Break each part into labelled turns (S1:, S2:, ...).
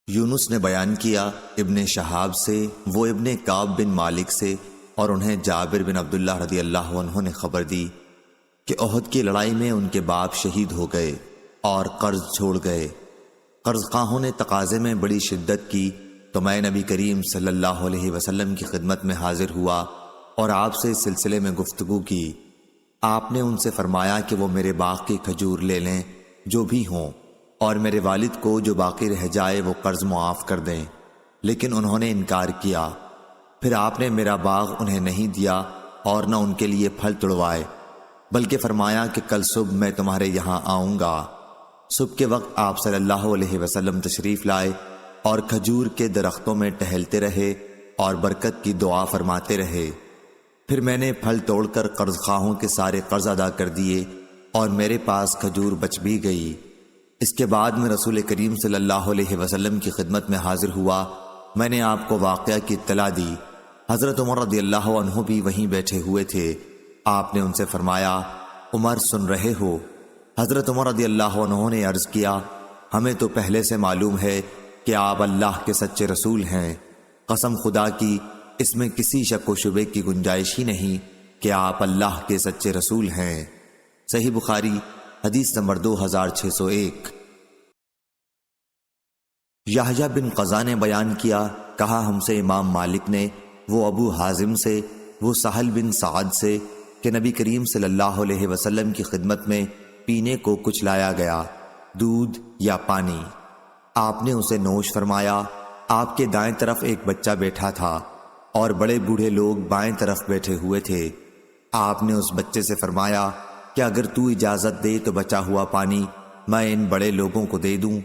S1: یونس نے بیان کیا ابن شہاب سے، وہ ابن کعب بن مالک سے، اور انہیں جابر بن عبداللہ رضی اللہ عنہ نے خبر دی کہ احد کی لڑائی میں ان کے باپ شہید ہو گئے اور قرض چھوڑ گئے۔ قرض خواہوں نے تقاضے میں بڑی شدت کی تو میں نبی کریم صلی اللہ علیہ وسلم کی خدمت میں حاضر ہوا اور آپ سے اس سلسلے میں گفتگو کی۔ آپ نے ان سے فرمایا کہ وہ میرے باغ کی کھجور لے لیں جو بھی ہوں، اور میرے والد کو جو باقی رہ جائے وہ قرض معاف کر دیں، لیکن انہوں نے انکار کیا۔ پھر آپ نے میرا باغ انہیں نہیں دیا اور نہ ان کے لیے پھل توڑوائے، بلکہ فرمایا کہ کل صبح میں تمہارے یہاں آؤں گا۔ صبح کے وقت آپ صلی اللہ علیہ وسلم تشریف لائے اور کھجور کے درختوں میں ٹہلتے رہے اور برکت کی دعا فرماتے رہے۔ پھر میں نے پھل توڑ کر قرض خواہوں کے سارے قرض ادا کر دیے اور میرے پاس کھجور بچ بھی گئی۔ اس کے بعد میں رسول کریم صلی اللہ علیہ وسلم کی خدمت میں حاضر ہوا۔ میں نے آپ کو واقعہ کی اطلاع دی۔ حضرت عمر رضی اللہ عنہ بھی وہیں بیٹھے ہوئے تھے۔ آپ نے ان سے فرمایا، عمر سن رہے ہو؟ حضرت عمر رضی اللہ عنہ نے عرض کیا، ہمیں تو پہلے سے معلوم ہے کہ آپ اللہ کے سچے رسول ہیں۔ قسم خدا کی اس میں کسی شک و شبے کی گنجائش ہی نہیں کہ آپ اللہ کے سچے رسول ہیں۔ صحیح بخاری حدیث نمبر 2601۔ یحییٰ بن قزا نے بیان کیا، کہا ہم سے امام مالک نے، وہ ابو حازم سے، وہ سہل بن سعد سے، کہ نبی کریم صلی اللہ علیہ وسلم کی خدمت میں پینے کو کچھ لایا گیا، دودھ یا پانی۔ آپ نے اسے نوش فرمایا۔ آپ کے دائیں طرف ایک بچہ بیٹھا تھا اور بڑے بوڑھے لوگ بائیں طرف بیٹھے ہوئے تھے۔ آپ نے اس بچے سے فرمایا کہ اگر تو اجازت دے تو بچا ہوا پانی میں ان بڑے لوگوں کو دے دوں،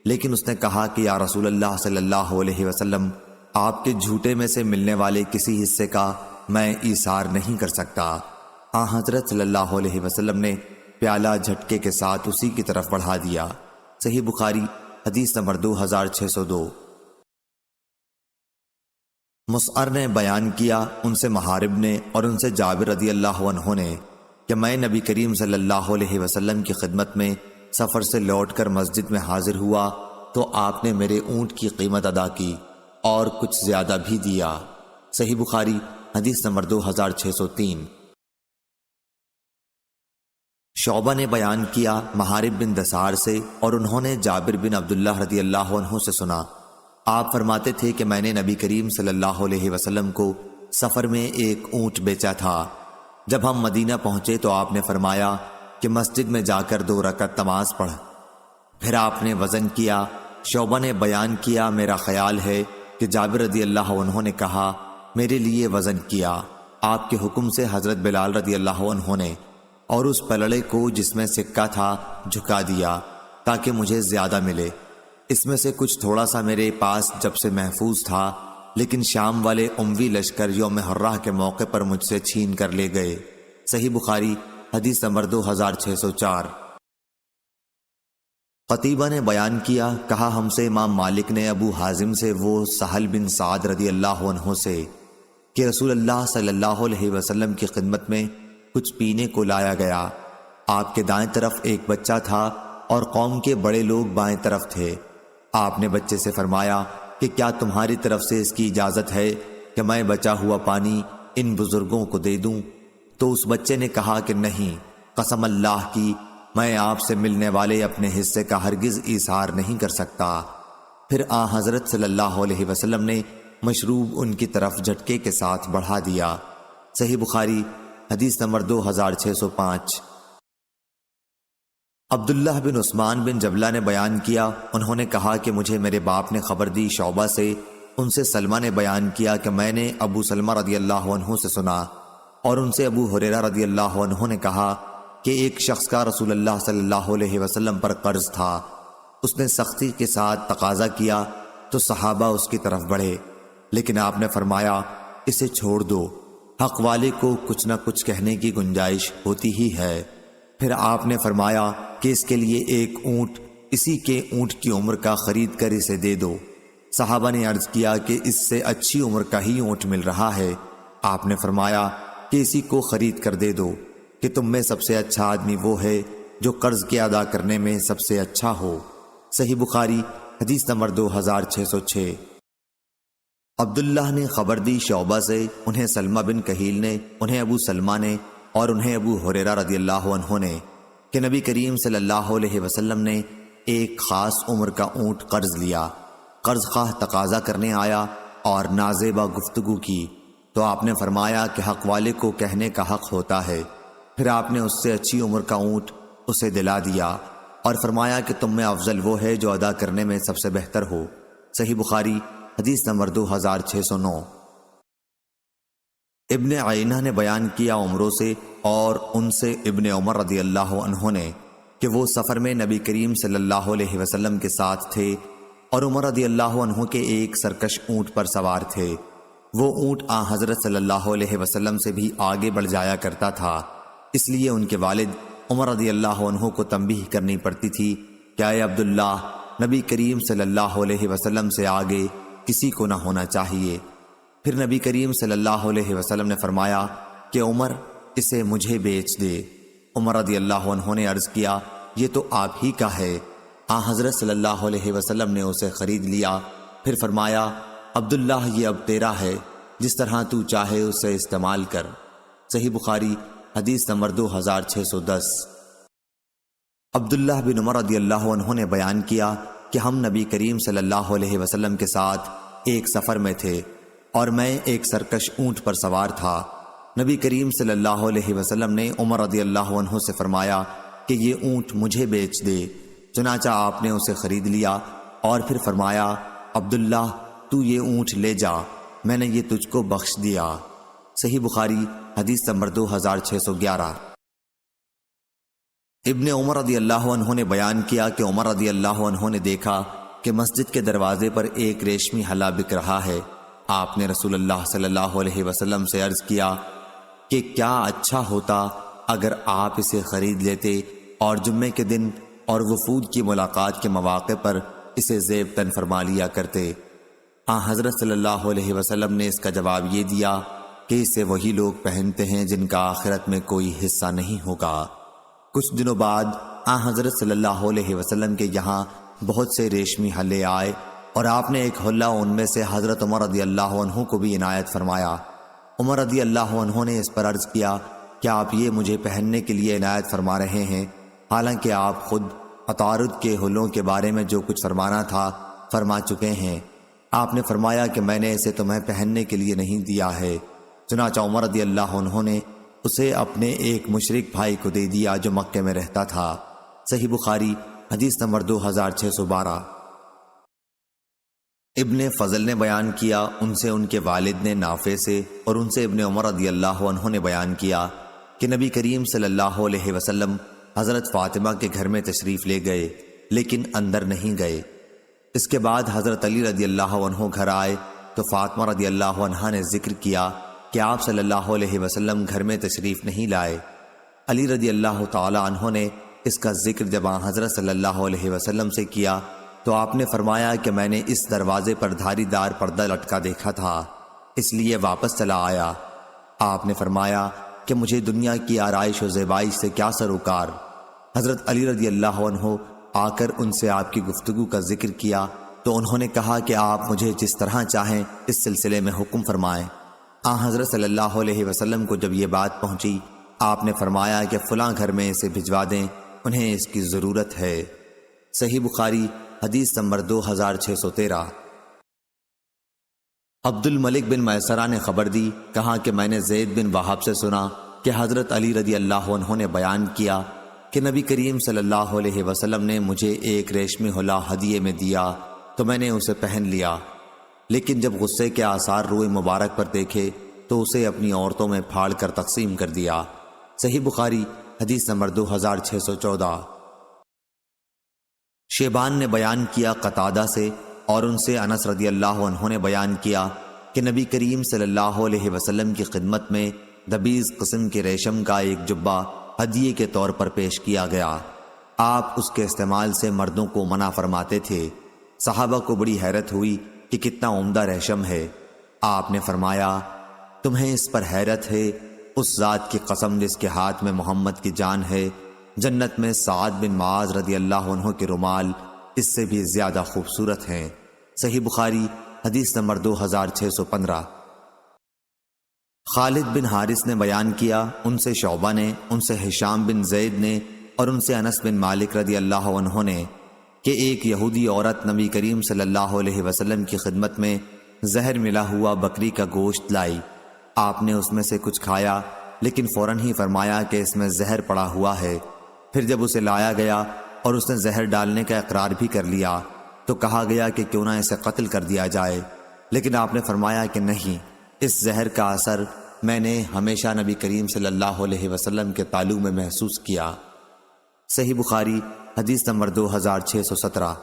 S1: لیکن اس نے کہا کہ یا رسول اللہ صلی اللہ علیہ وسلم، آپ کے جھوٹے میں سے ملنے والے کسی حصے کا میں ایثار نہیں کر سکتا۔ حضرت صلی اللہ علیہ وسلم نے پیالہ جھٹکے کے ساتھ اسی کی طرف بڑھا دیا۔ صحیح بخاری حدیث نمبر 2602۔ مسعر نے بیان کیا، ان سے محارب نے اور ان سے جابر رضی اللہ عنہ نے، کہ میں نبی کریم صلی اللہ علیہ وسلم کی خدمت میں سفر سے لوٹ کر مسجد میں حاضر ہوا تو آپ نے میرے اونٹ کی قیمت ادا کی اور کچھ زیادہ بھی دیا۔ صحیح بخاری حدیث نمبر 2603۔ شعبہ نے بیان کیا محارب بن دثار سے، اور انہوں نے جابر بن عبداللہ رضی اللہ عنہ سے سنا، آپ فرماتے تھے کہ میں نے نبی کریم صلی اللہ علیہ وسلم کو سفر میں ایک اونٹ بیچا تھا۔ جب ہم مدینہ پہنچے تو آپ نے فرمایا کہ مسجد میں جا کر 2 رکعت نماز پڑھ۔ پھر آپ نے وزن کیا۔ شعبہ نے بیان کیا، میرا خیال ہے کہ جابر رضی اللہ عنہ نے کہا، میرے لیے وزن کیا۔ آپ کے حکم سے حضرت بلال رضی اللہ عنہ نے، اور اس پلڑے کو جس میں سکہ تھا جھکا دیا تاکہ مجھے زیادہ ملے۔ اس میں سے کچھ تھوڑا سا میرے پاس جب سے محفوظ تھا، لیکن شام والے اموی لشکر یوم حرہ کے موقع پر مجھ سے چھین کر لے گئے۔ صحیح بخاری حدیث نمبر 2604۔ قتیبہ نے بیان کیا، کہا ہم سے امام مالک نے ابو حازم سے، وہ سہل بن سعد رضی اللہ عنہ سے، کہ رسول اللہ صلی اللہ علیہ وسلم کی خدمت میں کچھ پینے کو لایا گیا۔ آپ کے دائیں طرف ایک بچہ تھا اور قوم کے بڑے لوگ بائیں طرف تھے۔ آپ نے بچے سے فرمایا کہ کیا تمہاری طرف سے اس کی اجازت ہے کہ میں بچا ہوا پانی ان بزرگوں کو دے دوں؟ تو اس بچے نے کہا کہ نہیں، قسم اللہ کی میں آپ سے ملنے والے اپنے حصے کا ہرگز ایثار نہیں کر سکتا۔ پھر حضرت صلی اللہ علیہ وسلم نے مشروب ان کی طرف جھٹکے کے ساتھ بڑھا دیا۔ صحیح بخاری حدیث نمبر 2605۔ عبداللہ بن عثمان بن جبلہ نے بیان کیا، انہوں نے کہا کہ مجھے میرے باپ نے خبر دی شعبہ سے، ان سے سلمہ نے بیان کیا کہ میں نے ابو سلمہ رضی اللہ عنہ سے سنا، اور ان سے ابو ہریرہ رضی اللہ عنہ نے کہا کہ ایک شخص کا رسول اللہ صلی اللہ علیہ وسلم پر قرض تھا۔ اس نے سختی کے ساتھ تقاضا کیا تو صحابہ اس کی طرف بڑھے، لیکن آپ نے فرمایا اسے چھوڑ دو، حق والے کو کچھ نہ کچھ کہنے کی گنجائش ہوتی ہی ہے۔ پھر آپ نے فرمایا کہ اس کے لیے ایک اونٹ اسی کے اونٹ کی عمر کا خرید کر اسے دے دو۔ صحابہ نے عرض کیا کہ اس سے اچھی عمر کا ہی اونٹ مل رہا ہے۔ آپ نے فرمایا کہ اسی کو خرید کر دے دو، کہ تم میں سب سے اچھا آدمی وہ ہے جو قرض کے ادا کرنے میں سب سے اچھا ہو۔ صحیح بخاری حدیث نمبر 2606۔ عبداللہ نے خبر دی شعبہ سے، انہیں سلمہ بن کہیل نے، انہیں ابو سلمہ نے، اور انہیں ابو ہریرہ رضی اللہ عنہ نے کہ نبی کریم صلی اللہ علیہ وسلم نے ایک خاص عمر کا اونٹ قرض لیا۔ قرض خواہ تقاضا کرنے آیا اور نازیبہ گفتگو کی تو آپ نے فرمایا کہ حق والے کو کہنے کا حق ہوتا ہے۔ پھر آپ نے اس سے اچھی عمر کا اونٹ اسے دلا دیا اور فرمایا کہ تم میں افضل وہ ہے جو ادا کرنے میں سب سے بہتر ہو۔ صحیح بخاری حدیث نمبر 2609۔ ابن عینہ نے بیان کیا عمروں سے اور ان سے ابن عمر رضی اللہ عنہ نے کہ وہ سفر میں نبی کریم صلی اللہ علیہ وسلم کے ساتھ تھے اور عمر رضی اللہ عنہ کے ایک سرکش اونٹ پر سوار تھے۔ وہ اونٹ حضرت صلی اللہ علیہ وسلم سے بھی آگے بڑھ جایا کرتا تھا، اس لیے ان کے والد عمر رضی اللہ عنہ کو تنبیہ کرنی پڑتی تھی کہ اے عبداللہ، نبی کریم صلی اللہ علیہ وسلم سے آگے کسی کو نہ ہونا چاہیے۔ پھر نبی کریم صلی اللہ علیہ وسلم نے فرمایا کہ عمر اسے مجھے بیچ دے۔ عمر رضی اللہ عنہ نے عرض کیا یہ تو آپ ہی کا ہے۔ حضرت صلی اللہ علیہ وسلم نے اسے خرید لیا۔ پھر فرمایا عبداللہ یہ اب تیرا ہے، جس طرح تو چاہے اسے استعمال کر۔ صحیح بخاری حدیث نمبر 2610۔ عبداللہ بن عمر رضی اللہ عنہ نے بیان کیا کہ ہم نبی کریم صلی اللہ علیہ وسلم کے ساتھ ایک سفر میں تھے اور میں ایک سرکش اونٹ پر سوار تھا۔ نبی کریم صلی اللہ علیہ وسلم نے عمر رضی اللہ عنہ سے فرمایا کہ یہ اونٹ مجھے بیچ دے۔ چنانچہ آپ نے اسے خرید لیا اور پھر فرمایا عبداللہ تو یہ اونٹ لے جا، میں نے یہ تجھ کو بخش دیا۔ صحیح بخاری حدیث نمبر 2611۔ ابن عمر رضی اللہ عنہ نے بیان کیا کہ عمر رضی اللہ عنہ نے دیکھا کہ مسجد کے دروازے پر ایک ریشمی ہلا بک رہا ہے۔ آپ نے رسول اللہ صلی اللہ علیہ وسلم سے عرض کیا کہ کیا اچھا ہوتا اگر آپ اسے خرید لیتے اور جمعے کے دن اور وفود کی ملاقات کے مواقع پر اسے زیب تن فرما لیا کرتے۔ حضرت صلی اللہ علیہ وسلم نے اس کا جواب یہ دیا کہ اسے وہی لوگ پہنتے ہیں جن کا آخرت میں کوئی حصہ نہیں ہوگا۔ کچھ دنوں بعد حضرت صلی اللہ علیہ وسلم کے یہاں بہت سے ریشمی ہلے آئے اور آپ نے ایک حلہ ان میں سے حضرت عمر رضی اللہ عنہ کو بھی عنایت فرمایا۔ عمر رضی اللہ عنہ نے اس پر عرض کیا کہ آپ یہ مجھے پہننے کے لیے عنایت فرما رہے ہیں، حالانکہ آپ خود عطارد کے حلوں کے بارے میں جو کچھ فرمانا تھا فرما چکے ہیں۔ آپ نے فرمایا کہ میں نے اسے تمہیں پہننے کے لیے نہیں دیا ہے۔ چنانچہ عمر رضی اللہ عنہ نے اسے اپنے ایک مشرک بھائی کو دے دیا جو مکے میں رہتا تھا۔ صحیح بخاری حدیث نمبر 2612۔ ابن فضل نے بیان کیا ان سے ان کے والد نے نافع سے اور ان سے ابن عمر رضی اللہ عنہ نے بیان کیا کہ نبی کریم صلی اللہ علیہ وسلم حضرت فاطمہ کے گھر میں تشریف لے گئے لیکن اندر نہیں گئے۔ اس کے بعد حضرت علی رضی اللہ عنہ گھر آئے تو فاطمہ رضی اللہ عنہ نے ذکر کیا کہ آپ صلی اللہ علیہ وسلم گھر میں تشریف نہیں لائے۔ علی رضی اللہ تعالی عنہ نے اس کا ذکر جب حضرت صلی اللہ علیہ وسلم سے کیا تو آپ نے فرمایا کہ میں نے اس دروازے پر دھاری دار پردہ لٹکا دیکھا تھا، اس لیے واپس چلا آیا۔ آپ نے فرمایا کہ مجھے دنیا کی آرائش و زیبائش سے کیا سروکار۔ حضرت علی رضی اللہ عنہ آ کر ان سے آپ کی گفتگو کا ذکر کیا تو انہوں نے کہا کہ آپ مجھے جس طرح چاہیں اس سلسلے میں حکم فرمائیں۔ حضرت صلی اللہ علیہ وسلم کو جب یہ بات پہنچی آپ نے فرمایا کہ فلاں گھر میں اسے بھجوا دیں، انہیں اس کی ضرورت ہے۔ صحیح بخاری حدیث نمبر 2613۔ عبد الملک بن میسرہ نے خبر دی، کہا کہ میں نے زید بن وہب سے سنا کہ حضرت علی رضی اللہ عنہ نے بیان کیا کہ نبی کریم صلی اللہ علیہ وسلم نے مجھے ایک ریشمی حلہ ہدیے میں دیا تو میں نے اسے پہن لیا، لیکن جب غصے کے آثار روئے مبارک پر دیکھے تو اسے اپنی عورتوں میں پھاڑ کر تقسیم کر دیا۔ صحیح بخاری حدیث نمبر 2614۔ شیبان نے بیان کیا قتادہ سے اور ان سے انس رضی اللہ عنہ نے بیان کیا کہ نبی کریم صلی اللہ علیہ وسلم کی خدمت میں دبیز قسم کے ریشم کا ایک جبہ ہدیے کے طور پر پیش کیا گیا۔ آپ اس کے استعمال سے مردوں کو منع فرماتے تھے۔ صحابہ کو بڑی حیرت ہوئی کہ کتنا عمدہ ریشم ہے۔ آپ نے فرمایا تمہیں اس پر حیرت ہے؟ اس ذات کی قسم جس کے ہاتھ میں محمد کی جان ہے، جنت میں سعد بن معاذ رضی اللہ عنہ کے رومال اس سے بھی زیادہ خوبصورت ہیں۔ صحیح بخاری حدیث نمبر 2615۔ خالد بن حارث نے بیان کیا، ان سے شعبہ نے، ان سے ہشام بن زید نے اور ان سے انس بن مالک رضی اللہ عنہ نے کہ ایک یہودی عورت نبی کریم صلی اللہ علیہ وسلم کی خدمت میں زہر ملا ہوا بکری کا گوشت لائی۔ آپ نے اس میں سے کچھ کھایا لیکن فوراً ہی فرمایا کہ اس میں زہر پڑا ہوا ہے۔ پھر جب اسے لایا گیا اور اس نے زہر ڈالنے کا اقرار بھی کر لیا تو کہا گیا کہ کیوں نہ اسے قتل کر دیا جائے، لیکن آپ نے فرمایا کہ نہیں، اس زہر کا اثر میں نے ہمیشہ نبی کریم صلی اللہ علیہ وسلم کے تعلق میں محسوس کیا۔ صحیح بخاری حدیث نمبر 2617۔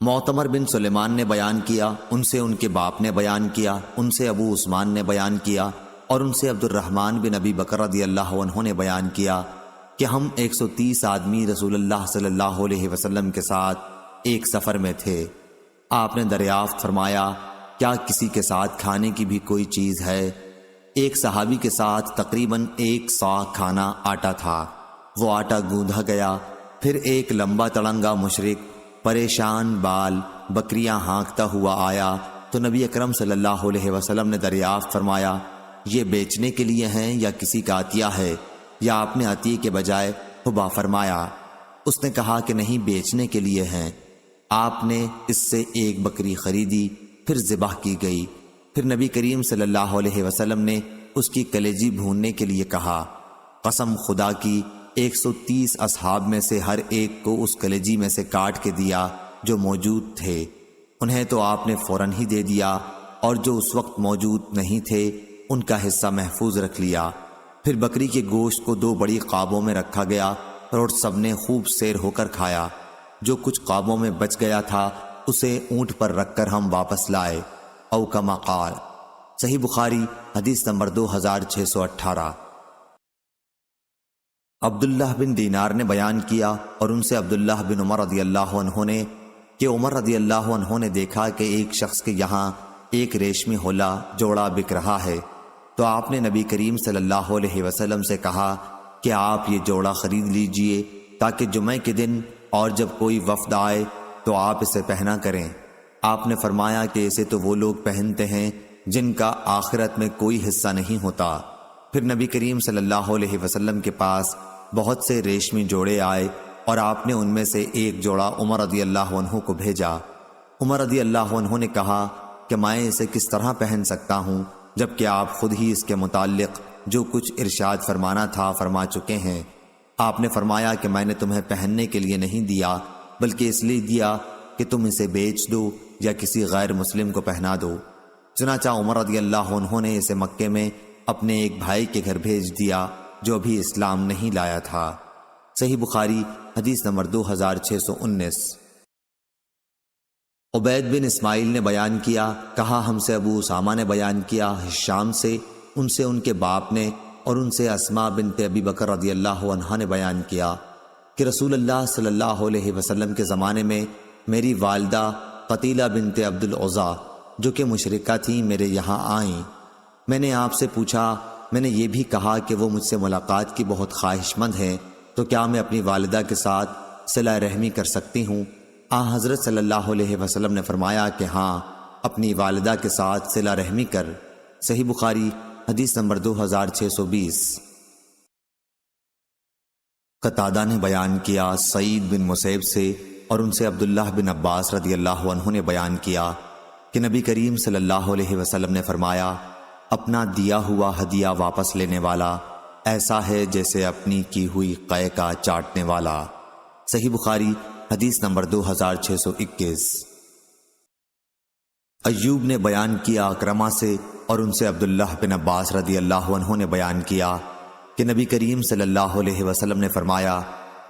S1: معتمر بن سلیمان نے بیان کیا، ان سے ان کے باپ نے بیان کیا، ان سے ابو عثمان نے بیان کیا اور ان سے عبد الرحمن بن ابی بکر رضی اللہ عنہ نے بیان کیا کہ ہم 130 آدمی رسول اللہ صلی اللہ علیہ وسلم کے ساتھ ایک سفر میں تھے۔ آپ نے دریافت فرمایا، کیا کسی کے ساتھ کھانے کی بھی کوئی چیز ہے؟ ایک صحابی کے ساتھ تقریباً 1 صاع کھانا آٹا تھا۔ وہ آٹا گوندھا گیا۔ پھر ایک لمبا تڑنگا مشرک پریشان بال بکریاں ہانکتا ہوا آیا تو نبی اکرم صلی اللہ علیہ وسلم نے دریافت فرمایا، یہ بیچنے کے لیے ہیں یا کسی کا عطیہ ہے؟ یا آپ نے عطیے کے بجائے حبا فرمایا؟ اس نے کہا کہ نہیں، بیچنے کے لیے ہیں۔ آپ نے اس سے ایک بکری خریدی، پھر ذبح کی گئی۔ پھر نبی کریم صلی اللہ علیہ وسلم نے اس کی کلیجی بھوننے کے لیے کہا۔ قسم خدا کی 130 اصحاب میں سے ہر ایک کو اس کلیجی میں سے کاٹ کے دیا جو موجود تھے۔ انہیں تو آپ نے فوراً ہی دے دیا، اور جو اس وقت موجود نہیں تھے ان کا حصہ محفوظ رکھ لیا۔ پھر بکری کے گوشت کو 2 بڑی قابوں میں رکھا گیا اور سب نے خوب سیر ہو کر کھایا۔ جو کچھ قابوں میں بچ گیا تھا اسے اونٹ پر رکھ کر ہم واپس لائے، او کما قال۔ صحیح بخاری حدیث نمبر 2618۔ عبداللہ بن دینار نے بیان کیا اور ان سے عبداللہ بن عمر رضی اللہ عنہ نے کہ عمر رضی اللہ عنہ نے دیکھا کہ ایک شخص کے یہاں ایک ریشمی حلہ جوڑا بک رہا ہے، تو آپ نے نبی کریم صلی اللہ علیہ وسلم سے کہا کہ آپ یہ جوڑا خرید لیجئے تاکہ جمعے کے دن اور جب کوئی وفد آئے تو آپ اسے پہنا کریں۔ آپ نے فرمایا کہ اسے تو وہ لوگ پہنتے ہیں جن کا آخرت میں کوئی حصہ نہیں ہوتا۔ پھر نبی کریم صلی اللہ علیہ وسلم کے پاس بہت سے ریشمی جوڑے آئے اور آپ نے ان میں سے ایک جوڑا عمر رضی اللہ عنہ کو بھیجا۔ عمر رضی اللہ عنہ نے کہا کہ میں اسے کس طرح پہن سکتا ہوں جبکہ آپ خود ہی اس کے متعلق جو کچھ ارشاد فرمانا تھا فرما چکے ہیں۔ آپ نے فرمایا کہ میں نے تمہیں پہننے کے لیے نہیں دیا بلکہ اس لیے دیا کہ تم اسے بیچ دو یا کسی غیر مسلم کو پہنا دو۔ چنانچہ عمر رضی اللہ عنہ نے اسے مکے میں اپنے ایک بھائی کے گھر بھیج دیا جو ابھی اسلام نہیں لایا تھا۔ صحیح بخاری حدیث نمبر 2619۔ عبید بن اسماعیل نے بیان کیا، کہا ہم سے ابو اسامہ نے بیان کیا ہشام سے، ان سے ان کے باپ نے اور ان سے اسماء بنت ابی بکر رضی اللہ عنہا نے بیان کیا کہ رسول اللہ صلی اللہ علیہ وسلم کے زمانے میں میری والدہ قتیلہ بنت عبد العزا جو کہ مشرکہ تھیں میرے یہاں آئیں۔ میں نے آپ سے پوچھا، میں نے یہ بھی کہا کہ وہ مجھ سے ملاقات کی بہت خواہش مند ہیں، تو کیا میں اپنی والدہ کے ساتھ صلہ رحمی کر سکتی ہوں؟ حضرت صلی اللہ علیہ وسلم نے فرمایا کہ ہاں، اپنی والدہ کے ساتھ صلہ رحمی کر۔ صحیح بخاری حدیث نمبر 2620۔ قتادہ نے بیان کیا سعید بن مسیب سے اور ان سے عبداللہ بن عباس رضی اللہ عنہ نے بیان کیا کہ نبی کریم صلی اللہ علیہ وسلم نے فرمایا، اپنا دیا ہوا ہدیہ واپس لینے والا ایسا ہے جیسے اپنی کی ہوئی قے کا چاٹنے والا۔ صحیح بخاری حدیث نمبر 2621۔ ایوب نے بیان کیا اکرمہ سے اور ان سے عبداللہ بن عباس رضی اللہ عنہ نے بیان کیا کہ نبی کریم صلی اللہ علیہ وسلم نے فرمایا،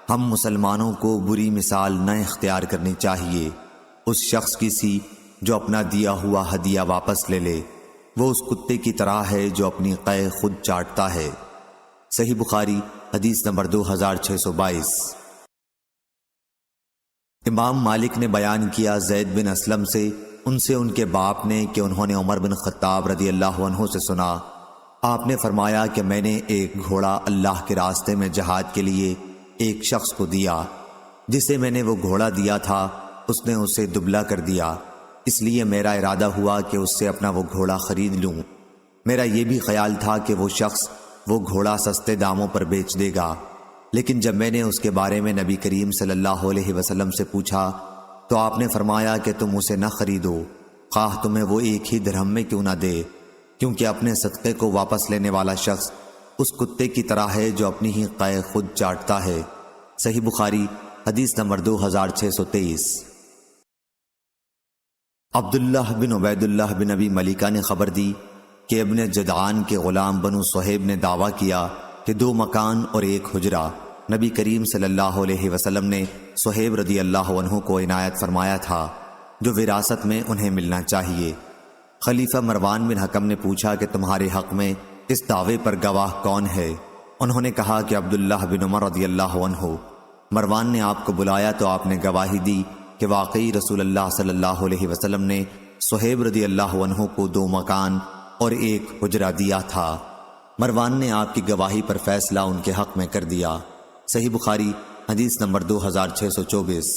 S1: ہم مسلمانوں کو بری مثال نہ اختیار کرنی چاہیے اس شخص کی سی جو اپنا دیا ہوا ہدیہ واپس لے لے، وہ اس کتے کی طرح ہے جو اپنی قے خود چاٹتا ہے۔ صحیح بخاری حدیث نمبر 2622۔ امام مالک نے بیان کیا زید بن اسلم سے ان سے ان کے باپ نے کہ انہوں نے عمر بن خطاب رضی اللہ عنہ سے سنا، آپ نے فرمایا کہ میں نے ایک گھوڑا اللہ کے راستے میں جہاد کے لیے ایک شخص کو دیا، جسے میں نے وہ گھوڑا دیا تھا اس نے اسے دبلا کر دیا، اس لیے میرا ارادہ ہوا کہ اس سے اپنا وہ گھوڑا خرید لوں۔ میرا یہ بھی خیال تھا کہ وہ شخص وہ گھوڑا سستے داموں پر بیچ دے گا، لیکن جب میں نے اس کے بارے میں نبی کریم صلی اللہ علیہ وسلم سے پوچھا تو آپ نے فرمایا کہ تم اسے نہ خریدو، خواہ تمہیں وہ ایک ہی درہم میں کیوں نہ دے، کیونکہ اپنے صدقے کو واپس لینے والا شخص اس کتے کی طرح ہے جو اپنی ہی قے خود چاٹتا ہے۔ صحیح بخاری حدیث نمبر 2623۔ عبداللہ بن عبید اللہ بن ابی ملیکہ نے خبر دی کہ ابن جدعان کے غلام بنو صہیب نے دعویٰ کیا کہ 2 مکان اور 1 حجرہ نبی کریم صلی اللہ علیہ وسلم نے صہیب رضی اللہ عنہ کو عنایت فرمایا تھا، جو وراثت میں انہیں ملنا چاہیے۔ خلیفہ مروان بن حکم نے پوچھا کہ تمہارے حق میں اس دعوے پر گواہ کون ہے؟ انہوں نے کہا کہ عبداللہ بن عمر رضی اللہ عنہ۔ مروان نے آپ کو بلایا تو آپ نے گواہی دی کہ واقعی رسول اللہ صلی اللہ علیہ وسلم نے صہیب رضی اللہ عنہ کو 2 مکان اور 1 حجرہ دیا تھا۔ مروان نے آپ کی گواہی پر فیصلہ ان کے حق میں کر دیا۔ صحیح بخاری حدیث نمبر 2624۔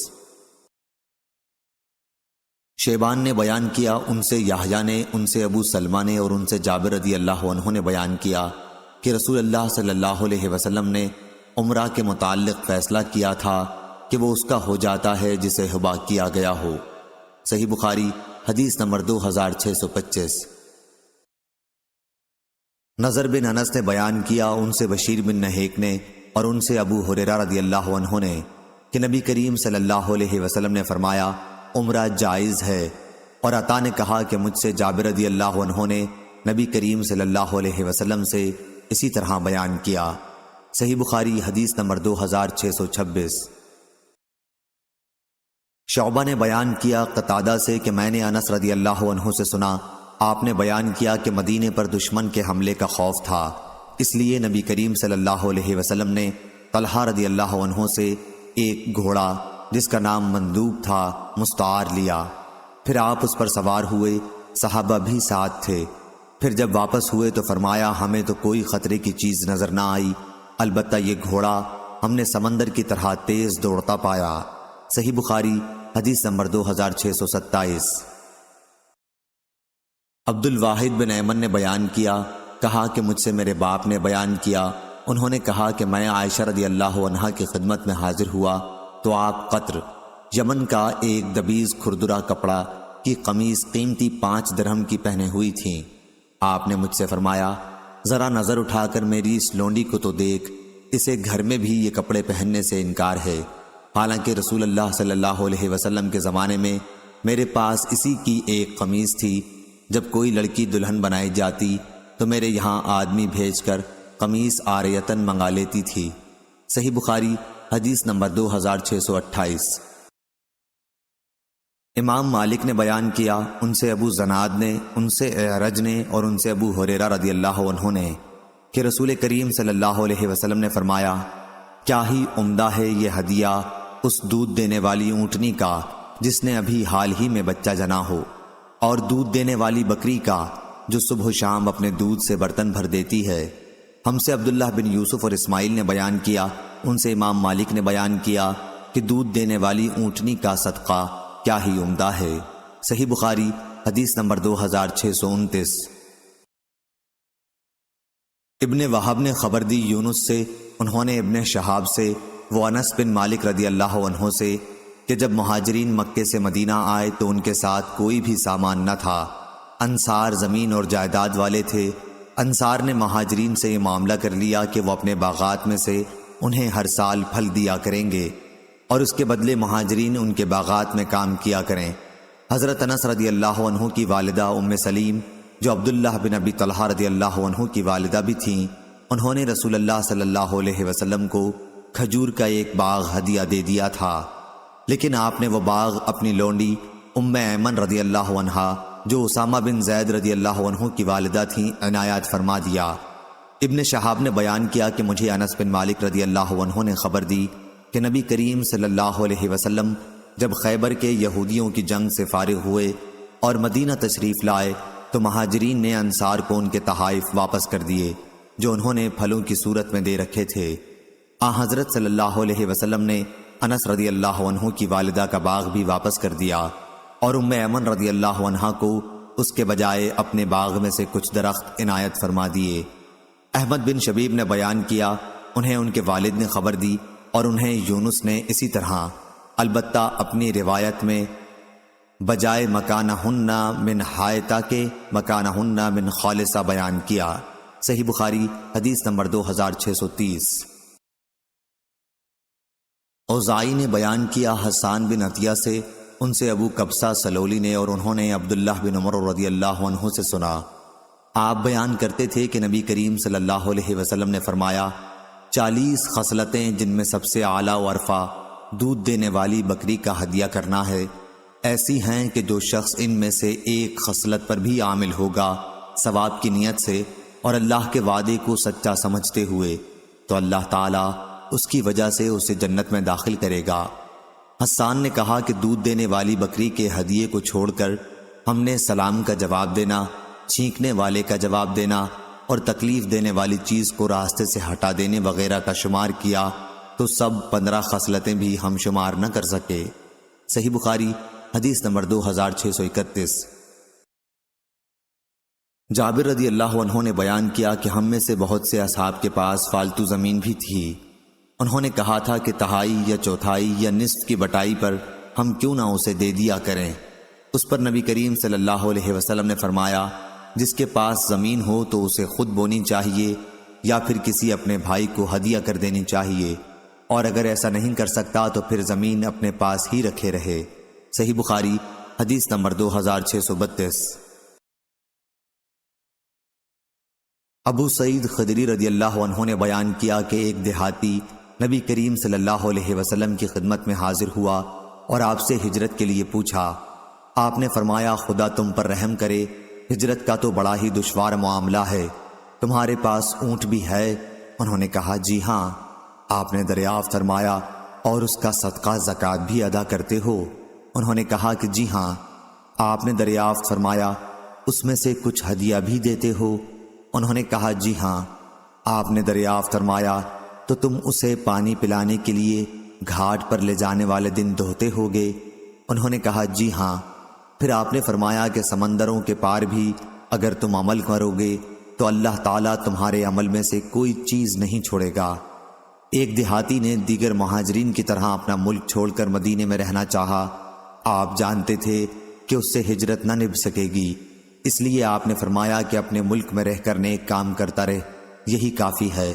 S1: شیبان نے بیان کیا، ان سے یحییٰ نے، ان سے ابو سلمہ نے اور ان سے جابر رضی اللہ عنہ نے بیان کیا کہ رسول اللہ صلی اللہ علیہ وسلم نے عمرہ کے متعلق فیصلہ کیا تھا کہ وہ اس کا ہو جاتا ہے جسے ہبا کیا گیا ہو۔ صحیح بخاری حدیث نمبر 2625۔ نضر بن انس نے بیان کیا، ان سے بشیر بن نہیک نے اور ان سے ابو ہریرہ رضی اللہ عنہ نے کہ نبی کریم صلی اللہ علیہ وسلم نے فرمایا عمرہ جائز ہے، اور عطا نے کہا کہ مجھ سے جابر رضی اللہ عنہ نے نبی کریم صلی اللہ علیہ وسلم سے اسی طرح بیان کیا۔ صحیح بخاری حدیث نمبر 2626۔ شعبہ نے بیان کیا قتادہ سے کہ میں نے انس رضی اللہ عنہ سے سنا، آپ نے بیان کیا کہ مدینے پر دشمن کے حملے کا خوف تھا، اس لیے نبی کریم صلی اللہ علیہ وسلم نے طلحہ رضی اللہ عنہ سے 1 گھوڑا جس کا نام مندوب تھا مستعار لیا، پھر آپ اس پر سوار ہوئے، صحابہ بھی ساتھ تھے۔ پھر جب واپس ہوئے تو فرمایا ہمیں تو کوئی خطرے کی چیز نظر نہ آئی، البتہ یہ گھوڑا ہم نے سمندر کی طرح تیز دوڑتا پایا۔ صحیح بخاری حدیث نمبر 2627۔ عبد الواحد بن ایمن نے بیان کیا، کہا کہ مجھ سے میرے باپ نے بیان کیا، انہوں نے کہا کہ میں عائشہ رضی اللہ عنہا کی خدمت میں حاضر ہوا تو آپ قطر یمن کا ایک دبیز کھردرا کپڑا کی قمیص قیمتی 5 درہم کی پہنے ہوئی تھیں۔ آپ نے مجھ سے فرمایا ذرا نظر اٹھا کر میری اس لونڈی کو تو دیکھ، اسے گھر میں بھی یہ کپڑے پہننے سے انکار ہے، حالانکہ رسول اللہ صلی اللہ علیہ وسلم کے زمانے میں میرے پاس اسی کی ایک قمیص تھی۔ جب کوئی لڑکی دلہن بنائی جاتی تو میرے یہاں آدمی بھیج کر قمیص عاریتاً منگا لیتی تھی۔ صحیح بخاری حدیث نمبر 2628۔ امام مالک نے بیان کیا، ان سے ابو زناد نے، ان سے اعرج نے اور ان سے ابو ہریرہ رضی اللہ عنہ نے کہ رسول کریم صلی اللہ علیہ وسلم نے فرمایا کیا ہی عمدہ ہے یہ ہدیہ اس دودھ دینے والی اونٹنی کا جس نے ابھی حال ہی میں بچہ جنا ہو، اور دودھ دینے والی بکری کا جو صبح و شام اپنے دودھ سے برتن بھر دیتی ہے۔ ہم سے عبداللہ بن یوسف اور اسماعیل نے بیان کیا، ان سے امام مالک نے بیان کیا کہ دودھ دینے والی اونٹنی کا صدقہ کیا ہی عمدہ ہے۔ صحیح بخاری حدیث نمبر 2629۔ ابن وہب نے خبر دی یونس سے، انہوں نے ابن شہاب سے، وہ انس بن مالک رضی اللہ عنہ سے کہ جب مہاجرین مکے سے مدینہ آئے تو ان کے ساتھ کوئی بھی سامان نہ تھا، انصار زمین اور جائیداد والے تھے۔ انصار نے مہاجرین سے یہ معاملہ کر لیا کہ وہ اپنے باغات میں سے انہیں ہر سال پھل دیا کریں گے اور اس کے بدلے مہاجرین ان کے باغات میں کام کیا کریں۔ حضرت انس رضی اللہ عنہ کی والدہ ام سلیم جو عبداللہ بن ابی طلحہ رضی اللہ عنہ کی والدہ بھی تھیں، انہوں نے رسول اللہ صلی اللہ علیہ وسلم کو کھجور کا ایک باغ ہدیہ دے دیا تھا، لیکن آپ نے وہ باغ اپنی لونڈی ام ایمن رضی اللہ عنہا جو اسامہ بن زید رضی اللہ عنہ کی والدہ تھیں عنایت فرما دیا۔ ابن شہاب نے بیان کیا کہ مجھے انس بن مالک رضی اللہ عنہ نے خبر دی کہ نبی کریم صلی اللہ علیہ وسلم جب خیبر کے یہودیوں کی جنگ سے فارغ ہوئے اور مدینہ تشریف لائے تو مہاجرین نے انصار کو ان کے تحائف واپس کر دیے جو انہوں نے پھلوں کی صورت میں دے رکھے تھے۔ حضرت صلی اللہ علیہ وسلم نے انس رضی اللہ عنہ کی والدہ کا باغ بھی واپس کر دیا اور ام ایمن رضی اللہ عنہ کو اس کے بجائے اپنے باغ میں سے کچھ درخت عنایت فرما دیے۔ احمد بن شبیب نے بیان کیا، انہیں ان کے والد نے خبر دی اور انہیں یونس نے اسی طرح، البتہ اپنی روایت میں بجائے مکانہن من حائطہ کے مکانہن من خالصہ بیان کیا۔ صحیح بخاری حدیث نمبر 2630۔ اوزاعی نے بیان کیا حسان بن عطیہ سے، ان سے ابو قبصہ سلولی نے اور انہوں نے عبداللہ بن عمر رضی اللہ عنہ سے سنا، آپ بیان کرتے تھے کہ نبی کریم صلی اللہ علیہ وسلم نے فرمایا، 40 خصلتیں جن میں سب سے اعلیٰ و ارفع دودھ دینے والی بکری کا ہدیہ کرنا ہے، ایسی ہیں کہ جو شخص ان میں سے ایک خصلت پر بھی عامل ہوگا ثواب کی نیت سے اور اللہ کے وعدے کو سچا سمجھتے ہوئے، تو اللہ تعالیٰ اس کی وجہ سے اسے جنت میں داخل کرے گا۔ حسان نے کہا کہ دودھ دینے والی بکری کے ہدیے کو چھوڑ کر ہم نے سلام کا جواب دینا، چھینکنے والے کا جواب دینا اور تکلیف دینے والی چیز کو راستے سے ہٹا دینے وغیرہ کا شمار کیا تو سب 15 خصلتیں بھی ہم شمار نہ کر سکے۔ صحیح بخاری حدیث نمبر 2631۔ جابر رضی اللہ عنہ نے بیان کیا کہ ہم میں سے بہت سے اصحاب کے پاس فالتو زمین بھی تھی، انہوں نے کہا تھا کہ تہائی یا چوتھائی یا نصف کی بٹائی پر ہم کیوں نہ اسے دے دیا کریں۔ اس پر نبی کریم صلی اللہ علیہ وسلم نے فرمایا، جس کے پاس زمین ہو تو اسے خود بونی چاہیے یا پھر کسی اپنے بھائی کو ہدیہ کر دینی چاہیے، اور اگر ایسا نہیں کر سکتا تو پھر زمین اپنے پاس ہی رکھے رہے۔ صحیح بخاری حدیث نمبر 2632۔ ابو سعید خدری رضی اللہ عنہ نے بیان کیا کہ ایک دیہاتی نبی کریم صلی اللہ علیہ وسلم کی خدمت میں حاضر ہوا اور آپ سے ہجرت کے لیے پوچھا۔ آپ نے فرمایا، خدا تم پر رحم کرے، ہجرت کا تو بڑا ہی دشوار معاملہ ہے، تمہارے پاس اونٹ بھی ہے؟ انہوں نے کہا، جی ہاں۔ آپ نے دریافت فرمایا، اور اس کا صدقہ زکوٰۃ بھی ادا کرتے ہو؟ انہوں نے کہا کہ جی ہاں۔ آپ نے دریافت فرمایا، اس میں سے کچھ ہدیہ بھی دیتے ہو؟ انہوں نے کہا جی ہاں۔ آپ نے دریافت فرمایا، تو تم اسے پانی پلانے کے لیے گھاٹ پر لے جانے والے دن دھوتے ہوگے؟ انہوں نے کہا جی ہاں۔ پھر آپ نے فرمایا کہ سمندروں کے پار بھی اگر تم عمل کرو گے تو اللہ تعالیٰ تمہارے عمل میں سے کوئی چیز نہیں چھوڑے گا۔ ایک دیہاتی نے دیگر مہاجرین کی طرح اپنا ملک چھوڑ کر مدینے میں رہنا چاہا۔ آپ جانتے تھے کہ اس سے ہجرت نہ نبھ سکے گی، اس لیے آپ نے فرمایا کہ اپنے ملک میں رہ کر نیک کام کرتا رہے، یہی کافی ہے۔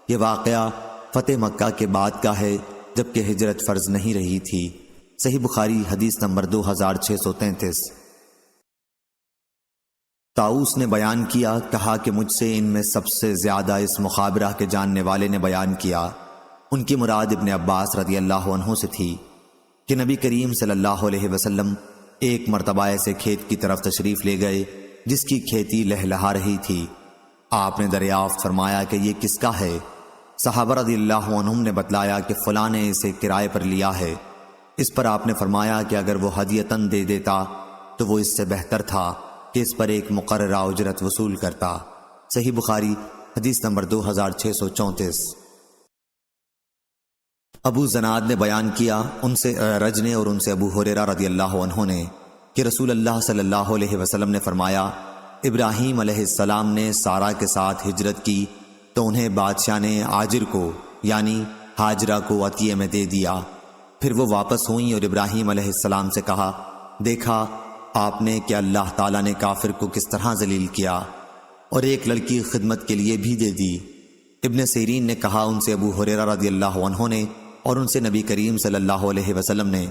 S1: یہ واقعہ فتح مکہ کے بعد کا ہے، جبکہ ہجرت فرض نہیں رہی تھی۔ صحیح بخاری حدیث نمبر 2633۔ طاؤس نے بیان کیا، کہا کہ مجھ سے ان میں سب سے زیادہ اس مخابرہ کے جاننے والے نے بیان کیا، ان کی مراد ابن عباس رضی اللہ عنہ سے تھی، کہ نبی کریم صلی اللہ علیہ وسلم ایک مرتبہ ایسے کھیت کی طرف تشریف لے گئے جس کی کھیتی لہلہا رہی تھی۔ آپ نے دریافت فرمایا کہ یہ کس کا ہے؟ صحابہ رضی اللہ عنہم نے بتلایا کہ فلاں نے اسے کرائے پر لیا ہے۔ اس پر آپ نے فرمایا کہ اگر وہ ہدیۃً دے دیتا تو وہ اس سے بہتر تھا کہ اس پر ایک مقررہ اجرت وصول کرتا۔ صحیح بخاری حدیث نمبر 2634۔ ابو زناد نے بیان کیا، ان سے رج نے اور ان سے ابو ہریرہ رضی اللہ عنہ نے، کہ رسول اللہ صلی اللہ علیہ وسلم نے فرمایا، ابراہیم علیہ السلام نے سارا کے ساتھ ہجرت کی تو انہیں بادشاہ نے آجر کو یعنی ہاجرہ کو عطیے میں دے دیا۔ پھر وہ واپس ہوئیں اور ابراہیم علیہ السلام سے کہا، دیکھا آپ نے کہ اللہ تعالیٰ نے کافر کو کس طرح ذلیل کیا، اور ایک لڑکی خدمت کے لیے بھی دے دی۔ ابن سیرین نے کہا ان سے ابو ہریرہ رضی اللہ عنہ نے اور ان سے نبی کریم صلی اللہ علیہ وسلم نے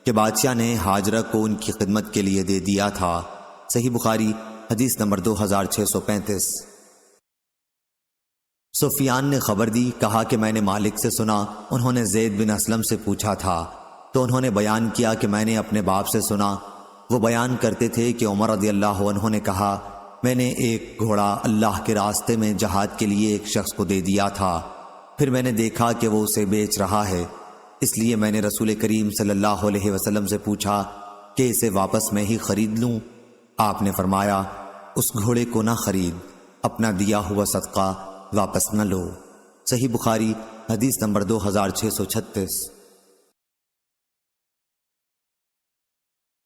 S1: کہ بادشاہ نے ہاجرہ کو ان کی خدمت کے لیے دے دیا تھا۔ صحیح بخاری حدیث نمبر 2635۔ سفیان نے خبر دی، کہا کہ میں نے مالک سے سنا، انہوں نے زید بن اسلم سے پوچھا تھا تو انہوں نے بیان کیا کہ میں نے اپنے باپ سے سنا۔ وہ بیان کرتے تھے کہ عمر رضی اللہ عنہ نے کہا، میں نے ایک گھوڑا اللہ کے راستے میں جہاد کے لیے ایک شخص کو دے دیا تھا، پھر میں نے دیکھا کہ وہ اسے بیچ رہا ہے، اس لیے میں نے رسول کریم صلی اللہ علیہ وسلم سے پوچھا کہ اسے واپس میں ہی خرید لوں؟ آپ نے فرمایا، اس گھوڑے کو نہ خرید، اپنا دیا ہوا صدقہ واپس نہ لو۔ صحیح بخاری حدیث نمبر 2636۔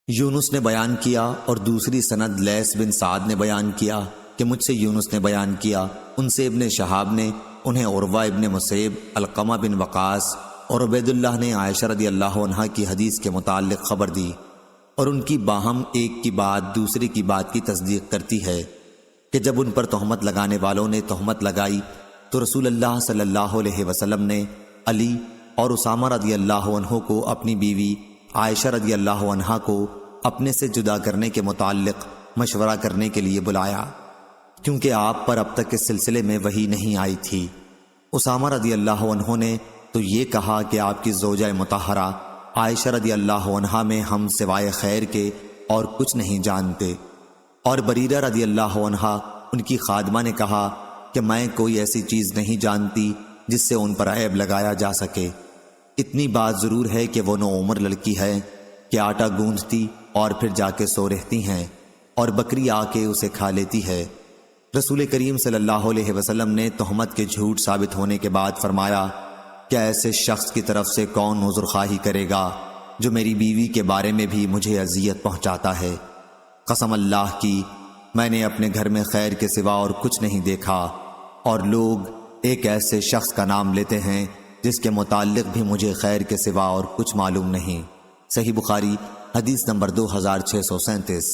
S1: یونس نے بیان کیا اور دوسری سند لیث بن سعد نے بیان کیا کہ مجھ سے یونس نے بیان کیا، ان سے ابن شہاب نے انہیں عروہ ابن مسیب، علقمہ بن وقاص اور عبید اللہ نے عائشہ رضی اللہ عنہا کی حدیث کے متعلق خبر دی، اور ان کی باہم ایک کی بات دوسری کی بات کی تصدیق کرتی ہے کہ جب ان پر تہمت لگانے والوں نے تہمت لگائی تو رسول اللہ صلی اللہ علیہ وسلم نے علی اور اسامہ رضی اللہ عنہ کو اپنی بیوی عائشہ رضی اللہ عنہا کو اپنے سے جدا کرنے کے متعلق مشورہ کرنے کے لیے بلایا، کیونکہ آپ پر اب تک اس سلسلے میں وحی نہیں آئی تھی۔ اسامہ رضی اللہ عنہ نے تو یہ کہا کہ آپ کی زوجہ مطہرہ عائشہ رضی اللہ عنہا میں ہم سوائے خیر کے اور کچھ نہیں جانتے، اور بریرہ رضی اللہ عنہا ان کی خادمہ نے کہا کہ میں کوئی ایسی چیز نہیں جانتی جس سے ان پر عیب لگایا جا سکے، اتنی بات ضرور ہے کہ وہ نوعمر لڑکی ہے کہ آٹا گوندھتی اور پھر جا کے سو رہتی ہیں اور بکری آ کے اسے کھا لیتی ہے۔ رسول کریم صلی اللہ علیہ وسلم نے تہمت کے جھوٹ ثابت ہونے کے بعد فرمایا کہ ایسے شخص کی طرف سے کون عذر خواہی کرے گا جو میری بیوی کے بارے میں بھی مجھے اذیت پہنچاتا ہے۔ قسم اللہ کی، میں نے اپنے گھر میں خیر کے سوا اور کچھ نہیں دیکھا، اور لوگ ایک ایسے شخص کا نام لیتے ہیں جس کے متعلق بھی مجھے خیر کے سوا اور کچھ معلوم نہیں۔ صحیح بخاری حدیث نمبر 2637۔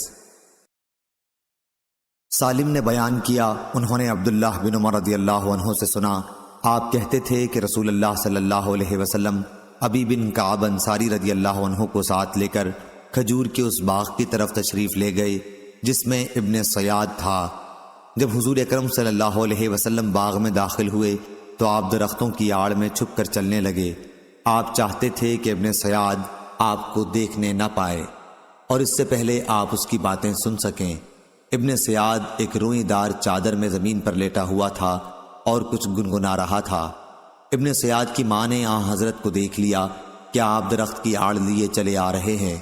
S1: سالم نے بیان کیا، انہوں نے عبداللہ بن عمر رضی اللہ عنہ سے سنا، آپ کہتے تھے کہ رسول اللہ صلی اللہ علیہ وسلم ابی بن کعب انصاری رضی اللہ عنہ کو ساتھ لے کر کھجور کے اس باغ کی طرف تشریف لے گئے جس میں ابن سیاد تھا۔ جب حضور اکرم صلی اللہ علیہ وسلم باغ میں داخل ہوئے تو آپ درختوں کی آڑ میں چھپ کر چلنے لگے۔ آپ چاہتے تھے کہ ابن سیاد آپ کو دیکھنے نہ پائے اور اس سے پہلے آپ اس کی باتیں سن سکیں۔ ابن سیاد ایک روئی دار چادر میں زمین پر لیٹا ہوا تھا اور کچھ گنگنا رہا تھا۔ ابن سیاد کی ماں نے آن حضرت کو دیکھ لیا کہ آپ درخت کی آڑ لیے چلے آ رہے ہیں،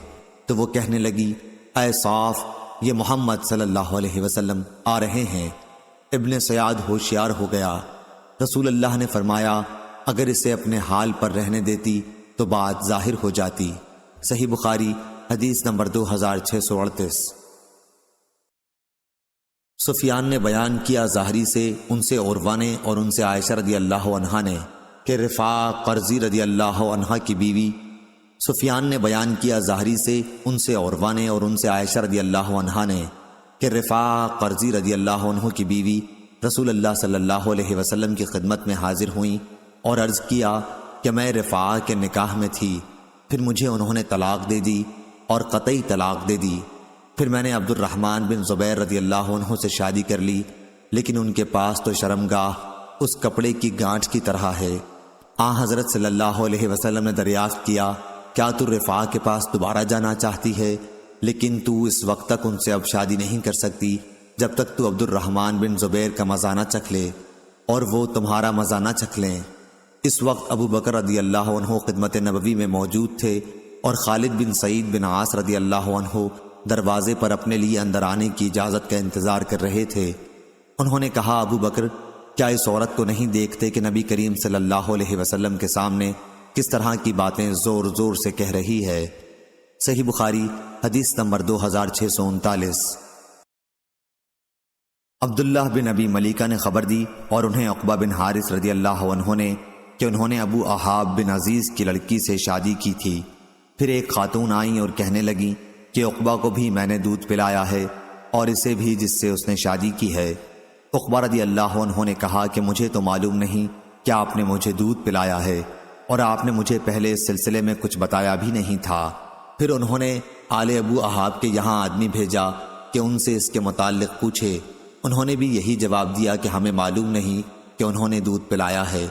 S1: تو وہ کہنے لگی، اے صاف، یہ محمد صلی اللہ علیہ وسلم آ رہے ہیں۔ ابن سیاد ہوشیار ہو گیا۔ رسول اللہ نے فرمایا، اگر اسے اپنے حال پر رہنے دیتی تو بات ظاہر ہو جاتی۔ صحیح بخاری حدیث نمبر 2638۔ سفیان نے بیان کیا ظاہری سے، ان سے عروہ نے اور ان سے عائشہ رضی اللہ عنہا نے کہ رفاع قرظی رضی اللہ عنہا کی بیوی۔ سفیان نے بیان کیا ظاہری سے، ان سے عروہ نے اور ان سے عائشہ رضی اللہ عنہا نے کہ رفاع قرظی رضی اللہ عنہ کی بیوی رسول اللہ صلی اللہ علیہ وسلم کی خدمت میں حاضر ہوئیں اور عرض کیا کہ میں رفاع کے نکاح میں تھی، پھر مجھے انہوں نے طلاق دے دی اور قطعی طلاق دے دی۔ پھر میں نے عبد الرحمن بن زبیر رضی اللہ عنہ سے شادی کر لی، لیکن ان کے پاس تو شرمگاہ اس کپڑے کی گانٹھ کی طرح ہے۔ حضرت صلی اللہ علیہ وسلم نے دریافت کیا، کیا تو رفاع کے پاس دوبارہ جانا چاہتی ہے؟ لیکن تو اس وقت تک ان سے اب شادی نہیں کر سکتی جب تک تو عبد الرحمن بن زبیر کا مزہ نہ چکھ لے اور وہ تمہارا مزہ نہ چکھ لیں۔ اس وقت ابو بکر رضی اللہ عنہ خدمت نبوی میں موجود تھے اور خالد بن سعید بن عاص رضی اللہ عنہ دروازے پر اپنے لیے اندر آنے کی اجازت کا انتظار کر رہے تھے۔ انہوں نے کہا، ابو بکر، کیا اس عورت کو نہیں دیکھتے کہ نبی کریم صلی اللہ علیہ وسلم کے سامنے کس طرح کی باتیں زور زور سے کہہ رہی ہے؟ صحیح بخاری حدیث نمبر 2639۔ عبداللہ بن ابی ملیکہ نے خبر دی اور انہیں عقبہ بن حارث رضی اللہ عنہ نے کہ انہوں نے ابو احاب بن عزیز کی لڑکی سے شادی کی تھی۔ پھر ایک خاتون آئیں اور کہنے لگیں کہ عقبہ کو بھی میں نے دودھ پلایا ہے اور اسے بھی جس سے اس نے شادی کی ہے۔ عقبہ رضی اللہ عنہ نے کہا کہ مجھے تو معلوم نہیں کہ آپ نے مجھے دودھ پلایا ہے اور آپ نے مجھے پہلے اس سلسلے میں کچھ بتایا بھی نہیں تھا۔ پھر انہوں نے آل ابو احاب کے یہاں آدمی بھیجا کہ ان سے اس کے متعلق پوچھے۔ انہوں نے بھی یہی جواب دیا کہ ہمیں معلوم نہیں کہ انہوں نے دودھ پلایا ہے۔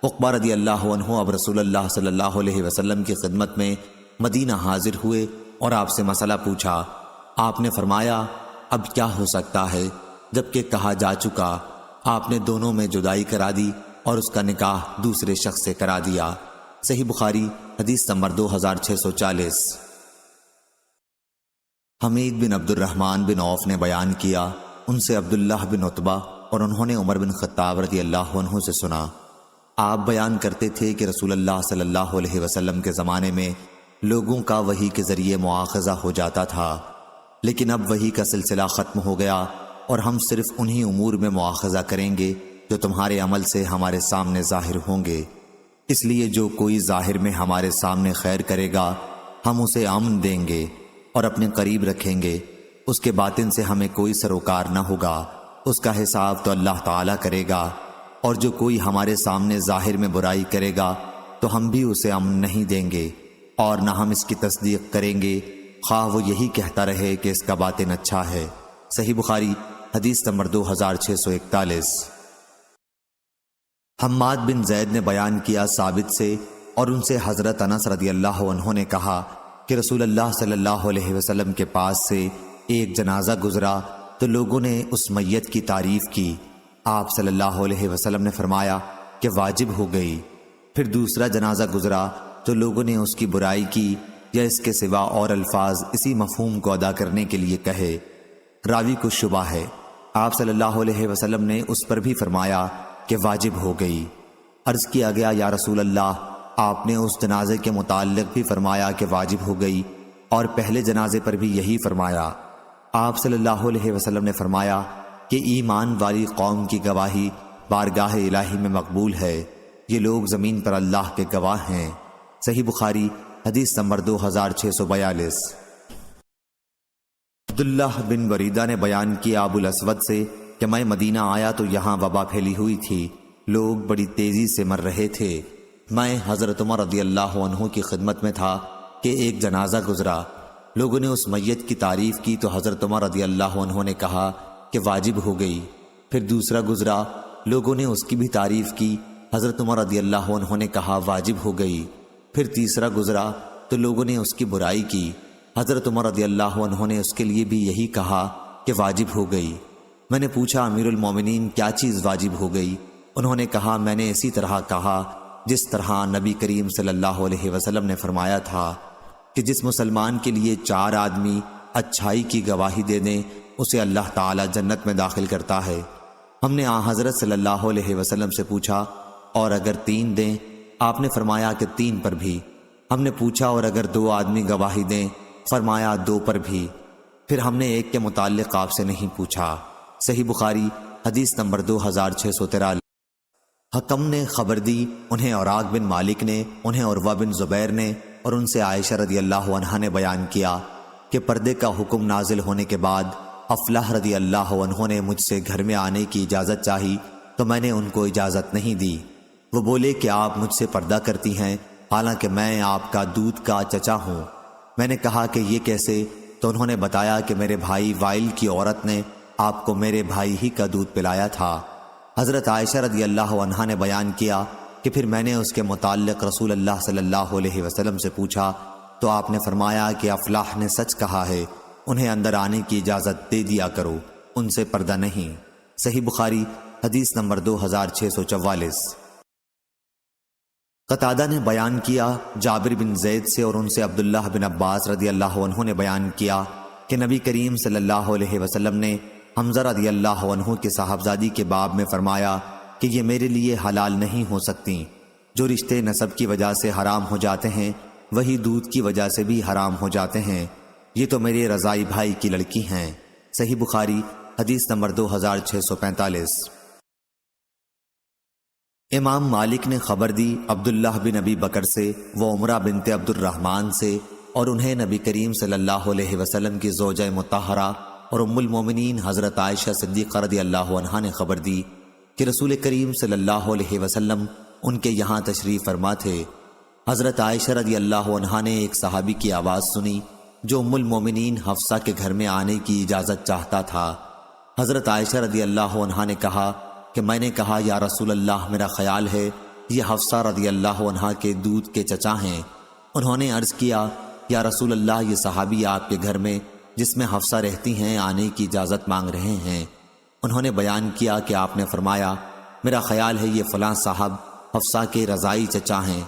S1: عقبہ رضی اللہ عنہ اب رسول اللہ صلی اللہ علیہ وسلم کی خدمت میں مدینہ حاضر ہوئے اور آپ سے مسئلہ پوچھا۔ آپ نے فرمایا، اب کیا ہو سکتا ہے جبکہ کہا جا چکا۔ آپ نے دونوں میں جدائی کرا دی اور اس کا نکاح دوسرے شخص سے کرا دیا۔ صحیح بخاری حدیث نمبر 2640۔ حمید بن عبد الرحمن بن عوف نے بیان کیا، ان سے عبداللہ بن عتبہ اور انہوں نے عمر بن خطاب رضی اللہ عنہ سے سنا۔ آپ بیان کرتے تھے کہ رسول اللہ صلی اللہ علیہ وسلم کے زمانے میں لوگوں کا وحی کے ذریعے مواخذہ ہو جاتا تھا، لیکن اب وحی کا سلسلہ ختم ہو گیا اور ہم صرف انہی امور میں مواخذہ کریں گے جو تمہارے عمل سے ہمارے سامنے ظاہر ہوں گے۔ اس لیے جو کوئی ظاہر میں ہمارے سامنے خیر کرے گا ہم اسے امن دیں گے اور اپنے قریب رکھیں گے، اس کے باطن سے ہمیں کوئی سروکار نہ ہوگا، اس کا حساب تو اللہ تعالیٰ کرے گا۔ اور جو کوئی ہمارے سامنے ظاہر میں برائی کرے گا تو ہم بھی اسے امن نہیں دیں گے اور نہ ہم اس کی تصدیق کریں گے، خواہ وہ یہی کہتا رہے کہ اس کا باطن اچھا ہے۔ صحیح بخاری حدیث نمبر 2641۔ حماد بن زید نے بیان کیا ثابت سے اور ان سے حضرت انس رضی اللہ عنہ نے کہا کہ رسول اللہ صلی اللہ علیہ وسلم کے پاس سے ایک جنازہ گزرا تو لوگوں نے اس میت کی تعریف کی۔ آپ صلی اللہ علیہ وسلم نے فرمایا کہ واجب ہو گئی۔ پھر دوسرا جنازہ گزرا تو لوگوں نے اس کی برائی کی یا اس کے سوا اور الفاظ اسی مفہوم کو ادا کرنے کے لیے کہے۔ راوی کو شبہ ہے۔ آپ صلی اللہ علیہ وسلم نے اس پر بھی فرمایا کہ واجب ہو گئی۔ عرض کیا گیا یا رسول اللہ، آپ نے اس جنازے کے متعلق بھی فرمایا کہ واجب ہو گئی اور پہلے جنازے پر بھی یہی فرمایا۔ آپ صلی اللہ علیہ وسلم نے فرمایا کہ ایمان والی قوم کی گواہی بارگاہ الہی میں مقبول ہے، یہ لوگ زمین پر اللہ کے گواہ ہیں۔ صحیح بخاری حدیث نمبر 2642۔ عبداللہ بن وریدہ نے بیان کیا ابو الاسود سے کہ میں مدینہ آیا تو یہاں وبا پھیلی ہوئی تھی، لوگ بڑی تیزی سے مر رہے تھے۔ میں حضرت عمر رضی اللہ عنہ کی خدمت میں تھا کہ ایک جنازہ گزرا، لوگوں نے اس میت کی تعریف کی تو حضرت عمر رضی اللہ عنہ نے کہا کہ واجب ہو گئی۔ پھر دوسرا گزرا، لوگوں نے اس کی بھی تعریف کی، حضرت عمر رضی اللہ عنہ نے کہا واجب ہو گئی۔ پھر تیسرا گزرا تو لوگوں نے اس کی برائی کی، حضرت عمر رضی اللہ عنہ نے اس کے لیے بھی یہی کہا کہ واجب ہو گئی۔ میں نے پوچھا امیر المومنین کیا چیز واجب ہو گئی؟ انہوں نے کہا میں نے اسی طرح کہا جس طرح نبی کریم صلی اللہ علیہ وسلم نے فرمایا تھا کہ جس مسلمان کے لیے 4 آدمی اچھائی کی گواہی دے دیں اسے اللہ تعالی جنت میں داخل کرتا ہے۔ ہم نے حضرت صلی اللہ علیہ وسلم سے پوچھا اور اگر 3 دیں؟ آپ نے فرمایا کہ 3 پر بھی۔ ہم نے پوچھا اور اگر 2 آدمی گواہی دیں؟ فرمایا 2 پر بھی۔ پھر ہم نے ایک کے متعلق آپ سے نہیں پوچھا۔ صحیح بخاری حدیث نمبر 2643۔ حکم نے خبر دی، انہیں اوراق بن مالک نے، انہیں عروہ بن زبیر نے اور ان سے عائشہ رضی اللہ عنہا نے بیان کیا کہ پردے کا حکم نازل ہونے کے بعد افلاح رضی اللہ عنہ نے مجھ سے گھر میں آنے کی اجازت چاہی تو میں نے ان کو اجازت نہیں دی۔ وہ بولے کہ آپ مجھ سے پردہ کرتی ہیں حالانکہ میں آپ کا دودھ کا چچا ہوں۔ میں نے کہا کہ یہ کیسے؟ تو انہوں نے بتایا کہ میرے بھائی وائل کی عورت نے آپ کو میرے بھائی ہی کا دودھ پلایا تھا۔ حضرت عائشہ رضی اللہ عنہا نے بیان کیا کہ پھر میں نے اس کے متعلق رسول اللہ صلی اللہ علیہ وسلم سے پوچھا تو آپ نے فرمایا کہ افلاح نے سچ کہا ہے، انہیں اندر آنے کی اجازت دے دیا کرو، ان سے پردہ نہیں۔ صحیح بخاری حدیث نمبر 2644۔ قتادہ نے بیان کیا جابر بن زید سے اور ان سے عبداللہ بن عباس رضی اللہ عنہ نے بیان کیا کہ نبی کریم صلی اللہ علیہ وسلم نے حمزہ رضی اللہ عنہ کے صاحبزادی کے باب میں فرمایا کہ یہ میرے لیے حلال نہیں ہو سکتی۔ جو رشتے نسب کی وجہ سے حرام ہو جاتے ہیں وہی دودھ کی وجہ سے بھی حرام ہو جاتے ہیں، یہ تو میرے رضائی بھائی کی لڑکی ہیں۔ صحیح بخاری حدیث نمبر 2645۔ امام مالک نے خبر دی عبداللہ بن ابی بکر سے، وہ عمرہ بنت عبد الرحمن سے، اور انہیں نبی کریم صلی اللہ علیہ وسلم کی زوجہ مطہرہ اور ام المومنین حضرت عائشہ صدیقہ رضی اللہ عنہا نے خبر دی کہ رسول کریم صلی اللہ علیہ وسلم ان کے یہاں تشریف فرما تھے۔ حضرت عائشہ رضی اللہ عنہا نے ایک صحابی کی آواز سنی جو ام المومنین حفصہ کے گھر میں آنے کی اجازت چاہتا تھا۔ حضرت عائشہ رضی اللہ عنہا نے کہا کہ میں نے کہا یا رسول اللہ میرا خیال ہے یہ حفصہ رضی اللہ عنہا کے دودھ کے چچا ہیں۔ انہوں نے عرض کیا یا رسول اللہ یہ صحابی آپ کے گھر میں جس میں حفصہ رہتی ہیں آنے کی اجازت مانگ رہے ہیں۔ انہوں نے بیان کیا کہ آپ نے فرمایا میرا خیال ہے یہ فلاں صاحب حفصہ کے رضائی چچا ہیں۔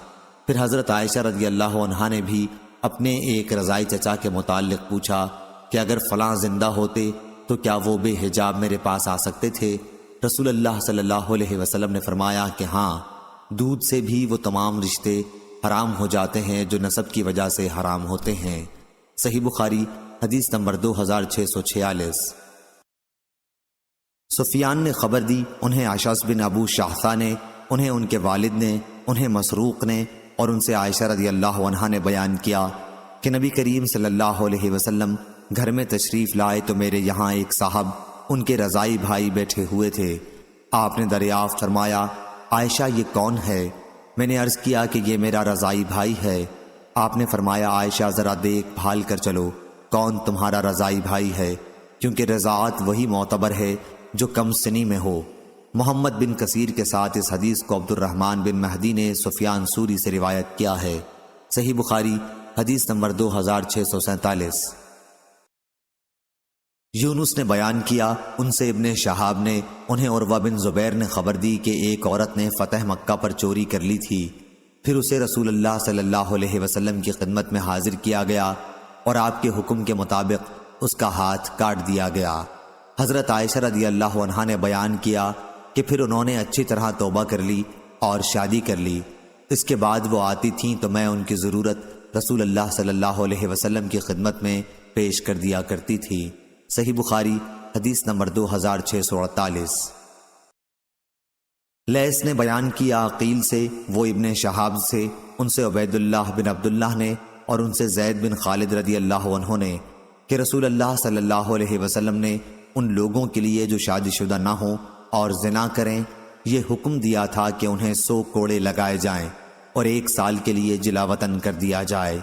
S1: پھر حضرت عائشہ رضی اللہ عنہا نے بھی اپنے ایک رضائی چچا کے متعلق پوچھا کہ اگر فلاں زندہ ہوتے تو کیا وہ بے حجاب میرے پاس آ سکتے تھے؟ رسول اللہ صلی اللہ علیہ وسلم نے فرمایا کہ ہاں، دودھ سے بھی وہ تمام رشتے حرام ہو جاتے ہیں جو نسب کی وجہ سے حرام ہوتے ہیں۔ صحیح بخاری حدیث نمبر 2646۔ سفیان نے خبر دی، انہیں اشعث بن ابو شاہثہ نے، انہیں ان کے والد نے، انہیں مسروق نے اور ان سے عائشہ رضی اللہ عنہا نے بیان کیا کہ نبی کریم صلی اللہ علیہ وسلم گھر میں تشریف لائے تو میرے یہاں ایک صاحب ان کے رضائی بھائی بیٹھے ہوئے تھے۔ آپ نے دریافت فرمایا، عائشہ یہ کون ہے؟ میں نے عرض کیا کہ یہ میرا رضائی بھائی ہے۔ آپ نے فرمایا، عائشہ ذرا دیکھ بھال کر چلو کون تمہارا رضائی بھائی ہے، کیونکہ رضاعت وہی معتبر ہے جو کم سنی میں ہو۔ محمد بن کثیر کے ساتھ اس حدیث کو عبد الرحمن بن مہدی نے سفیان سوری سے روایت کیا ہے۔ صحیح بخاری حدیث نمبر 2647۔ یونس نے بیان کیا، ان سے ابن شہاب نے، انہیں عروہ بن زبیر نے خبر دی کہ ایک عورت نے فتح مکہ پر چوری کر لی تھی، پھر اسے رسول اللہ صلی اللہ علیہ وسلم کی خدمت میں حاضر کیا گیا اور آپ کے حکم کے مطابق اس کا ہاتھ کاٹ دیا گیا۔ حضرت عائشہ رضی اللہ عنہا نے بیان کیا کہ پھر انہوں نے اچھی طرح توبہ کر لی اور شادی کر لی۔ اس کے بعد وہ آتی تھیں تو میں ان کی ضرورت رسول اللہ صلی اللہ علیہ وسلم کی خدمت میں پیش کر دیا کرتی تھی۔ صحیح بخاری حدیث نمبر 2648۔ لیث نے بیان کیا عقیل سے، وہ ابن شہاب سے، ان سے عبید اللہ بن عبداللہ نے اور ان سے زید بن خالد رضی اللہ عنہ نے کہ رسول اللہ صلی اللہ علیہ وسلم نے ان لوگوں کے لیے جو شادی شدہ نہ ہوں اور زنا کریں یہ حکم دیا تھا کہ انہیں 100 کوڑے لگائے جائیں اور 1 سال کے لیے جلا وطن کر دیا جائے۔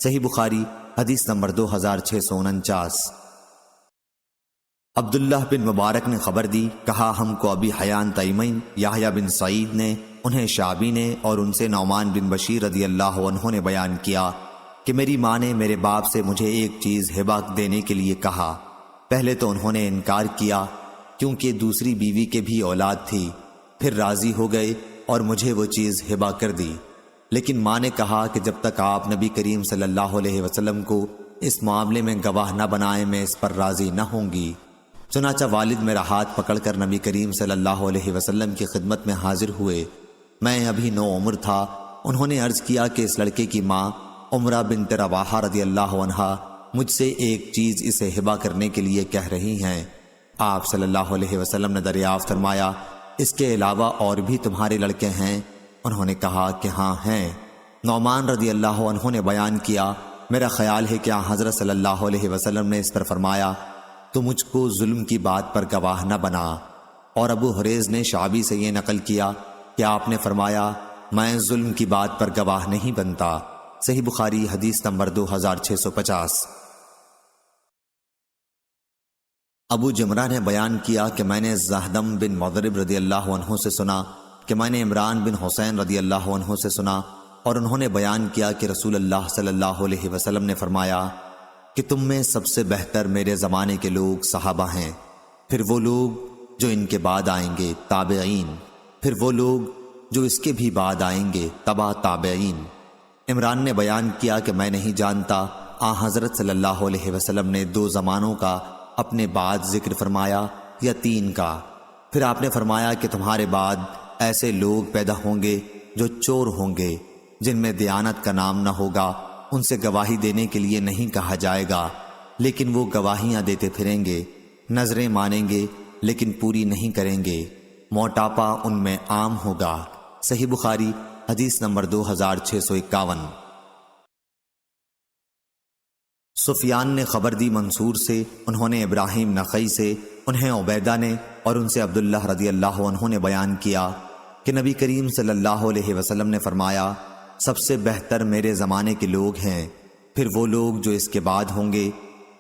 S1: صحیح بخاری حدیث نمبر 2649۔ عبداللہ بن مبارک نے خبر دی، کہا ہم کو ابی حیان تیمین یحییٰ بن سعید نے، انہیں شعبی نے اور ان سے نعمان بن بشیر رضی اللہ عنہ نے بیان کیا کہ میری ماں نے میرے باپ سے مجھے ایک چیز ہبہ دینے کے لیے کہا۔ پہلے تو انہوں نے انکار کیا کیونکہ دوسری بیوی کے بھی اولاد تھی، پھر راضی ہو گئے اور مجھے وہ چیز ہبہ کر دی، لیکن ماں نے کہا کہ جب تک آپ نبی کریم صلی اللہ علیہ وسلم کو اس معاملے میں گواہ نہ بنائیں میں اس پر راضی نہ ہوں گی۔ چنانچہ والد میرا ہاتھ پکڑ کر نبی کریم صلی اللہ علیہ وسلم کی خدمت میں حاضر ہوئے۔ میں ابھی 9 عمر تھا۔ انہوں نے عرض کیا کہ اس لڑکے کی ماں عمرہ بنت رواحہ رضی اللہ عنہا مجھ سے ایک چیز اسے ہبہ کرنے کے لیے کہہ رہی ہیں۔ آپ صلی اللہ علیہ وسلم نے دریافت فرمایا، اس کے علاوہ اور بھی تمہارے لڑکے ہیں؟ انہوں نے کہا کہ ہاں ہیں۔ نعمان رضی اللہ عنہ نے بیان کیا، میرا خیال ہے کہ حضرت صلی اللہ علیہ وسلم نے اس پر فرمایا، تو مجھ کو ظلم کی بات پر گواہ نہ بنا۔ اور ابو حریز نے شعبی سے یہ نقل کیا کہ آپ نے فرمایا، میں ظلم کی بات پر گواہ نہیں بنتا۔ صحیح بخاری حدیث نمبر 2650۔ ابو جمرہ نے بیان کیا کہ میں نے زہدم بن مضرب رضی اللہ عنہ سے سنا کہ میں نے عمران بن حسین رضی اللہ عنہ سے سنا، اور انہوں نے بیان کیا کہ رسول اللہ صلی اللہ علیہ وسلم نے فرمایا کہ تم میں سب سے بہتر میرے زمانے کے لوگ صحابہ ہیں، پھر وہ لوگ جو ان کے بعد آئیں گے تابعین، پھر وہ لوگ جو اس کے بھی بعد آئیں گے تبع تابعین۔ عمران نے بیان کیا کہ میں نہیں جانتا حضرت صلی اللہ علیہ وسلم نے 2 زمانوں کا اپنے بعد ذکر فرمایا یا 3 کا۔ پھر آپ نے فرمایا کہ تمہارے بعد ایسے لوگ پیدا ہوں گے جو چور ہوں گے، جن میں دیانت کا نام نہ ہوگا، ان سے گواہی دینے کے لیے نہیں کہا جائے گا، لیکن وہ گواہیاں دیتے پھریں گے، نظریں مانیں گے لیکن پوری نہیں کریں گے، موٹاپا ان میں عام ہوگا۔ صحیح بخاری حدیث نمبر 2651۔ سفیان نے خبر دی منصور سے، انہوں نے ابراہیم نخعی سے، انہیں عبیدہ نے اور ان سے عبداللہ رضی اللہ عنہ نے بیان کیا کہ نبی کریم صلی اللہ علیہ وسلم نے فرمایا، سب سے بہتر میرے زمانے کے لوگ ہیں، پھر وہ لوگ جو اس کے بعد ہوں گے،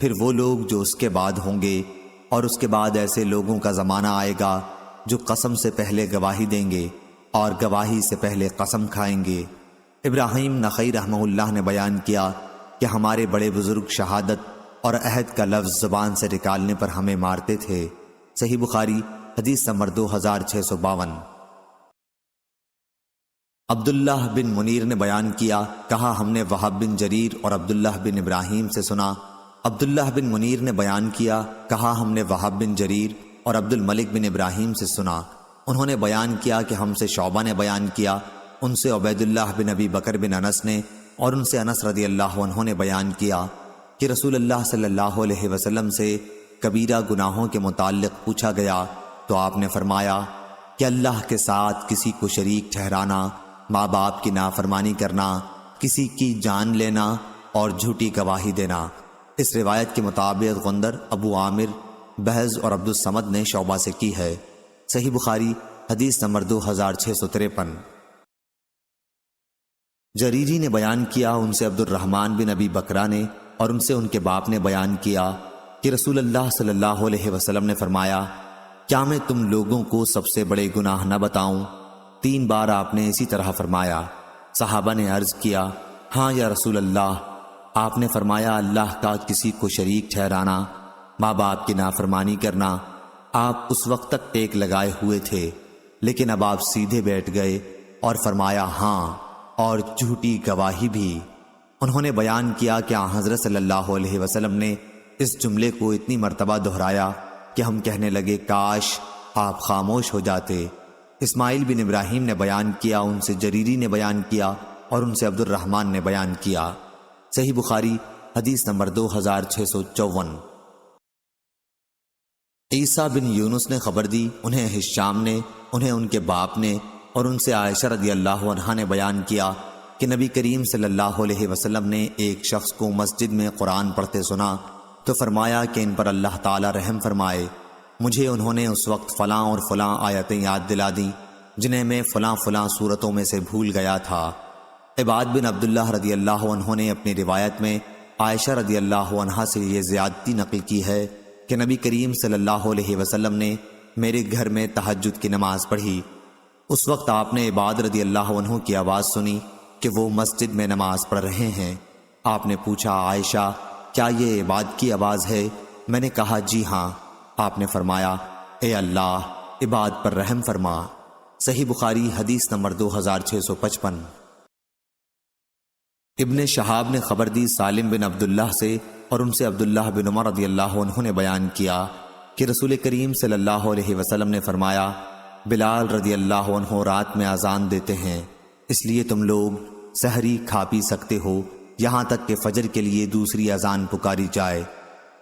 S1: پھر وہ لوگ جو اس کے بعد ہوں گے، اور اس کے بعد ایسے لوگوں کا زمانہ آئے گا جو قسم سے پہلے گواہی دیں گے اور گواہی سے پہلے قسم کھائیں گے۔ ابراہیم نخعی رحمہ اللہ نے بیان کیا کہ ہمارے بڑے بزرگ شہادت اور عہد کا لفظ زبان سے نکالنے پر ہمیں مارتے تھے۔ صحیح بخاری حدیث نمبر 2652۔ عبداللہ بن منیر نے بیان کیا، کہا ہم نے وہب بن جریر اور عبداللہ بن ابراہیم سے سنا۔ عبداللہ بن منیر نے بیان کیا، کہا ہم نے وہب بن جریر اور عبد الملک بن ابراہیم سے سنا۔ انہوں نے بیان کیا کہ ہم سے شعبہ نے بیان کیا ان سے عبید اللہ بن ابی بکر بن انس نے اور ان سے انس رضی اللہ عنہ نے بیان کیا کہ رسول اللہ صلی اللہ علیہ وسلم سے کبیرہ گناہوں کے متعلق پوچھا گیا تو آپ نے فرمایا کہ اللہ کے ساتھ کسی کو شریک ٹھہرانا، ماں باپ کی نافرمانی کرنا، کسی کی جان لینا اور جھوٹی گواہی دینا۔ اس روایت کے مطابق غندر، ابو عامر، بہز اور عبد الصمد نے شعبہ سے کی ہے۔ صحیح بخاری حدیث نمبر 2653۔ جریری نے بیان کیا، ان سے عبد الرحمن بن ابی بکرہ نے اور ان سے ان کے باپ نے بیان کیا کہ رسول اللہ صلی اللہ علیہ وسلم نے فرمایا، کیا میں تم لوگوں کو سب سے بڑے گناہ نہ بتاؤں؟ 3 بار آپ نے اسی طرح فرمایا۔ صحابہ نے عرض کیا، ہاں یا رسول اللہ۔ آپ نے فرمایا، اللہ کا کسی کو شریک ٹھہرانا، ماں باپ کی نافرمانی کرنا۔ آپ اس وقت تک ٹیک لگائے ہوئے تھے، لیکن اب آپ سیدھے بیٹھ گئے اور فرمایا، ہاں، اور جھوٹی گواہی بھی۔ انہوں نے بیان کیا کہ حضرت صلی اللہ علیہ وسلم نے اس جملے کو اتنی مرتبہ دہرایا کہ ہم کہنے لگے، کاش آپ خاموش ہو جاتے۔ اسماعیل بن ابراہیم نے بیان کیا، ان سے جریری نے بیان کیا اور ان سے عبد الرحمن نے بیان کیا۔ صحیح بخاری حدیث نمبر 2654۔ عیسیٰ بن یونس نے خبر دی، انہیں ہشام نے، انہیں ان کے باپ نے اور ان سے عائشہ رضی اللہ عنہا نے بیان کیا کہ نبی کریم صلی اللہ علیہ وسلم نے ایک شخص کو مسجد میں قرآن پڑھتے سنا تو فرمایا کہ ان پر اللہ تعالی رحم فرمائے۔ مجھے انہوں نے اس وقت فلاں اور فلاں آیتیں یاد دلا دیں جنہیں میں فلاں فلاں صورتوں میں سے بھول گیا تھا۔ عباد بن عبداللہ رضی اللہ عنہ نے اپنی روایت میں عائشہ رضی اللہ عنہا سے یہ زیادتی نقل کی ہے کہ نبی کریم صلی اللہ علیہ وسلم نے میرے گھر میں تہجد کی نماز پڑھی۔ اس وقت آپ نے عباد رضی اللہ عنہ کی آواز سنی کہ وہ مسجد میں نماز پڑھ رہے ہیں۔ آپ نے پوچھا، عائشہ کیا یہ عباد کی آواز ہے؟ میں نے کہا، جی ہاں۔ آپ نے فرمایا، اے اللہ، عباد پر رحم فرما۔ صحیح بخاری حدیث نمبر 2655۔ ابن شہاب نے خبر دی سالم بن عبداللہ سے اور ان سے عبداللہ بن عمر رضی اللہ عنہ نے بیان کیا کہ رسول کریم صلی اللہ علیہ وسلم نے فرمایا، بلال رضی اللہ عنہ رات میں اذان دیتے ہیں، اس لیے تم لوگ سحری کھا پی سکتے ہو یہاں تک کہ فجر کے لیے دوسری اذان پکاری جائے۔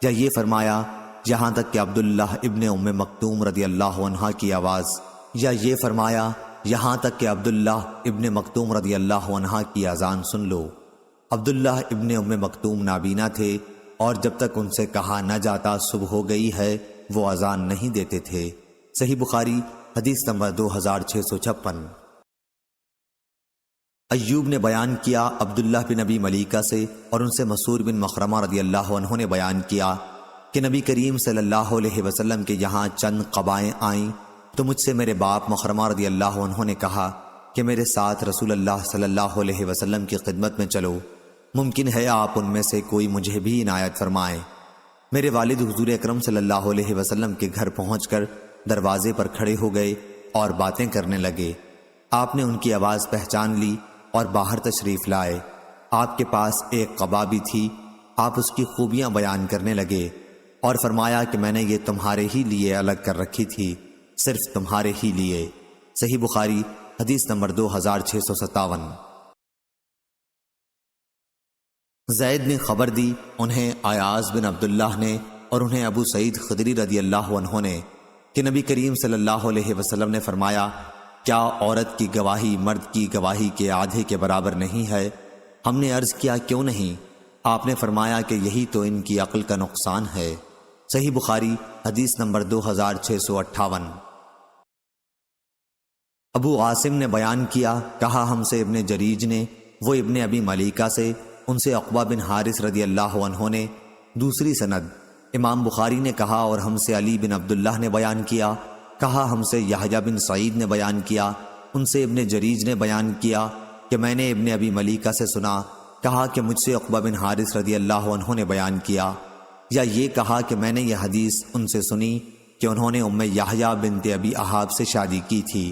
S1: یا یہ فرمایا یہاں تک کہ عبداللہ ابن ام مکتوم رضی اللہ عنہ کی آواز، یا یہ فرمایا یہاں تک کہ عبداللہ ابن مکتوم رضی اللہ عنہ کی اذان سن لو۔ عبداللہ ابن ام مکتوم نابینا تھے اور جب تک ان سے کہا نہ جاتا صبح ہو گئی ہے وہ اذان نہیں دیتے تھے۔ صحیح بخاری حدیث نمبر 2656۔ ایوب نے بیان کیا عبداللہ بن ابی ملیکہ سے اور ان سے مسعور بن مخرمہ رضی اللہ عنہ نے بیان کیا کہ نبی کریم صلی اللہ علیہ وسلم کے یہاں چند قبائیں آئیں تو مجھ سے میرے باپ مخرمہ رضی اللہ عنہ نے کہا کہ میرے ساتھ رسول اللہ صلی اللہ علیہ وسلم کی خدمت میں چلو، ممکن ہے آپ ان میں سے کوئی مجھے بھی عنایت فرمائیں۔ میرے والد حضور اکرم صلی اللہ علیہ وسلم کے گھر پہنچ کر دروازے پر کھڑے ہو گئے اور باتیں کرنے لگے۔ آپ نے ان کی آواز پہچان لی اور باہر تشریف لائے۔ آپ کے پاس ایک قبا بھی تھی، آپ اس کی خوبیاں بیان کرنے لگے اور فرمایا کہ میں نے یہ تمہارے ہی لیے الگ کر رکھی تھی، صرف تمہارے ہی لیے۔ صحیح بخاری حدیث نمبر 2657۔ زید نے خبر دی، انہیں ایاز بن عبداللہ نے اور انہیں ابو سعید خدری رضی اللہ عنہ نے کہ نبی کریم صلی اللہ علیہ وسلم نے فرمایا، کیا عورت کی گواہی مرد کی گواہی کے آدھے کے برابر نہیں ہے؟ ہم نے عرض کیا، کیوں نہیں؟ آپ نے فرمایا کہ یہی تو ان کی عقل کا نقصان ہے۔ صحیح بخاری حدیث نمبر 2658۔ ابو عاصم نے بیان کیا، کہا ہم سے ابن جریج نے، وہ ابن ابی ملیکہ سے، ان سے عقبہ بن حارث رضی اللہ عنہ نے۔ دوسری سند امام بخاری نے کہا اور ہم سے علی بن عبداللہ نے بیان کیا، کہا ہم سے یحییٰ بن سعید نے بیان کیا، ان سے ابن جریج نے بیان کیا کہ میں نے ابن ابی ملیکہ سے سنا، کہا کہ مجھ سے عقبہ بن حارث رضی اللہ عنہ نے بیان کیا، یا یہ کہا کہ میں نے یہ حدیث ان سے سنی کہ انہوں نے ام یحییٰ بنت ابی احاب سے شادی کی تھی۔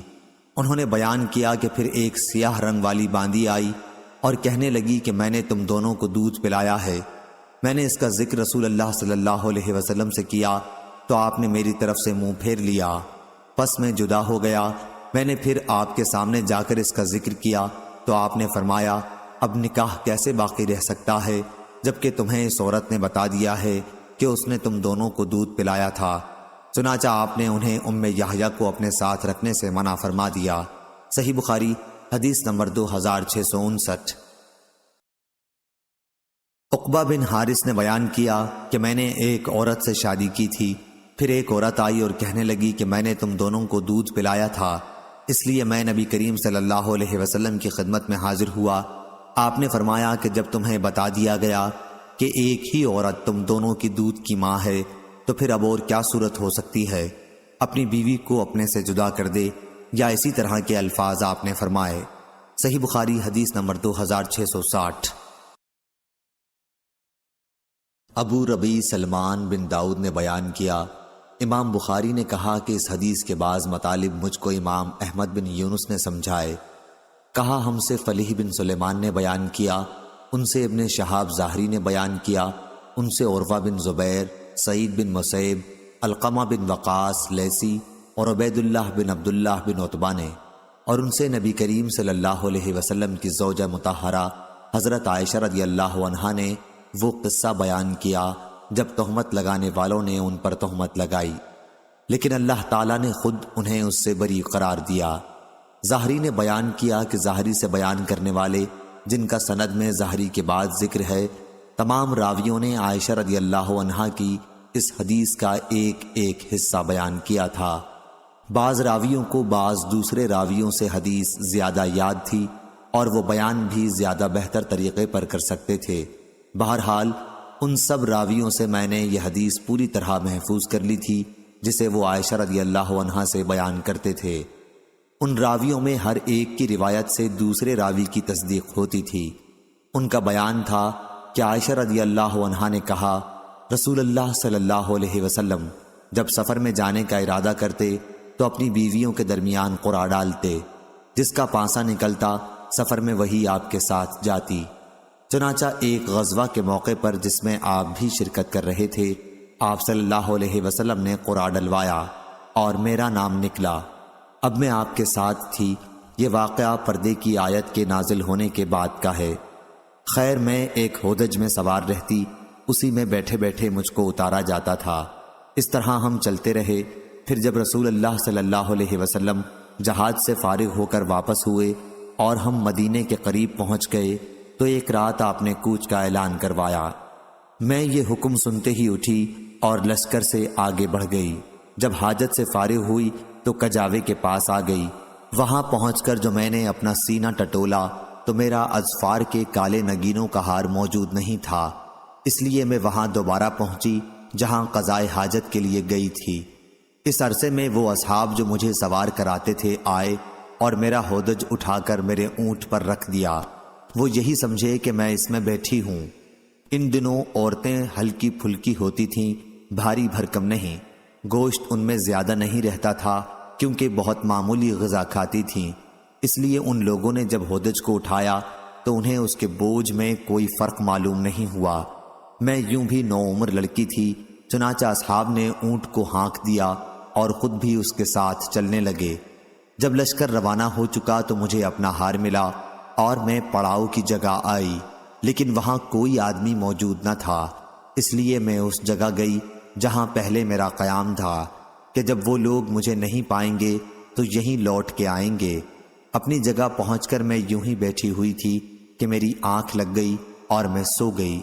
S1: انہوں نے بیان کیا کہ پھر ایک سیاہ رنگ والی باندی آئی اور کہنے لگی کہ میں نے تم دونوں کو دودھ پلایا ہے۔ میں نے اس کا ذکر رسول اللہ صلی اللہ علیہ وسلم سے کیا تو آپ نے میری طرف سے منہ پھیر لیا، پس میں جدا ہو گیا میں نے پھر آپ کے سامنے جا کر اس کا ذکر کیا تو آپ نے فرمایا اب نکاح کیسے باقی رہ سکتا ہے جبکہ تمہیں اس عورت نے بتا دیا ہے کہ اس نے تم دونوں کو دودھ پلایا تھا۔ چنانچہ آپ نے انہیں ام یحییٰ کو اپنے ساتھ رکھنے سے منع فرما دیا۔ صحیح بخاری حدیث نمبر 2659۔ عقبہ بن حارث نے بیان کیا کہ میں نے ایک عورت سے شادی کی تھی، پھر ایک عورت آئی اور کہنے لگی کہ میں نے تم دونوں کو دودھ پلایا تھا، اس لیے میں نبی کریم صلی اللہ علیہ وسلم کی خدمت میں حاضر ہوا۔ آپ نے فرمایا کہ جب تمہیں بتا دیا گیا کہ ایک ہی عورت تم دونوں کی دودھ کی ماں ہے تو پھر اب اور کیا صورت ہو سکتی ہے؟ اپنی بیوی کو اپنے سے جدا کر دے، یا اسی طرح کے الفاظ آپ نے فرمائے۔ صحیح بخاری حدیث نمبر 2660۔ ابو ربیع سلمان بن داؤد نے بیان کیا، امام بخاری نے کہا کہ اس حدیث کے بعض مطالب مجھ کو امام احمد بن یونس نے سمجھائے۔ کہا ہم سے فلیح بن سلیمان نے بیان کیا، ان سے ابن شہاب ظاہری نے بیان کیا، ان سے عروہ بن زبیر، سعید بن مسیب، علقمہ بن وقاص لیثی اور عبید اللہ بن عبداللہ بن عتبہ نے، اور ان سے نبی کریم صلی اللہ علیہ وسلم کی زوجہ مطہرہ حضرت عائشہ رضی اللہ عنہا نے وہ قصہ بیان کیا جب تہمت لگانے والوں نے ان پر تہمت لگائی، لیکن اللہ تعالیٰ نے خود انہیں اس سے بری قرار دیا۔ ظاہری نے بیان کیا کہ ظاہری سے بیان کرنے والے جن کا سند میں ظاہری کے بعد ذکر ہے، تمام راویوں نے عائشہ رضی اللہ عنہا کی اس حدیث کا ایک ایک حصہ بیان کیا تھا۔ بعض راویوں کو بعض دوسرے راویوں سے حدیث زیادہ یاد تھی اور وہ بیان بھی زیادہ بہتر طریقے پر کر سکتے تھے۔ بہرحال ان سب راویوں سے میں نے یہ حدیث پوری طرح محفوظ کر لی تھی جسے وہ عائشہ رضی اللہ عنہا سے بیان کرتے تھے۔ ان راویوں میں ہر ایک کی روایت سے دوسرے راوی کی تصدیق ہوتی تھی۔ ان کا بیان تھا کہ عائشہ رضی اللہ عنہا نے کہا رسول اللہ صلی اللہ علیہ وسلم جب سفر میں جانے کا ارادہ کرتے تو اپنی بیویوں کے درمیان قرعہ ڈالتے، جس کا پانسا نکلتا سفر میں وہی آپ کے ساتھ جاتی۔ چنانچہ ایک غزوہ کے موقع پر جس میں آپ بھی شرکت کر رہے تھے، آپ صلی اللہ علیہ وسلم نے قرعہ ڈلوایا اور میرا نام نکلا۔ اب میں آپ کے ساتھ تھی۔ یہ واقعہ پردے کی آیت کے نازل ہونے کے بعد کا ہے۔ خیر میں ایک ہودج میں سوار رہتی، اسی میں بیٹھے بیٹھے مجھ کو اتارا جاتا تھا۔ اس طرح ہم چلتے رہے۔ پھر جب رسول اللہ صلی اللہ علیہ وسلم جہاد سے فارغ ہو کر واپس ہوئے اور ہم مدینے کے قریب پہنچ گئے تو ایک رات آپ نے کوچ کا اعلان کروایا۔ میں یہ حکم سنتے ہی اٹھی اور لشکر سے آگے بڑھ گئی۔ جب حاجت سے فارغ ہوئی تو کجاوے کے پاس آ گئی۔ وہاں پہنچ کر جو میں نے اپنا سینہ ٹٹولا تو میرا اظفار کے کالے نگینوں کا ہار موجود نہیں تھا، اس لیے میں وہاں دوبارہ پہنچی جہاں قضائے حاجت کے لیے گئی تھی۔ اس عرصے میں وہ اصحاب جو مجھے سوار کراتے تھے آئے اور میرا ہودج اٹھا کر میرے اونٹ پر رکھ دیا۔ وہ یہی سمجھے کہ میں اس میں بیٹھی ہوں۔ ان دنوں عورتیں ہلکی پھلکی ہوتی تھیں، بھاری بھرکم نہیں۔ گوشت ان میں زیادہ نہیں رہتا تھا کیونکہ بہت معمولی غذا کھاتی تھیں، اس لیے ان لوگوں نے جب ہودج کو اٹھایا تو انہیں اس کے بوجھ میں کوئی فرق معلوم نہیں ہوا۔ میں یوں بھی نوعمر لڑکی تھی، چنانچہ اصحاب نے اونٹ کو ہانک دیا اور خود بھی اس کے ساتھ چلنے لگے۔ جب لشکر روانہ ہو چکا تو مجھے اپنا ہار ملا اور میں پڑاؤ کی جگہ آئی، لیکن وہاں کوئی آدمی موجود نہ تھا، اس لیے میں اس جگہ گئی جہاں پہلے میرا قیام تھا کہ جب وہ لوگ مجھے نہیں پائیں گے تو یہیں لوٹ کے آئیں گے۔ اپنی جگہ پہنچ کر میں یوں ہی بیٹھی ہوئی تھی کہ میری آنکھ لگ گئی اور میں سو گئی۔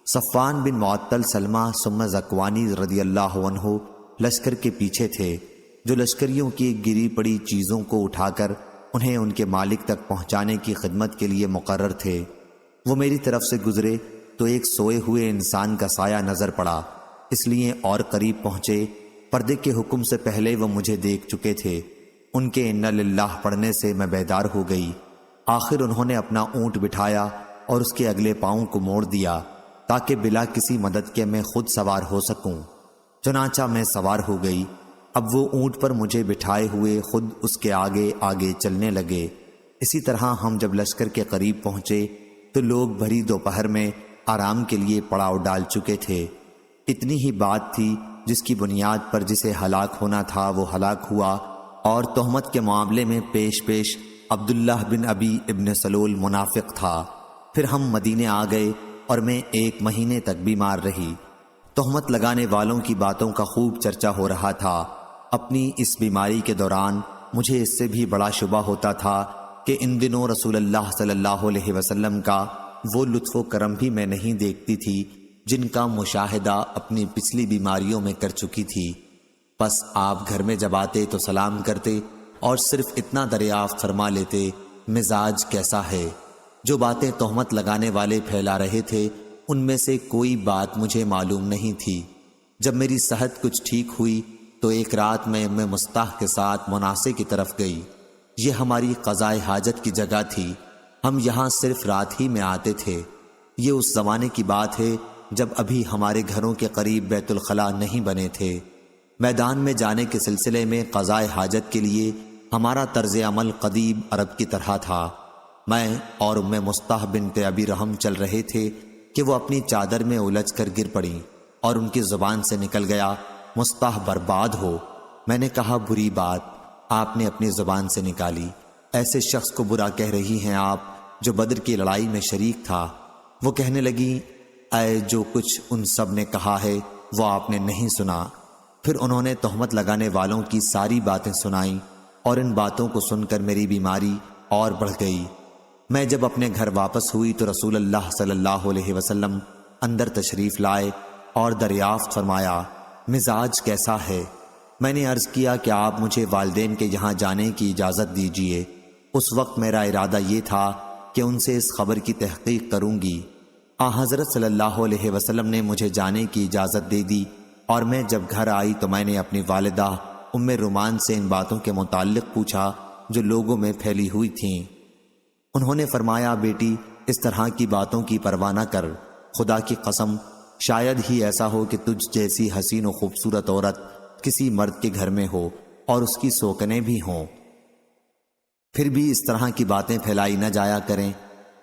S1: صفوان بن معطل سلمہ ثم زکوانی رضی اللہ عنہ لشکر کے پیچھے تھے، جو لشکریوں کی گری پڑی چیزوں کو اٹھا کر انہیں ان کے مالک تک پہنچانے کی خدمت کے لیے مقرر تھے۔ وہ میری طرف سے گزرے تو ایک سوئے ہوئے انسان کا سایہ نظر پڑا، اس لیے اور قریب پہنچے۔ پردے کے حکم سے پہلے وہ مجھے دیکھ چکے تھے۔ ان کے انا للہ پڑھنے سے میں بیدار ہو گئی۔ آخر انہوں نے اپنا اونٹ بٹھایا اور اس کے اگلے پاؤں کو موڑ دیا تاکہ بلا کسی مدد کے میں خود سوار ہو سکوں۔ چنانچہ میں سوار ہو گئی۔ اب وہ اونٹ پر مجھے بٹھائے ہوئے خود اس کے آگے آگے چلنے لگے۔ اسی طرح ہم جب لشکر کے قریب پہنچے تو لوگ بھری دوپہر میں آرام کے لیے پڑاؤ ڈال چکے تھے۔ اتنی ہی بات تھی جس کی بنیاد پر جسے ہلاک ہونا تھا وہ ہلاک ہوا اور تہمت کے معاملے میں پیش پیش عبداللہ بن ابی ابن سلول منافق تھا۔ پھر ہم مدینے آ گئے اور میں 1 مہینے تک بیمار رہی۔ تہمت لگانے والوں کی باتوں کا خوب چرچا ہو رہا تھا۔ اپنی اس بیماری کے دوران مجھے اس سے بھی بڑا شبہ ہوتا تھا کہ ان دنوں رسول اللہ صلی اللہ علیہ وسلم کا وہ لطف و کرم بھی میں نہیں دیکھتی تھی جن کا مشاہدہ اپنی پچھلی بیماریوں میں کر چکی تھی۔ پس آپ گھر میں جب آتے تو سلام کرتے اور صرف اتنا دریافت فرما لیتے، مزاج کیسا ہے؟ جو باتیں تہمت لگانے والے پھیلا رہے تھے ان میں سے کوئی بات مجھے معلوم نہیں تھی۔ جب میری صحت کچھ ٹھیک ہوئی تو ایک رات میں مستح کے ساتھ مناصے کی طرف گئی۔ یہ ہماری قضائے حاجت کی جگہ تھی، ہم یہاں صرف رات ہی میں آتے تھے۔ یہ اس زمانے کی بات ہے جب ابھی ہمارے گھروں کے قریب بیت الخلاء نہیں بنے تھے۔ میدان میں جانے کے سلسلے میں قضائے حاجت کے لیے ہمارا طرز عمل قدیم عرب کی طرح تھا۔ میں اور مستح بنت ابی رحم چل رہے تھے کہ وہ اپنی چادر میں الجھ کر گر پڑیں اور ان کی زبان سے نکل گیا، مستح برباد ہو۔ میں نے کہا، بری بات آپ نے اپنی زبان سے نکالی، ایسے شخص کو برا کہہ رہی ہیں آپ جو بدر کی لڑائی میں شریک تھا۔ وہ کہنے لگی، اے جو کچھ ان سب نے کہا ہے وہ آپ نے نہیں سنا۔ پھر انہوں نے تہمت لگانے والوں کی ساری باتیں سنائیں اور ان باتوں کو سن کر میری بیماری اور بڑھ گئی۔ میں جب اپنے گھر واپس ہوئی تو رسول اللہ صلی اللہ علیہ وسلم اندر تشریف لائے اور دریافت فرمایا، مزاج کیسا ہے؟ میں نے عرض کیا کہ آپ مجھے والدین کے یہاں جانے کی اجازت دیجیے۔ اس وقت میرا ارادہ یہ تھا کہ ان سے اس خبر کی تحقیق کروں گی۔ حضرت صلی اللہ علیہ وسلم نے مجھے جانے کی اجازت دے دی اور میں جب گھر آئی تو میں نے اپنی والدہ ام رومان سے ان باتوں کے متعلق پوچھا جو لوگوں میں پھیلی ہوئی تھیں۔ انہوں نے فرمایا، بیٹی اس طرح کی باتوں کی پرواہ نہ کر، خدا کی قسم شاید ہی ایسا ہو کہ تجھ جیسی حسین و خوبصورت عورت کسی مرد کے گھر میں ہو اور اس کی سوکنے بھی ہوں، پھر بھی اس طرح کی باتیں پھیلائی نہ جایا کریں۔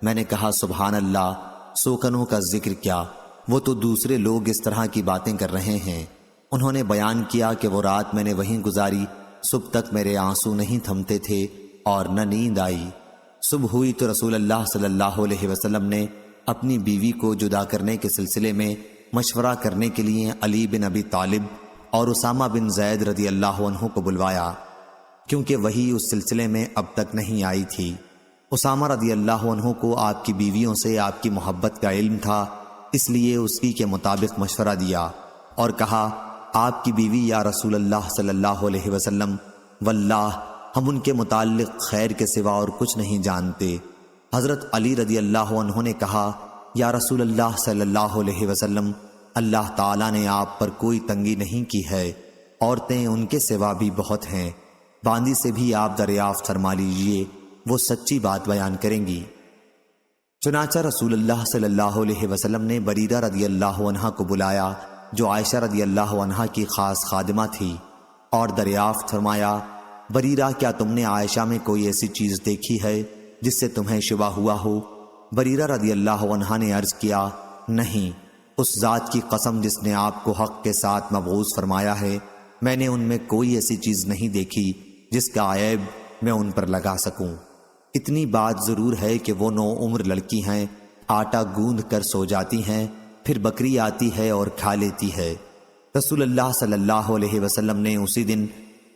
S1: میں نے کہا، سبحان اللہ، سوکنوں کا ذکر کیا، وہ تو دوسرے لوگ اس طرح کی باتیں کر رہے ہیں۔ انہوں نے بیان کیا کہ وہ رات میں نے وہیں گزاری، صبح تک میرے آنسو نہیں تھمتے تھے اور نہ نیند آئی۔ صبح ہوئی تو رسول اللہ صلی اللہ علیہ وسلم نے اپنی بیوی کو جدا کرنے کے سلسلے میں مشورہ کرنے کے لیے علی بن ابی طالب اور اسامہ بن زید رضی اللہ عنہ کو بلوایا، کیونکہ وہی اس سلسلے میں اب تک نہیں آئی تھی۔ اسامہ رضی اللہ عنہ کو آپ کی بیویوں سے آپ کی محبت کا علم تھا، اس لیے اسی کے مطابق مشورہ دیا اور کہا، آپ کی بیوی یا رسول اللہ صلی اللہ علیہ وسلم، واللہ ہم ان کے متعلق خیر کے سوا اور کچھ نہیں جانتے۔ حضرت علی رضی اللہ عنہ نے کہا، یا رسول اللہ صلی اللہ علیہ وسلم، اللہ تعالیٰ نے آپ پر کوئی تنگی نہیں کی ہے، عورتیں ان کے سوا بھی بہت ہیں، باندی سے بھی آپ دریافت فرما لیجئے، وہ سچی بات بیان کریں گی۔ چنانچہ رسول اللہ صلی اللہ علیہ وسلم نے بریرہ رضی اللہ عنہ کو بلایا جو عائشہ رضی اللہ عنہ کی خاص خادمہ تھی، اور دریافت فرمایا، بریرہ کیا تم نے عائشہ میں کوئی ایسی چیز دیکھی ہے جس سے تمہیں شبہ ہوا ہو؟ بریرہ رضی اللہ عنہ نے عرض کیا، نہیں، اس ذات کی قسم جس نے آپ کو حق کے ساتھ مبعوث فرمایا ہے، میں نے ان میں کوئی ایسی چیز نہیں دیکھی جس کا عیب میں ان پر لگا سکوں۔ اتنی بات ضرور ہے کہ وہ 9 عمر لڑکی ہیں، آٹا گوندھ کر سو جاتی ہیں، پھر بکری آتی ہے اور کھا لیتی ہے۔ رسول اللہ صلی اللہ علیہ وسلم نے اسی دن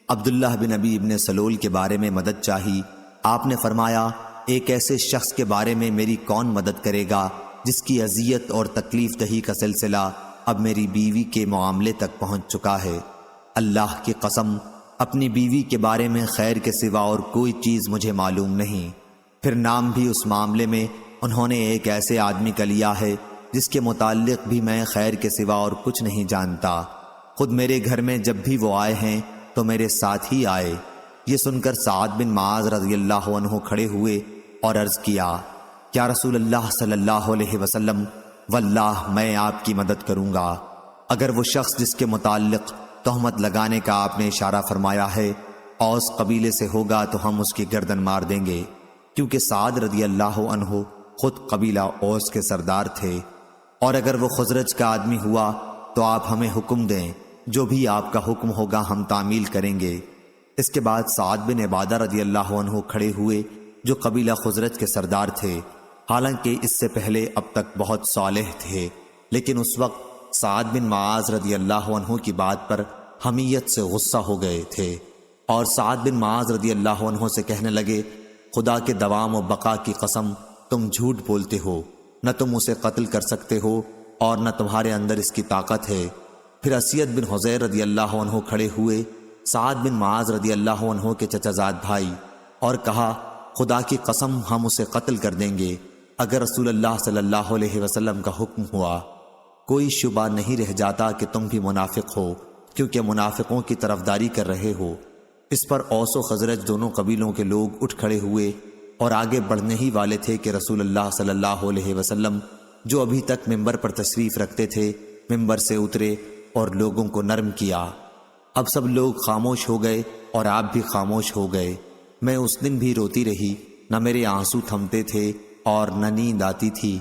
S1: عبداللہ بن ابی ابن سلول کے بارے میں مدد چاہی۔ آپ نے فرمایا، ایک ایسے شخص کے بارے میں میری کون مدد کرے گا جس کی اذیت اور تکلیف دہی کا سلسلہ اب میری بیوی کے معاملے تک پہنچ چکا ہے۔ اللہ کی قسم، اپنی بیوی کے بارے میں خیر کے سوا اور کوئی چیز مجھے معلوم نہیں۔ پھر نام بھی اس معاملے میں انہوں نے ایک ایسے آدمی کا لیا ہے جس کے متعلق بھی میں خیر کے سوا اور کچھ نہیں جانتا۔ خود میرے گھر میں جب بھی وہ آئے ہیں تو میرے ساتھ ہی آئے۔ یہ سن کر سعد بن معاذ رضی اللہ عنہ کھڑے ہوئے اور عرض کیا، کیا رسول اللہ صلی اللہ علیہ وسلم، واللہ میں آپ کی مدد کروں گا۔ اگر وہ شخص جس کے متعلق تہمت لگانے کا آپ نے اشارہ فرمایا ہے اوس قبیلے سے ہوگا تو ہم اس کی گردن مار دیں گے، کیونکہ سعد رضی اللہ عنہ خود قبیلہ اوس کے سردار تھے۔ اور اگر وہ خزرج کا آدمی ہوا تو آپ ہمیں حکم دیں، جو بھی آپ کا حکم ہوگا ہم تعمیل کریں گے۔ اس کے بعد سعد بن عبادہ رضی اللہ عنہ کھڑے ہوئے جو قبیلہ خزرج کے سردار تھے، حالانکہ اس سے پہلے اب تک بہت صالح تھے، لیکن اس وقت سعد بن معاذ رضی اللہ عنہ کی بات پر حمیت سے غصہ ہو گئے تھے، اور سعد بن معاذ رضی اللہ عنہ سے کہنے لگے، خدا کے دوام و بقا کی قسم تم جھوٹ بولتے ہو، نہ تم اسے قتل کر سکتے ہو اور نہ تمہارے اندر اس کی طاقت ہے۔ پھر اسید بن حضیر رضی اللہ عنہ کھڑے ہوئے، سعد بن معاذ رضی اللہ عنہ کے چچا زاد بھائی، اور کہا، خدا کی قسم ہم اسے قتل کر دیں گے اگر رسول اللہ صلی اللہ علیہ وسلم کا حکم ہوا۔ کوئی شبہ نہیں رہ جاتا کہ تم بھی منافق ہو، کیونکہ منافقوں کی طرفداری کر رہے ہو۔ اس پر اوس و خزرج دونوں قبیلوں کے لوگ اٹھ کھڑے ہوئے اور آگے بڑھنے ہی والے تھے کہ رسول اللہ صلی اللہ علیہ وسلم جو ابھی تک ممبر پر تشریف رکھتے تھے ممبر سے اترے اور لوگوں کو نرم کیا۔ اب سب لوگ خاموش ہو گئے اور آپ بھی خاموش ہو گئے۔ میں اس دن بھی روتی رہی، نہ میرے آنسو تھمتے تھے اور نہ نیند آتی تھی۔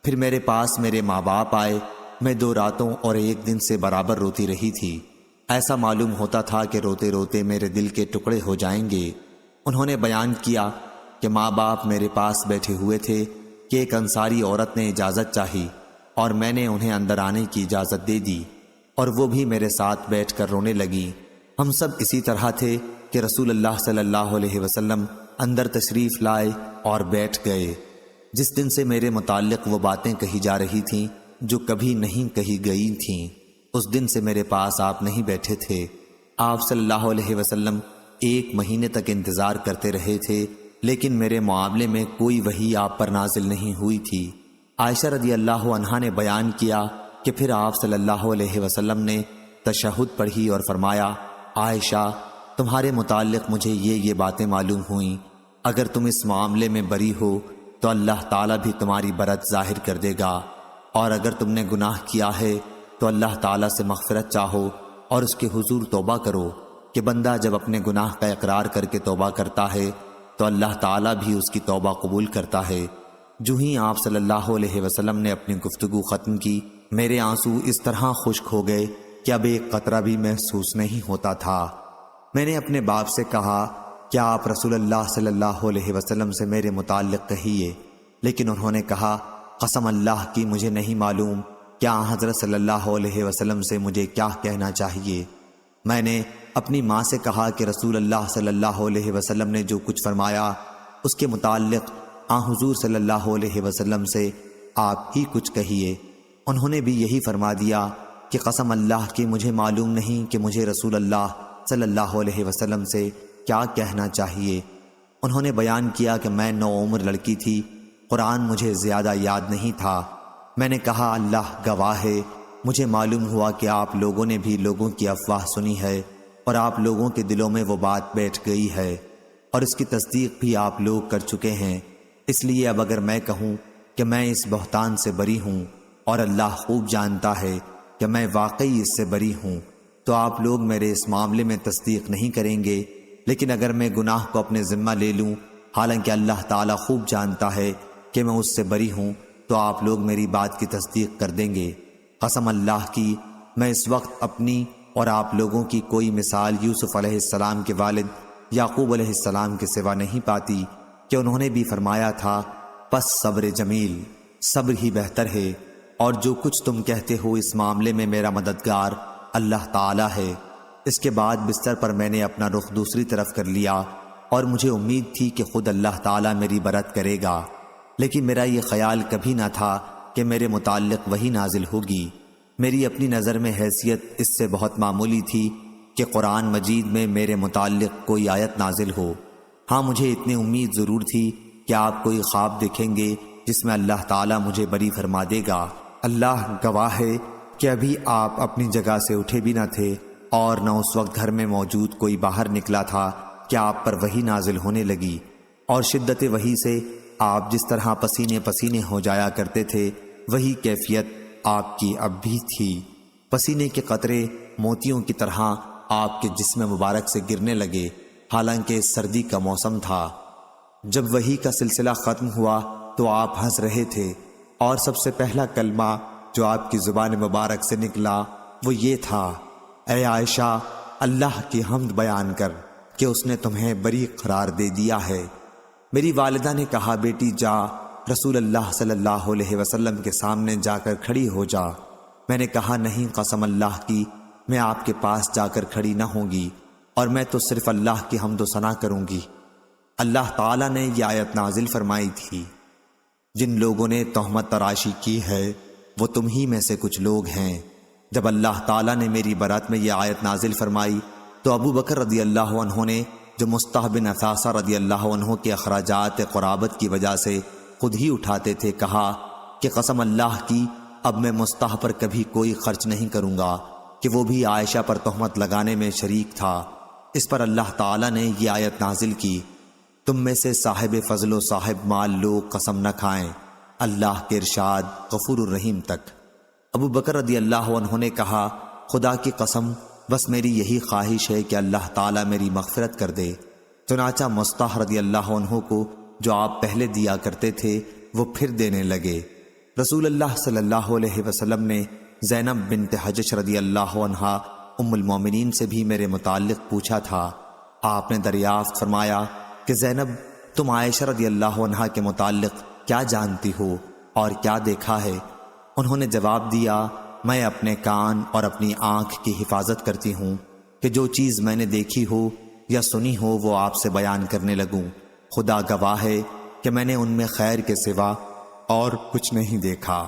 S1: پھر میرے پاس میرے ماں باپ آئے، میں 2 راتوں اور 1 دن سے برابر روتی رہی تھی۔ ایسا معلوم ہوتا تھا کہ روتے روتے میرے دل کے ٹکڑے ہو جائیں گے۔ انہوں نے بیان کیا کہ ماں باپ میرے پاس بیٹھے ہوئے تھے کہ ایک انصاری عورت نے اجازت چاہی اور میں نے انہیں اندر آنے کی اجازت دے دی، اور وہ بھی میرے ساتھ بیٹھ کر رونے لگی۔ ہم سب اسی طرح تھے کہ رسول اللہ صلی اللہ علیہ وسلم اندر تشریف لائے اور بیٹھ گئے۔ جس دن سے میرے متعلق وہ باتیں کہی جا رہی تھیں جو کبھی نہیں کہی گئی تھیں، اس دن سے میرے پاس آپ نہیں بیٹھے تھے۔ آپ صلی اللہ علیہ وسلم 1 مہینے تک انتظار کرتے رہے تھے، لیکن میرے معاملے میں کوئی وحی آپ پر نازل نہیں ہوئی تھی۔ عائشہ رضی اللہ عنہا نے بیان کیا کہ پھر آپ صلی اللہ علیہ وسلم نے تشہد پڑھی اور فرمایا، عائشہ تمہارے متعلق مجھے یہ باتیں معلوم ہوئیں، اگر تم اس معاملے میں بری ہو تو اللہ تعالیٰ بھی تمہاری برت ظاہر کر دے گا، اور اگر تم نے گناہ کیا ہے تو اللہ تعالیٰ سے مغفرت چاہو اور اس کے حضور توبہ کرو، کہ بندہ جب اپنے گناہ کا اقرار کر کے توبہ کرتا ہے تو اللہ تعالیٰ بھی اس کی توبہ قبول کرتا ہے۔ جو ہی آپ صلی اللہ علیہ وسلم نے اپنی گفتگو ختم کی، میرے آنسو اس طرح خشک ہو گئے کہ اب ایک قطرہ بھی محسوس نہیں ہوتا تھا۔ میں نے اپنے باپ سے کہا، کیا آپ رسول اللہ صلی اللہ علیہ وسلم سے میرے متعلق کہیے، لیکن انہوں نے کہا، قسم اللہ کی مجھے نہیں معلوم کیا حضرت صلی اللہ علیہ وسلم سے مجھے کیا کہنا چاہیے۔ میں نے اپنی ماں سے کہا کہ رسول اللہ صلی اللہ علیہ وسلم نے جو کچھ فرمایا اس کے متعلق حضور صلی اللہ علیہ وسلم سے آپ ہی کچھ کہیے۔ انہوں نے بھی یہی فرما دیا کہ قسم اللہ کی مجھے معلوم نہیں کہ مجھے رسول اللہ صلی اللہ علیہ وسلم سے کیا کہنا چاہیے۔ انہوں نے بیان کیا کہ میں نوعمر لڑکی تھی، قرآن مجھے زیادہ یاد نہیں تھا۔ میں نے کہا، اللہ گواہ ہے، مجھے معلوم ہوا کہ آپ لوگوں نے بھی لوگوں کی افواہ سنی ہے اور آپ لوگوں کے دلوں میں وہ بات بیٹھ گئی ہے، اور اس کی تصدیق بھی آپ لوگ کر چکے ہیں۔ اس لیے اب اگر میں کہوں کہ میں اس بہتان سے بری ہوں، اور اللہ خوب جانتا ہے کہ میں واقعی اس سے بری ہوں، تو آپ لوگ میرے اس معاملے میں تصدیق نہیں کریں گے۔ لیکن اگر میں گناہ کو اپنے ذمہ لے لوں، حالانکہ اللہ تعالیٰ خوب جانتا ہے کہ میں اس سے بری ہوں، تو آپ لوگ میری بات کی تصدیق کر دیں گے۔ قسم اللہ کی میں اس وقت اپنی اور آپ لوگوں کی کوئی مثال یوسف علیہ السلام کے والد یعقوب علیہ السلام کے سوا نہیں پاتی کہ انہوں نے بھی فرمایا تھا، پس صبر جمیل، صبر ہی بہتر ہے، اور جو کچھ تم کہتے ہو اس معاملے میں میرا مددگار اللہ تعالیٰ ہے۔ اس کے بعد بستر پر میں نے اپنا رخ دوسری طرف کر لیا، اور مجھے امید تھی کہ خود اللہ تعالیٰ میری برت کرے گا، لیکن میرا یہ خیال کبھی نہ تھا کہ میرے متعلق وہی نازل ہوگی۔ میری اپنی نظر میں حیثیت اس سے بہت معمولی تھی کہ قرآن مجید میں میرے متعلق کوئی آیت نازل ہو۔ ہاں، مجھے اتنی امید ضرور تھی کہ آپ کوئی خواب دیکھیں گے جس میں اللہ تعالیٰ مجھے بری فرما دے گا۔ اللہ گواہ ہے کہ ابھی آپ اپنی جگہ سے اٹھے بھی نہ تھے، اور نہ اس وقت گھر میں موجود کوئی باہر نکلا تھا کہ آپ پر وحی نازل ہونے لگی، اور شدت وحی سے آپ جس طرح پسینے پسینے ہو جایا کرتے تھے وہی کیفیت آپ کی اب بھی تھی۔ پسینے کے قطرے موتیوں کی طرح آپ کے جسم مبارک سے گرنے لگے، حالانکہ سردی کا موسم تھا۔ جب وحی کا سلسلہ ختم ہوا تو آپ ہنس رہے تھے، اور سب سے پہلا کلمہ جو آپ کی زبان مبارک سے نکلا وہ یہ تھا، اے عائشہ، اللہ کی حمد بیان کر کہ اس نے تمہیں بری قرار دے دیا ہے۔ میری والدہ نے کہا بیٹی جا، رسول اللہ صلی اللہ علیہ وسلم کے سامنے جا کر کھڑی ہو جا۔ میں نے کہا نہیں، قسم اللہ کی میں آپ کے پاس جا کر کھڑی نہ ہوں گی، اور میں تو صرف اللہ کی حمد و ثنا کروں گی۔ اللہ تعالیٰ نے یہ آیت نازل فرمائی تھی، جن لوگوں نے تہمت تراشی کی ہے وہ تم ہی میں سے کچھ لوگ ہیں۔ جب اللہ تعالیٰ نے میری برات میں یہ آیت نازل فرمائی تو ابو بکر رضی اللہ عنہ نے، جو مصطح بن اثاثہ رضی اللہ عنہ کے اخراجات قرابت کی وجہ سے خود ہی اٹھاتے تھے، کہا کہ قسم اللہ کی اب میں مصطح پر کبھی کوئی خرچ نہیں کروں گا کہ وہ بھی عائشہ پر تہمت لگانے میں شریک تھا۔ اس پر اللہ تعالیٰ نے یہ آیت نازل کی، تم میں سے صاحب فضل و صاحب مال لوگ قسم نہ کھائیں، اللہ کے ارشاد غفور الرحیم تک۔ ابو بکر رضی اللہ عنہ نے کہا خدا کی قسم بس میری یہی خواہش ہے کہ اللہ تعالیٰ میری مغفرت کر دے۔ چنانچہ مصطح رضی اللہ عنہ کو جو آپ پہلے دیا کرتے تھے وہ پھر دینے لگے۔ رسول اللہ صلی اللہ علیہ وسلم نے زینب بنت حجش رضی اللہ عنہا ام المومنین سے بھی میرے متعلق پوچھا تھا۔ آپ نے دریافت فرمایا کہ زینب تم عائشہ رضی اللہ عنہا کے متعلق کیا جانتی ہو اور کیا دیکھا ہے؟ انہوں نے جواب دیا میں اپنے کان اور اپنی آنکھ کی حفاظت کرتی ہوں کہ جو چیز میں نے دیکھی ہو یا سنی ہو وہ آپ سے بیان کرنے لگوں۔ خدا گواہ ہے کہ میں نے ان میں خیر کے سوا اور کچھ نہیں دیکھا۔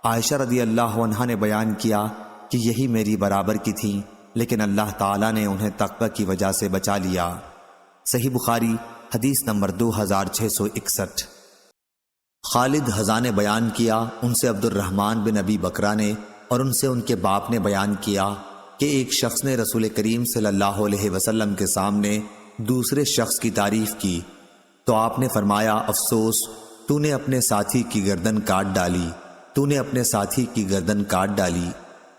S1: عائشہ رضی اللہ عنہا نے بیان کیا کہ یہی میری برابر کی تھیں، لیکن اللہ تعالیٰ نے انہیں تقوی کی وجہ سے بچا لیا۔ صحیح بخاری حدیث نمبر 2661۔ خالد حذا نے بیان کیا، ان سے عبد الرحمن بن ابی بکرہ نے اور ان سے ان کے باپ نے بیان کیا کہ ایک شخص نے رسول کریم صلی اللہ علیہ وسلم کے سامنے دوسرے شخص کی تعریف کی تو آپ نے فرمایا افسوس، تو نے اپنے ساتھی کی گردن کاٹ ڈالی، تو نے اپنے ساتھی کی گردن کاٹ ڈالی۔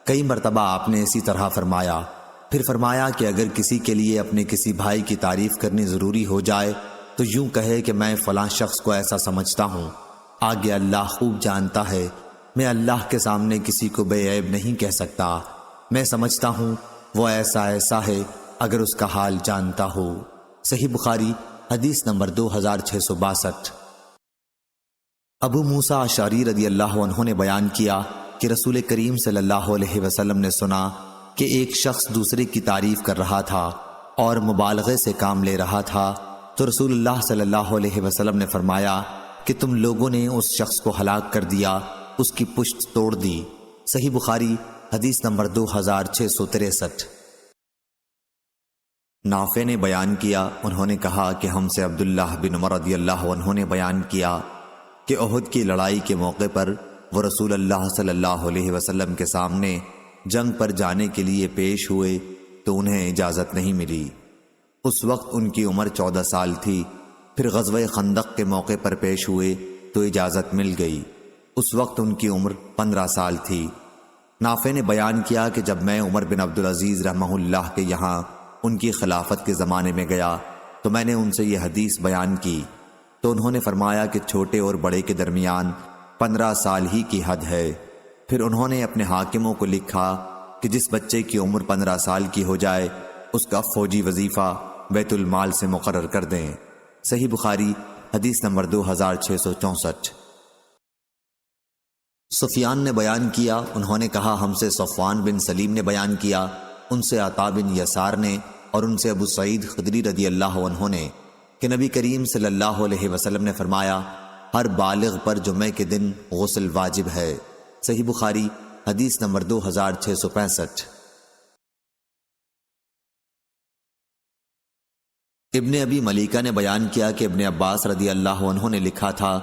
S1: کئی مرتبہ آپ نے اسی طرح فرمایا۔ پھر فرمایا کہ اگر کسی کے لیے اپنے کسی بھائی کی تعریف کرنی ضروری ہو جائے تو یوں کہے کہ میں فلاں شخص کو ایسا سمجھتا ہوں، آگے اللہ خوب جانتا ہے، میں اللہ کے سامنے کسی کو بے عیب نہیں کہہ سکتا، میں سمجھتا ہوں وہ ایسا ہے اگر اس کا حال جانتا ہو۔ صحیح بخاری حدیث نمبر 2662۔ ابو موسیٰ اشعری رضی اللہ عنہ نے بیان کیا کہ رسول کریم صلی اللہ علیہ وسلم نے سنا کہ ایک شخص دوسرے کی تعریف کر رہا تھا اور مبالغے سے کام لے رہا تھا، تو رسول اللہ صلی اللہ علیہ وسلم نے فرمایا کہ تم لوگوں نے اس شخص کو ہلاک کر دیا، اس کی پشت توڑ دی۔ صحیح بخاری حدیث نمبر 2663۔ نافع نے بیان کیا، انہوں نے کہا کہ ہم سے عبداللہ بن عمر رضی اللہ عنہ نے بیان کیا کہ احد کی لڑائی کے موقع پر وہ رسول اللہ صلی اللہ علیہ وسلم کے سامنے جنگ پر جانے کے لیے پیش ہوئے تو انہیں اجازت نہیں ملی۔ اس وقت ان کی عمر 14 سال تھی۔ پھر غزوہ خندق کے موقع پر پیش ہوئے تو اجازت مل گئی، اس وقت ان کی عمر 15 سال تھی۔ نافع نے بیان کیا کہ جب میں عمر بن عبدالعزیز رحمہ اللہ کے یہاں ان کی خلافت کے زمانے میں گیا تو میں نے ان سے یہ حدیث بیان کی تو انہوں نے فرمایا کہ چھوٹے اور بڑے کے درمیان 15 سال ہی کی حد ہے۔ پھر انہوں نے اپنے حاکموں کو لکھا کہ جس بچے کی عمر 15 سال کی ہو جائے اس کا فوجی وظیفہ بیت المال سے مقرر کر دیں۔ صحیح بخاری حدیث نمبر 2664۔ سفیان نے بیان کیا، انہوں نے کہا ہم سے صفوان بن سلیم نے بیان کیا، ان سے عطا بن یسار نے اور ان سے ابو سعید خدری رضی اللہ عنہ نے کہ نبی کریم صلی اللہ علیہ وسلم نے فرمایا ہر بالغ پر جمعے کے دن غسل واجب ہے۔ صحیح بخاری حدیث نمبر 2665۔ ابن ابی ملیکہ نے بیان کیا کہ ابن عباس رضی اللہ عنہ نے لکھا تھا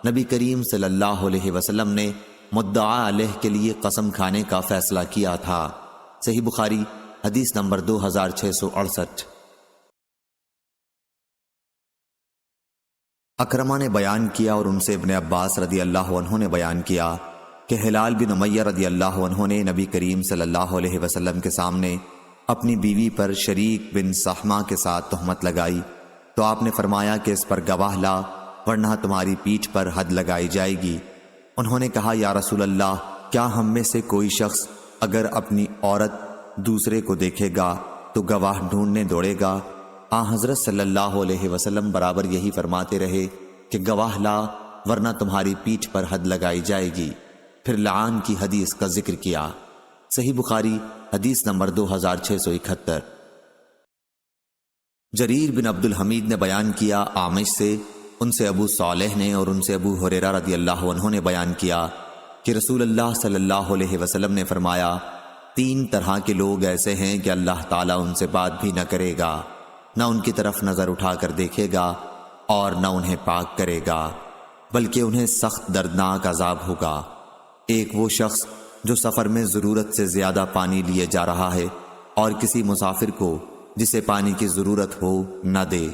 S1: نبی کریم صلی اللہ علیہ وسلم نے مدعا علیہ کے لیے قسم کھانے کا فیصلہ کیا تھا۔ صحیح بخاری حدیث نمبر 2668۔ اکرمہ نے بیان کیا اور ان سے ابن عباس رضی اللہ عنہ نے بیان کیا کہ ہلال بن امیہ رضی اللہ عنہ نے نبی کریم صلی اللہ علیہ وسلم کے سامنے اپنی بیوی پر شریک بن صحمہ کے ساتھ تہمت لگائی تو آپ نے فرمایا کہ اس پر گواہ لا ورنہ تمہاری پیٹھ پر حد لگائی جائے گی۔ انہوں نے کہا یا رسول اللہ، کیا ہم میں سے کوئی شخص اگر اپنی عورت دوسرے کو دیکھے گا تو گواہ ڈھونڈنے دوڑے گا؟ حضرت صلی اللہ علیہ وسلم برابر یہی فرماتے رہے کہ گواہ لا ورنہ تمہاری پیٹھ پر حد لگائی جائے گی۔ پھر لعان کی حدیث کا ذکر کیا۔ صحیح بخاری حدیث نمبر 2671۔ جریر بن عبد الحمید نے بیان کیا اعمش سے، ان سے ابو صالح نے اور ان سے ابو ہریرہ رضی اللہ عنہ نے بیان کیا کہ رسول اللہ صلی اللہ علیہ وسلم نے فرمایا 3 طرح کے لوگ ایسے ہیں کہ اللہ تعالیٰ ان سے بات بھی نہ کرے گا، نہ ان کی طرف نظر اٹھا کر دیکھے گا اور نہ انہیں پاک کرے گا، بلکہ انہیں سخت دردناک عذاب ہوگا۔ ایک وہ شخص جو سفر میں ضرورت سے زیادہ پانی لیے جا رہا ہے اور کسی مسافر کو جسے پانی کی ضرورت ہو نہ دے۔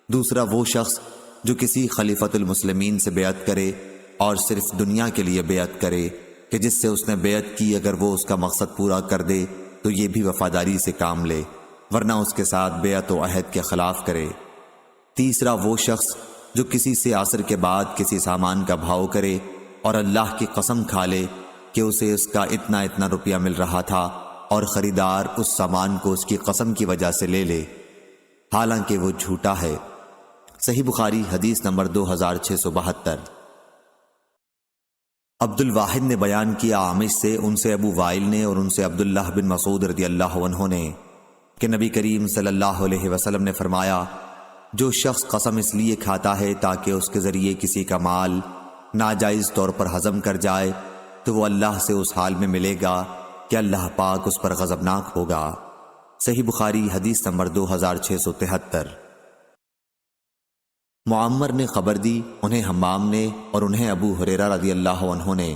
S1: دوسرا وہ شخص جو کسی خلیفۃ المسلمین سے بیعت کرے اور صرف دنیا کے لیے بیعت کرے کہ جس سے اس نے بیعت کی اگر وہ اس کا مقصد پورا کر دے تو یہ بھی وفاداری سے کام لے، ورنہ اس کے ساتھ بیعت و عہد کے خلاف کرے۔ تیسرا وہ شخص جو کسی سے عصر کے بعد کسی سامان کا بھاؤ کرے اور اللہ کی قسم کھا لے کہ اسے اس کا اتنا روپیہ مل رہا تھا اور خریدار اس سامان کو اس کی قسم کی وجہ سے لے لے، حالانکہ وہ جھوٹا ہے۔ صحیح بخاری حدیث نمبر 2672۔ عبد الواحد نے بیان کیا اعمش سے، ان سے ابو وائل نے اور ان سے عبداللہ بن مسعود رضی اللہ عنہ نے کہ نبی کریم صلی اللہ علیہ وسلم نے فرمایا جو شخص قسم اس لیے کھاتا ہے تاکہ اس کے ذریعے کسی کا مال ناجائز طور پر ہضم کر جائے تو وہ اللہ سے اس حال میں ملے گا کہ اللہ پاک اس پر غضبناک ہوگا۔ صحیح بخاری حدیث نمبر 2673۔ معمر نے خبر دی، انہیں حمام نے اور انہیں ابو ہریرہ رضی اللہ عنہ نے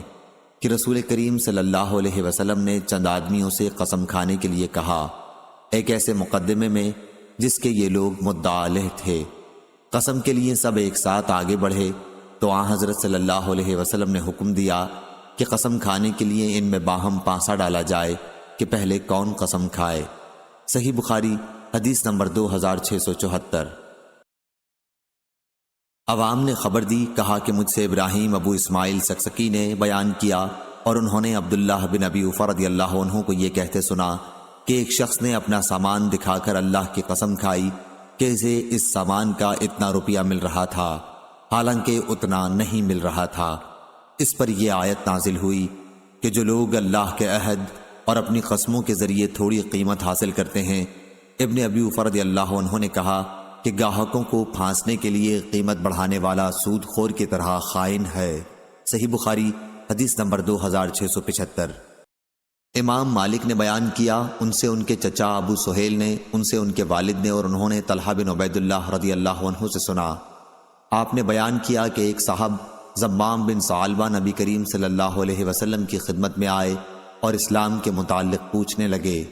S1: کہ رسول کریم صلی اللہ علیہ وسلم نے چند آدمیوں سے قسم کھانے کے لیے کہا، ایک ایسے مقدمے میں جس کے یہ لوگ مدعا علیہ تھے۔ قسم کے لیے سب ایک ساتھ آگے بڑھے تو حضرت صلی اللہ علیہ وسلم نے حکم دیا کہ قسم کھانے کے لیے ان میں باہم پانسا ڈالا جائے کہ پہلے کون قسم کھائے۔ صحیح بخاری حدیث نمبر 2674۔ عوام نے خبر دی، کہا کہ مجھ سے ابراہیم ابو اسماعیل سکسکی نے بیان کیا اور انہوں نے عبداللہ بن ابی اوفا رضی اللہ عنہ کو یہ کہتے سنا کہ ایک شخص نے اپنا سامان دکھا کر اللہ کی قسم کھائی کہ اسے اس سامان کا اتنا روپیہ مل رہا تھا، حالانکہ اتنا نہیں مل رہا تھا۔ اس پر یہ آیت نازل ہوئی کہ جو لوگ اللہ کے عہد اور اپنی قسموں کے ذریعے تھوڑی قیمت حاصل کرتے ہیں۔ ابن ابی اوفا رضی اللہ عنہ نے کہا کہ گاہکوں کو پھانسنے کے لیے قیمت بڑھانے والا سود خور کی طرح خائن ہے۔ صحیح بخاری حدیث نمبر 2675۔ امام مالک نے بیان کیا، ان سے ان کے چچا ابو سہیل نے، ان سے ان کے والد نے اور انہوں نے طلحہ بن عبید اللہ رضی اللہ عنہ سے سنا، آپ نے بیان کیا کہ ایک صاحب زمام بن ثعلبہ نبی کریم صلی اللہ علیہ وسلم کی خدمت میں آئے اور اسلام کے متعلق پوچھنے لگے۔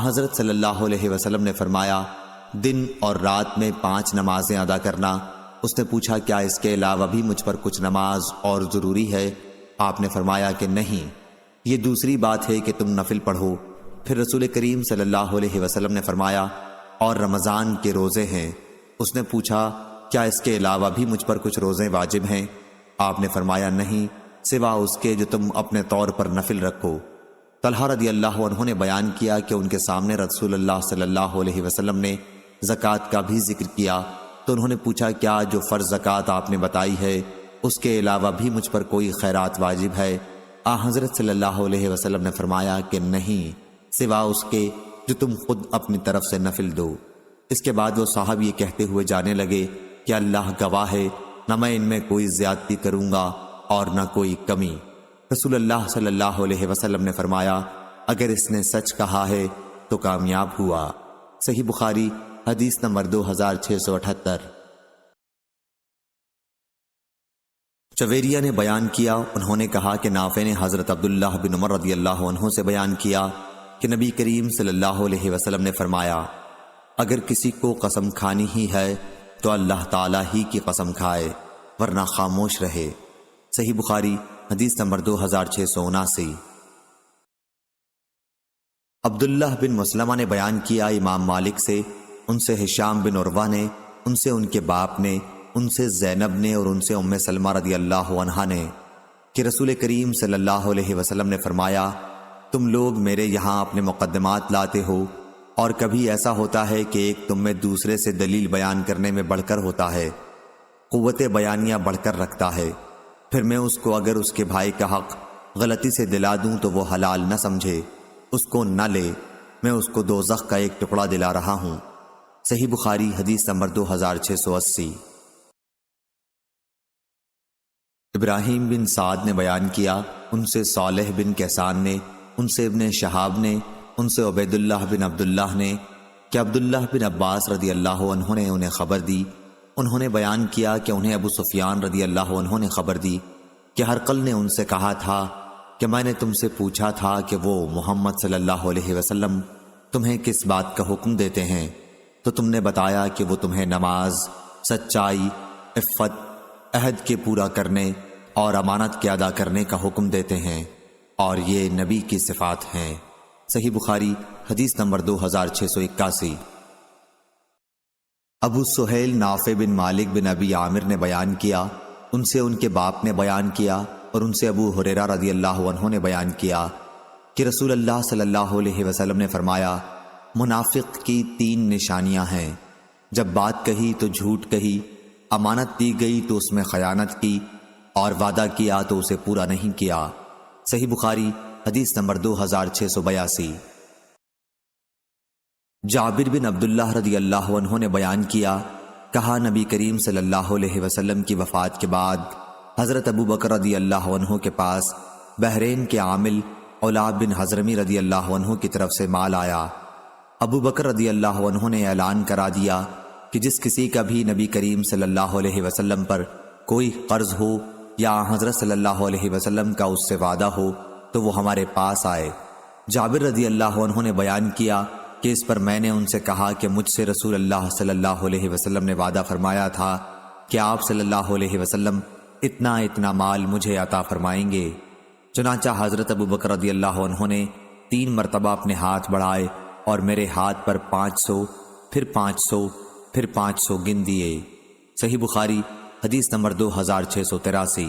S1: حضرت صلی اللہ علیہ وسلم نے فرمایا دن اور رات میں 5 نمازیں ادا کرنا۔ اس نے پوچھا کیا اس کے علاوہ بھی مجھ پر کچھ نماز اور ضروری ہے؟ آپ نے فرمایا کہ نہیں، یہ دوسری بات ہے کہ تم نفل پڑھو۔ پھر رسول کریم صلی اللہ علیہ وسلم نے فرمایا اور رمضان کے روزے ہیں۔ اس نے پوچھا کیا اس کے علاوہ بھی مجھ پر کچھ روزے واجب ہیں؟ آپ نے فرمایا نہیں، سوا اس کے جو تم اپنے طور پر نفل رکھو۔ طلحہ رضی اللہ عنہ نے بیان کیا کہ ان کے سامنے رسول اللہ صلی اللہ علیہ وسلم نے زکوٰۃ کا بھی ذکر کیا تو انہوں نے پوچھا کیا جو فرض زکوٰۃ آپ نے بتائی ہے اس کے علاوہ بھی مجھ پر کوئی خیرات واجب ہے؟ حضرت صلی اللہ علیہ وسلم نے فرمایا کہ نہیں، سوا اس کے جو تم خود اپنی طرف سے نفل دو۔ اس کے بعد وہ صاحب یہ کہتے ہوئے جانے لگے کہ اللہ گواہ ہے، نہ میں ان میں کوئی زیادتی کروں گا اور نہ کوئی کمی۔ رسول اللہ صلی اللہ علیہ وسلم نے فرمایا اگر اس نے سچ کہا ہے تو کامیاب ہوا۔ صحیح بخاری حدیث نمبر 2678۔ چویریہ نے بیان کیا، انہوں نے کہا کہ نافع نے حضرت عبداللہ بن عمر رضی اللہ عنہ سے بیان کیا کہ نبی کریم صلی اللہ علیہ وسلم نے فرمایا اگر کسی کو قسم کھانی ہی ہے تو اللہ تعالیٰ ہی کی قسم کھائے ورنہ خاموش رہے۔ صحیح بخاری حدیث نمبر 2679۔ عبداللہ بن مسلمہ نے بیان کیا امام مالک سے، ان سے ہشام بن عروہ نے، ان سے ان کے باپ نے، ان سے زینب نے اور ان سے ام سلمہ رضی اللہ عنہا نے کہ رسول کریم صلی اللہ علیہ وسلم نے فرمایا تم لوگ میرے یہاں اپنے مقدمات لاتے ہو اور کبھی ایسا ہوتا ہے کہ ایک تم میں دوسرے سے دلیل بیان کرنے میں بڑھ کر ہوتا ہے، قوت بیانیہ بڑھ کر رکھتا ہے، پھر میں اس کو اگر اس کے بھائی کا حق غلطی سے دلا دوں تو وہ حلال نہ سمجھے، اس کو نہ لے، میں اس کو دوزخ کا ایک ٹکڑا دلا رہا ہوں۔ صحیح بخاری حدیث نمبر 2680۔ ابراہیم بن سعد نے بیان کیا، ان سے صالح بن کیسان نے، ان سے ابن شہاب نے، ان سے عبید اللہ بن عبداللہ نے کہ عبداللہ بن عباس رضی اللہ عنہ نے انہیں خبر دی، انہوں نے بیان کیا کہ انہیں ابو سفیان رضی اللہ عنہ نے خبر دی کہ ہرقل نے ان سے کہا تھا کہ میں نے تم سے پوچھا تھا کہ وہ محمد صلی اللہ علیہ وسلم تمہیں کس بات کا حکم دیتے ہیں، تو تم نے بتایا کہ وہ تمہیں نماز، سچائی، عفت، عہد کے پورا کرنے اور امانت کے ادا کرنے کا حکم دیتے ہیں، اور یہ نبی کی صفات ہیں۔ صحیح بخاری حدیث نمبر 2681۔ ابو سہیل نافع بن مالک بن ابی عامر نے بیان کیا، ان سے ان کے باپ نے بیان کیا اور ان سے ابو ہریرہ رضی اللہ عنہ نے بیان کیا کہ رسول اللہ صلی اللہ علیہ وسلم نے فرمایا، منافق کی 3 نشانیاں ہیں، جب بات کہی تو جھوٹ کہی، امانت دی گئی تو اس میں خیانت کی، اور وعدہ کیا تو اسے پورا نہیں کیا۔ صحیح بخاری حدیث نمبر 2682۔ جابر بن عبداللہ رضی اللہ عنہ نے بیان کیا، کہا نبی کریم صلی اللہ علیہ وسلم کی وفات کے بعد حضرت ابو بکر رضی اللہ عنہ کے پاس بحرین کے عامل علا بن حضرمی رضی اللہ عنہ کی طرف سے مال آیا۔ ابو بکر رضی اللہ عنہ نے اعلان کرا دیا کہ جس کسی کا بھی نبی کریم صلی اللہ علیہ وسلم پر کوئی قرض ہو یا حضرت صلی اللہ علیہ وسلم کا اس سے وعدہ ہو تو وہ ہمارے پاس آئے۔ جابر رضی اللہ عنہ نے بیان کیا کہ اس پر میں نے ان سے کہا کہ مجھ سے رسول اللہ صلی اللہ علیہ وسلم نے وعدہ فرمایا تھا کہ آپ صلی اللہ علیہ وسلم اتنا اتنا مال مجھے عطا فرمائیں گے۔ چنانچہ حضرت ابو بکر رضی اللہ عنہ نے 3 مرتبہ اپنے ہاتھ بڑھائے اور میرے ہاتھ پر 500، پھر 500، پھر 500 گن دیے۔ صحیح بخاری حدیث نمبر 2683۔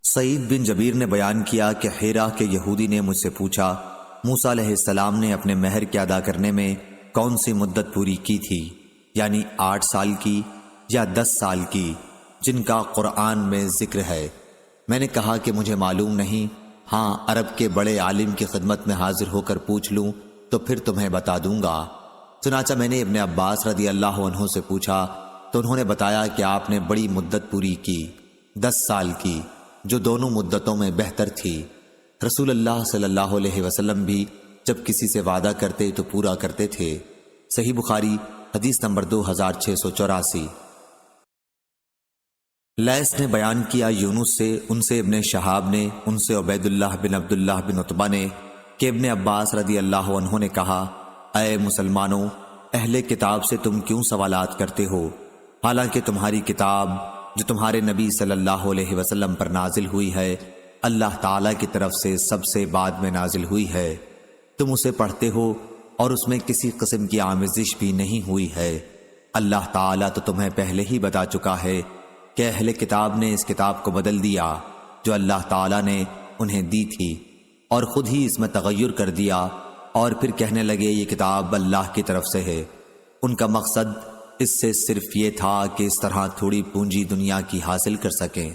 S1: سعید بن جبیر نے بیان کیا کہ حیرہ کے یہودی نے مجھ سے پوچھا، موسیٰ علیہ السلام نے اپنے مہر کے ادا کرنے میں کون سی مدت پوری کی تھی، یعنی 8 سال کی یا 10 سال کی، جن کا قرآن میں ذکر ہے؟ میں نے کہا کہ مجھے معلوم نہیں، ہاں عرب کے بڑے عالم کی خدمت میں حاضر ہو کر پوچھ لوں تو پھر تمہیں بتا دوں گا۔ چنانچہ میں نے ابن عباس رضی اللہ عنہ سے پوچھا تو انہوں نے بتایا کہ آپ نے بڑی مدت پوری کی، 10 سال کی، جو دونوں مدتوں میں بہتر تھی۔ رسول اللہ صلی اللہ علیہ وسلم بھی جب کسی سے وعدہ کرتے تو پورا کرتے تھے۔ صحیح بخاری حدیث نمبر 2684۔ لیث نے بیان کیا یونس سے، ان سے ابن شہاب نے، ان سے عبید اللہ بن عبداللہ بن عتبہ نے کہ ابن عباس رضی اللہ عنہ نے کہا، اے مسلمانوں، اہل کتاب سے تم کیوں سوالات کرتے ہو، حالانکہ تمہاری کتاب جو تمہارے نبی صلی اللہ علیہ وسلم پر نازل ہوئی ہے اللہ تعالیٰ کی طرف سے سب سے بعد میں نازل ہوئی ہے، تم اسے پڑھتے ہو اور اس میں کسی قسم کی آمیزش بھی نہیں ہوئی ہے۔ اللہ تعالیٰ تو تمہیں پہلے ہی بتا چکا ہے کہ اہل کتاب نے اس کتاب کو بدل دیا جو اللہ تعالیٰ نے انہیں دی تھی، اور خود ہی اس میں تغیر کر دیا، اور پھر کہنے لگے یہ کتاب اللہ کی طرف سے ہے۔ ان کا مقصد اس سے صرف یہ تھا کہ اس طرح تھوڑی پونجی دنیا کی حاصل کر سکیں۔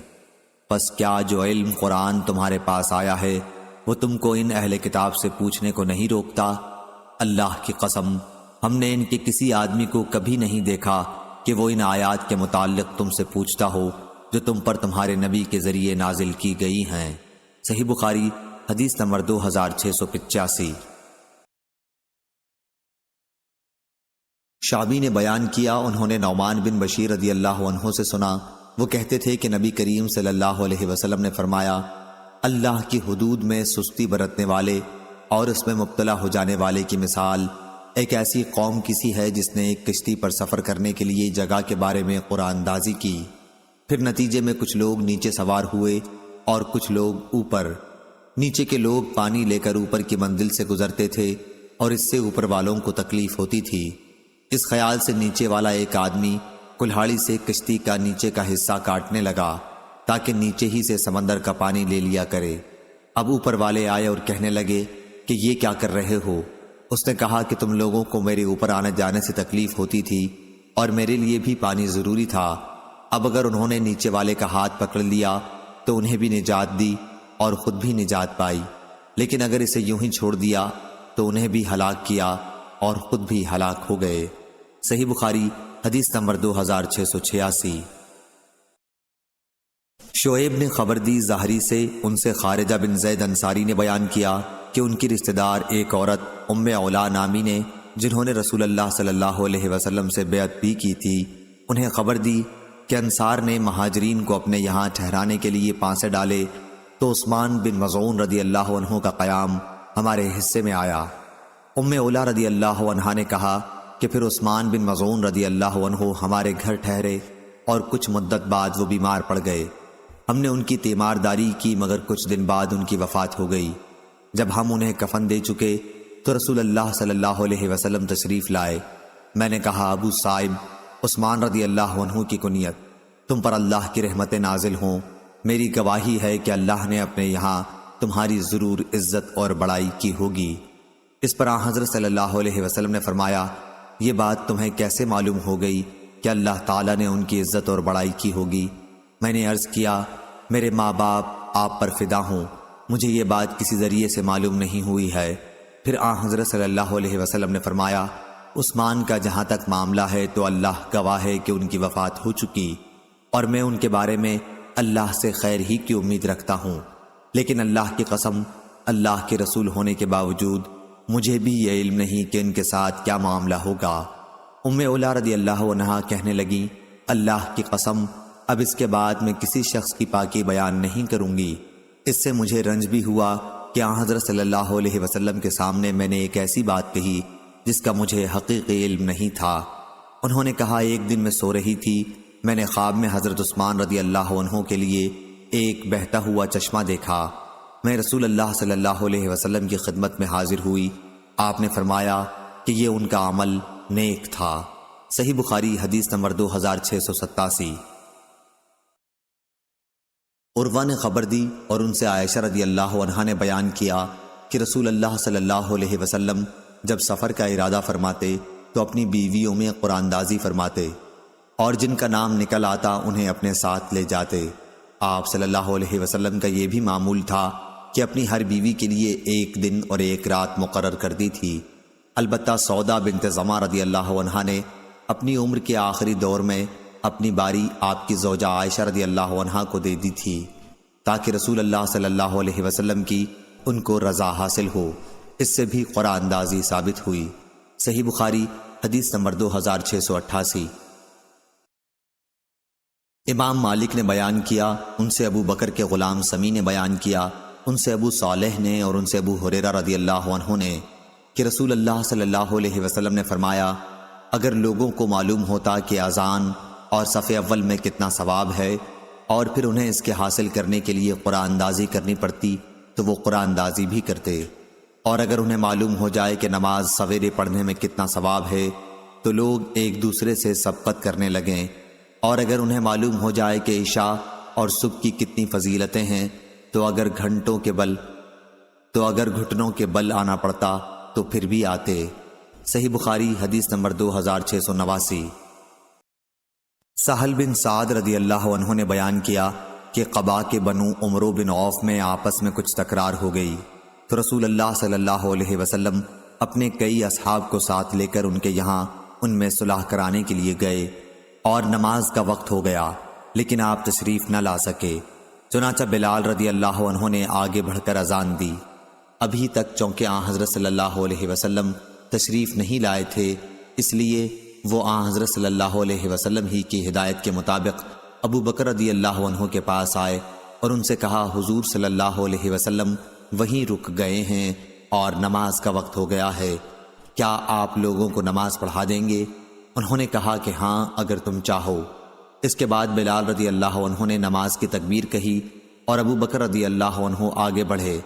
S1: پس کیا جو علم قرآن تمہارے پاس آیا ہے وہ تم کو ان اہل کتاب سے پوچھنے کو نہیں روکتا؟ اللہ کی قسم، ہم نے ان کے کسی آدمی کو کبھی نہیں دیکھا کہ وہ ان آیات کے متعلق تم سے پوچھتا ہو جو تم پر تمہارے نبی کے ذریعے نازل کی گئی ہیں۔ صحیح بخاری حدیث نمبر 2685۔ شعبی نے بیان کیا، انہوں نے نعمان بن بشیر رضی اللہ عنہ سے سنا، وہ کہتے تھے کہ نبی کریم صلی اللہ علیہ وسلم نے فرمایا، اللہ کی حدود میں سستی برتنے والے اور اس میں مبتلا ہو جانے والے کی مثال ایک ایسی قوم کسی ہے جس نے ایک کشتی پر سفر کرنے کے لیے جگہ کے بارے میں قرآن دازی کی، پھر نتیجے میں کچھ لوگ نیچے سوار ہوئے اور کچھ لوگ اوپر۔ نیچے کے لوگ پانی لے کر اوپر کی منزل سے گزرتے تھے اور اس سے اوپر والوں کو تکلیف ہوتی تھی۔ اس خیال سے نیچے والا ایک آدمی کلہاڑی سے کشتی کا نیچے کا حصہ کاٹنے لگا تاکہ نیچے ہی سے سمندر کا پانی لے لیا کرے۔ اب اوپر والے آئے اور کہنے لگے کہ یہ کیا کر رہے ہو؟ اس نے کہا کہ تم لوگوں کو میرے اوپر آنے جانے سے تکلیف ہوتی تھی اور میرے لیے بھی پانی ضروری تھا۔ اب اگر انہوں نے نیچے والے کا ہاتھ پکڑ لیا تو انہیں بھی نجات دی اور خود بھی نجات پائی، لیکن اگر اسے یوں ہی چھوڑ دیا تو انہیں بھی ہلاک کیا اور خود بھی ہلاک ہو گئے۔ صحیح بخاری حدیث نمبر 2686۔ شعیب نے خبر دی ظاہری سے، ان سے خارجہ بن زید انصاری نے بیان کیا کہ ان کی رشتہ دار ایک عورت ام علا نامی نے، جنہوں نے رسول اللہ صلی اللہ علیہ وسلم سے بیعت بھی کی تھی، انہیں خبر دی کہ انصار نے مہاجرین کو اپنے یہاں ٹھہرانے کے لیے پانسے ڈالے تو عثمان بن مظعون رضی اللہ عنہ کا قیام ہمارے حصے میں آیا۔ ام علا رضی اللہ عنہ نے کہا کہ پھر عثمان بن مظعون رضی اللہ عنہ ہمارے گھر ٹھہرے اور کچھ مدت بعد وہ بیمار پڑ گئے۔ ہم نے ان کی تیمارداری کی مگر کچھ دن بعد ان کی وفات ہو گئی۔ جب ہم انہیں کفن دے چکے تو رسول اللہ صلی اللہ علیہ وسلم تشریف لائے۔ میں نے کہا ابو صائب، عثمان رضی اللہ عنہ کی کنیت، تم پر اللہ کی رحمتیں نازل ہوں، میری گواہی ہے کہ اللہ نے اپنے یہاں تمہاری ضرور عزت اور بڑائی کی ہوگی۔ اس پر آن حضرت صلی اللہ علیہ وسلم نے فرمایا، یہ بات تمہیں کیسے معلوم ہو گئی کہ اللہ تعالیٰ نے ان کی عزت اور بڑائی کی ہوگی؟ میں نے عرض کیا، میرے ماں باپ آپ پر فدا ہوں، مجھے یہ بات کسی ذریعے سے معلوم نہیں ہوئی ہے۔ پھر آن حضرت صلی اللہ علیہ وسلم نے فرمایا، عثمان کا جہاں تک معاملہ ہے تو اللہ گواہ ہے کہ ان کی وفات ہو چکی اور میں ان کے بارے میں اللہ سے خیر ہی کی امید رکھتا ہوں، لیکن اللہ کی قسم، اللہ کے رسول ہونے کے باوجود مجھے بھی یہ علم نہیں کہ ان کے ساتھ کیا معاملہ ہوگا۔ ام علا رضی اللہ عنہا کہنے لگیں، اللہ کی قسم، اب اس کے بعد میں کسی شخص کی پاکی بیان نہیں کروں گی۔ اس سے مجھے رنج بھی ہوا کہ آن حضرت صلی اللہ علیہ وسلم کے سامنے میں نے ایک ایسی بات کہی جس کا مجھے حقیقی علم نہیں تھا۔ انہوں نے کہا، ایک دن میں سو رہی تھی، میں نے خواب میں حضرت عثمان رضی اللہ عنہ کے لیے ایک بہتا ہوا چشمہ دیکھا۔ میں رسول اللہ صلی اللہ علیہ وسلم کی خدمت میں حاضر ہوئی، آپ نے فرمایا کہ یہ ان کا عمل نیک تھا۔ صحیح بخاری حدیث نمبر 2687۔ عروہ نے خبر دی اور ان سے عائشہ رضی اللہ عنہا نے بیان کیا کہ رسول اللہ صلی اللہ علیہ وسلم جب سفر کا ارادہ فرماتے تو اپنی بیویوں میں قرآن اندازی فرماتے اور جن کا نام نکل آتا انہیں اپنے ساتھ لے جاتے۔ آپ صلی اللہ علیہ وسلم کا یہ بھی معمول تھا کہ اپنی ہر بیوی کے لیے ایک دن اور ایک رات مقرر کر دی تھی۔ البتہ سودا بنت زمع رضی اللہ عنہا نے اپنی عمر کے آخری دور میں اپنی باری آپ کی زوجہ عائشہ رضی اللہ عنہا کو دے دی تھی تاکہ رسول اللہ صلی اللہ علیہ وسلم کی ان کو رضا حاصل ہو۔ اس سے بھی قرآن اندازی ثابت ہوئی۔ صحیح بخاری حدیث نمبر 2688۔ امام مالک نے بیان کیا، ان سے ابو بکر کے غلام سمی نے بیان کیا، ان سے ابو صالح نے اور ان سے ابو ہریرہ رضی اللہ عنہ نے کہ رسول اللہ صلی اللہ علیہ وسلم نے فرمایا، اگر لوگوں کو معلوم ہوتا کہ اذان اور صف اول میں کتنا ثواب ہے اور پھر انہیں اس کے حاصل کرنے کے لیے قرآن اندازی کرنی پڑتی تو وہ قرآن اندازی بھی کرتے، اور اگر انہیں معلوم ہو جائے کہ نماز سویرے پڑھنے میں کتنا ثواب ہے تو لوگ ایک دوسرے سے سبقت کرنے لگیں، اور اگر انہیں معلوم ہو جائے کہ عشاء اور صبح کی کتنی فضیلتیں ہیں تو اگر گھٹنوں کے بل آنا پڑتا تو پھر بھی آتے۔ صحیح بخاری حدیث نمبر 2689۔ سہل بن سعد رضی اللہ عنہ نے بیان کیا کہ قبا کے بنو عمرو بن عوف میں آپس میں کچھ تکرار ہو گئی تو رسول اللہ صلی اللہ علیہ وسلم اپنے کئی اصحاب کو ساتھ لے کر ان کے یہاں ان میں صلح کرانے کے لیے گئے، اور نماز کا وقت ہو گیا لیکن آپ تشریف نہ لا سکے۔ چنانچہ بلال رضی اللہ عنہ نے آگے بڑھ کر اذان دی۔ ابھی تک چونکہ آن حضرت صلی اللہ علیہ وسلم تشریف نہیں لائے تھے، اس لیے وہ آن حضرت صلی اللہ علیہ وسلم ہی کی ہدایت کے مطابق ابو بکر رضی اللہ عنہ کے پاس آئے اور ان سے کہا، حضور صلی اللہ علیہ وسلم وہیں رک گئے ہیں اور نماز کا وقت ہو گیا ہے، کیا آپ لوگوں کو نماز پڑھا دیں گے؟ انہوں نے کہا کہ ہاں اگر تم چاہو۔ اس کے بعد بلال رضی اللہ عنہ نے نماز کی تکبیر کہی اور ابو بکر رضی اللہ عنہ آگے بڑھے۔